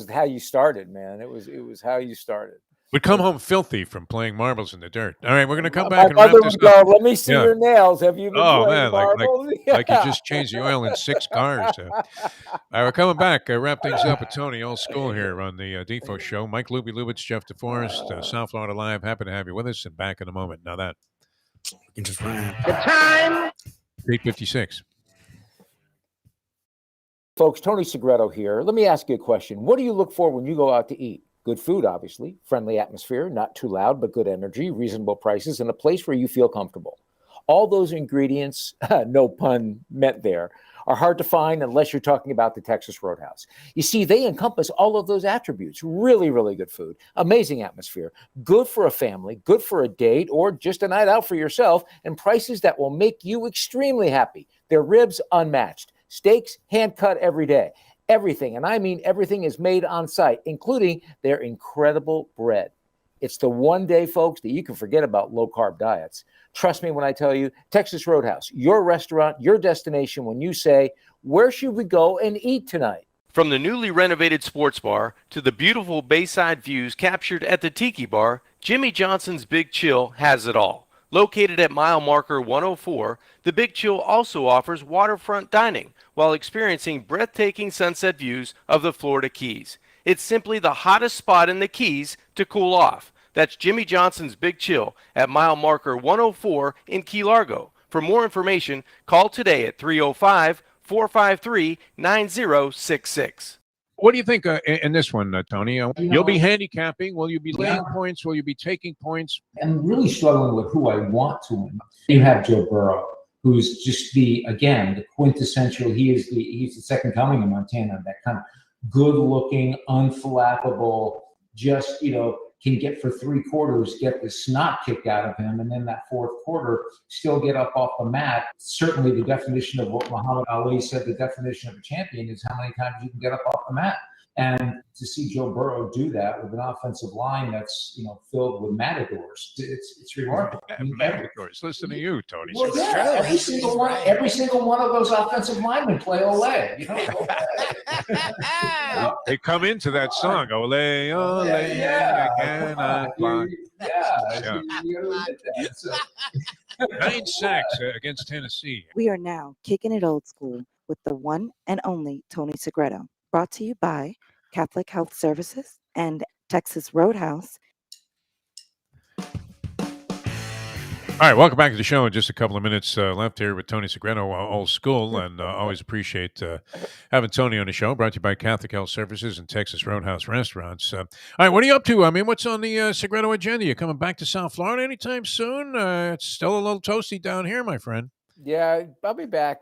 how you started, man. It was how you started. Would come home filthy from playing marbles in the dirt. All right, we're gonna come My back and wrap mother this would go, up. let me see Yeah. your nails. Have you been Oh playing man, marbles? like you just changed the oil in 6 cars. All right, we're coming back. Wrap things up with Tony, old school here on the Defo Show. Mike Lubie, Lubitz, Jeff DeForest, South Florida Live. Happy to have you with us, and back in a moment. Now that can just rhyme. The time. 8:56. Folks, Tony Segreto here. Let me ask you a question. What do you look for when you go out to eat? Good food, obviously, friendly atmosphere, not too loud, but good energy, reasonable prices, and a place where you feel comfortable. All those ingredients, no pun meant there, are hard to find unless you're talking about the Texas Roadhouse. You see, they encompass all of those attributes. Really, really good food, amazing atmosphere, good for a family, good for a date, or just a night out for yourself, and prices that will make you extremely happy. Their ribs unmatched, steaks hand cut every day. Everything, and I mean everything, is made on site, including their incredible bread. It's the one day, folks, that you can forget about low-carb diets. Trust me when I tell you, Texas Roadhouse, your restaurant, your destination when you say, where should we go and eat tonight? From the newly renovated sports bar to the beautiful bayside views captured at the Tiki Bar, Jimmy Johnson's Big Chill has it all. Located at mile marker 104, the Big Chill also offers waterfront dining while experiencing breathtaking sunset views of the Florida Keys. It's simply the hottest spot in the Keys to cool off. That's Jimmy Johnson's Big Chill at mile marker 104 in Key Largo. For more information, call today at 305-453-9066. What do you think in this one, Tony? You'll be handicapping. Will you be laying points? Will you be taking points? I'm really struggling with who I want to win. You have Joe Burrow, who's just the quintessential. He's the second coming of Montana. That kind of good-looking, unflappable, just can get for 3 quarters, get the snot kicked out of him, and then that 4th quarter still get up off the mat. Certainly, the definition of what Muhammad Ali said, the definition of a champion is how many times you can get up off the mat. And to see Joe Burrow do that with an offensive line that's filled with matadors, it's remarkable. Matadors. Listen to you, Tony. Well, yeah, every single one of those offensive linemen play Olay. They come into that song, ole, ole, Yeah. I cannot fly. Yeah. 9 sacks against Tennessee. We are now kicking it old school with the one and only Tony Segreto. Brought to you by Catholic Health Services and Texas Roadhouse. All right, welcome back to the show. In just a couple of minutes left here with Tony Segreto, old school, and always appreciate having Tony on the show. Brought to you by Catholic Health Services and Texas Roadhouse Restaurants. All right, what are you up to? I mean, what's on the Segreto agenda? You coming back to South Florida anytime soon? It's still a little toasty down here, my friend. Yeah, I'll be back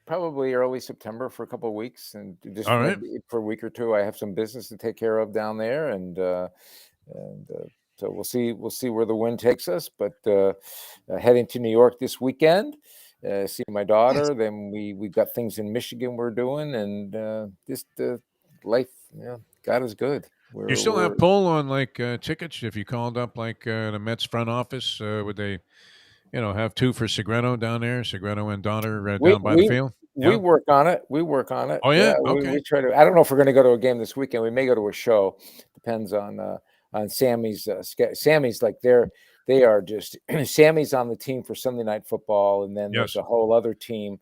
probably early September for a couple of weeks, and just All right. for a week or two. I have some business to take care of down there, and so we'll see where the wind takes us. But heading to New York this weekend, see my daughter. Then we've got things in Michigan we're doing, and just life. God is good. You still have pull on tickets if you called up the Mets front office? Would they, have 2 for Segreto down there? Segreto and daughter down by the field. Yeah. work on it. We work on it. Oh, yeah? We Okay. try to. I don't know if we're going to go to a game this weekend. We may go to a show. Depends on Sammy's. Sammy's like they are just Sammy's on the team for Sunday Night Football, and then there's Yes. a whole other team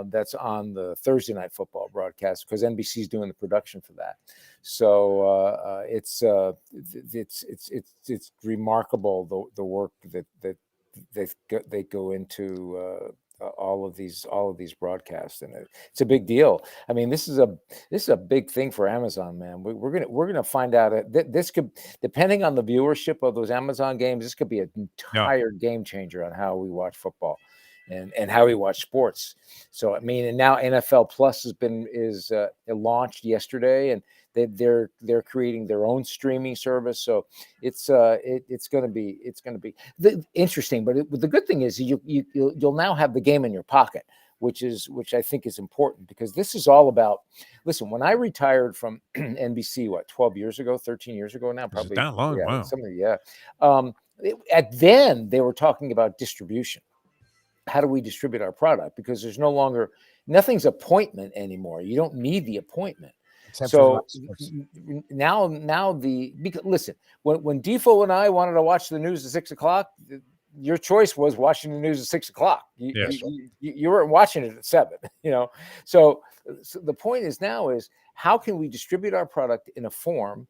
that's on the Thursday Night Football broadcast because NBC's doing the production for that. So it's remarkable the work that they go into all of these broadcasts, and it's a big deal. I mean, this is a big thing for Amazon, man. We're gonna find out this could, depending on the viewership of those Amazon games, this could be an entire game changer on how we watch football and how we watch sports. So I mean, and now NFL Plus is launched yesterday, and they're creating their own streaming service. So it's going to be interesting. But the good thing is you'll now have the game in your pocket, which I think is important, because this is all about. Listen, when I retired from NBC, 12 years ago, 13 years ago now, probably that long. Yeah, Wow. then they were talking about distribution. How do we distribute our product? Because there's nothing's appointment anymore. You don't need the appointment. So now because listen, when Defo and I wanted to watch the news at 6 o'clock, your choice was watching the news at 6 o'clock. You weren't watching it at 7, So the point is how can we distribute our product in a form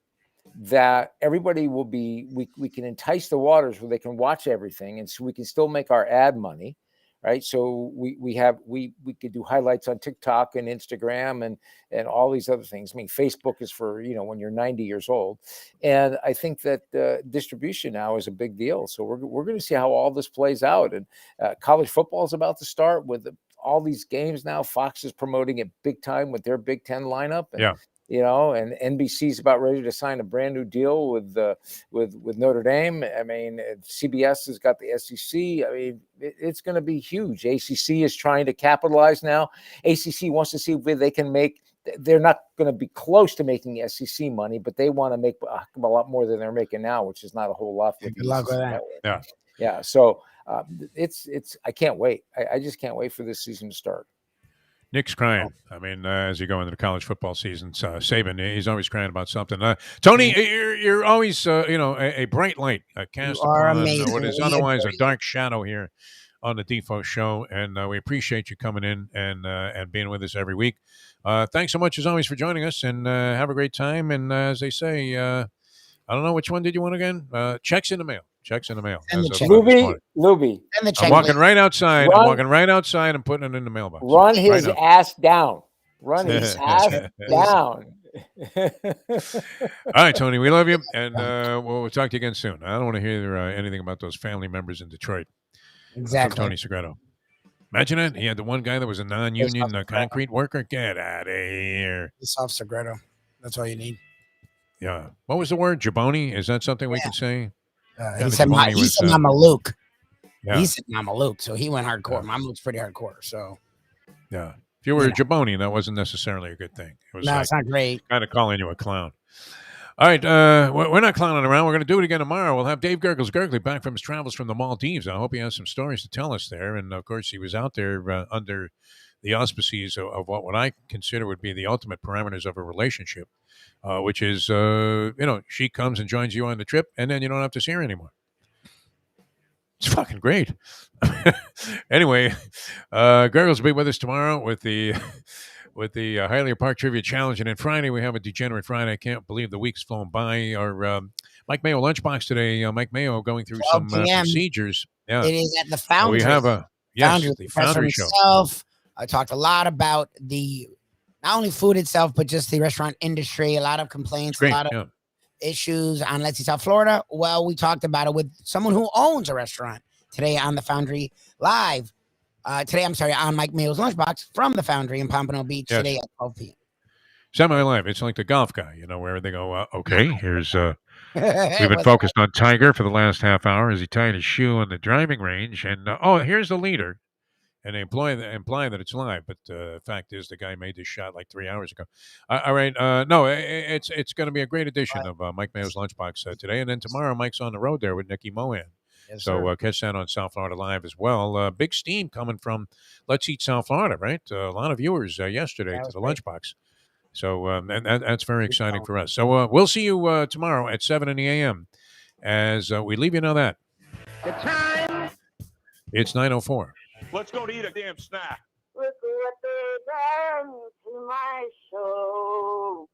that everybody will be, we can entice the waters where they can watch everything, and so we can still make our ad money. Right. So we could do highlights on TikTok and Instagram and all these other things. I mean, Facebook is for, when you're 90 years old. And I think that distribution now is a big deal. So we're going to see how all this plays out. And college football is about to start with all these games now. Fox is promoting it big time with their Big Ten lineup. And, and NBC's about ready to sign a brand new deal with Notre Dame. I mean, CBS has got the SEC. I mean, it's going to be huge. ACC is trying to capitalize now. ACC wants to see if they can make. They're not going to be close to making SEC money, but they want to make a lot more than they're making now, which is not a whole lot. Good luck with that. Yeah. So it's. I can't wait. I just can't wait for this season to start. Nick's crying. I mean, as you go into the college football season, Saban, he's always crying about something. Tony, you're always, a bright light, cast upon what is otherwise a dark shadow here on the Defo Show, and we appreciate you coming in and being with us every week. Thanks so much, as always, for joining us, and have a great time. And as they say, I don't know, which one did you want again? Checks in the mail. Checks in the mail. Lubie. I'm walking right outside. I'm walking right outside and putting it in the mailbox. Run his ass down. Run his ass down. All right, Tony, we love you, and we'll talk to you again soon. I don't want to hear anything about those family members in Detroit. Exactly. From Tony Segreto. Imagine it. He had the one guy that was a non-union concrete worker. Get out of here. It's off Segreto. That's all you need. Yeah. What was the word? Jaboni? Is that something we can say? He said Mama Luke. Yeah. He said Mama Luke, so he went hardcore. Mama Luke's pretty hardcore. So yeah. If you were a Jaboni, that wasn't necessarily a good thing. It was it's not great. Kind of calling you a clown. All right, we're not clowning around. We're going to do it again tomorrow. We'll have Dave Gurgly back from his travels from the Maldives. I hope he has some stories to tell us there. And, of course, he was out there under the auspices of what I consider would be the ultimate parameters of a relationship, which is, she comes and joins you on the trip, and then you don't have to see her anymore. It's fucking great. Anyway, Gurgles will be with us tomorrow with the Hialeah Park Trivia Challenge. And then Friday, we have a Degenerate Friday. I can't believe the week's flown by. Our Mike Mayo lunchbox today. Mike Mayo going through some procedures. Yeah. It is at the Foundry. We have the Foundry Show. Himself. I talked a lot about not only food itself, but just the restaurant industry. A lot of complaints, a lot of issues on Let's See South Florida. Well, we talked about it with someone who owns a restaurant today on the Foundry Live. On Mike Mayo's Lunchbox from the Foundry in Pompano Beach today at 12 p.m. Semi-live. It's like the golf guy, where they go, okay, here's, we've been focused on Tiger for the last half hour as he tied his shoe on the driving range. And, here's the leader. And they imply that it's live. But the fact is the guy made this shot like 3 hours ago. All right. No, it's going to be a great edition of Mike Mayo's Lunchbox today. And then tomorrow, Mike's on the road there with Nicky Mohan. Yes, So sir. catch that on South Florida Live as well. Big steam coming from Let's Eat South Florida, right? A lot of viewers yesterday That to was the great. Lunchbox. So that's very Good exciting call. for us. So we'll see you tomorrow at 7 in the a.m. as we leave you know that. The time. It's 9:04. Let's go to eat a damn snack. Look what they done to my soul.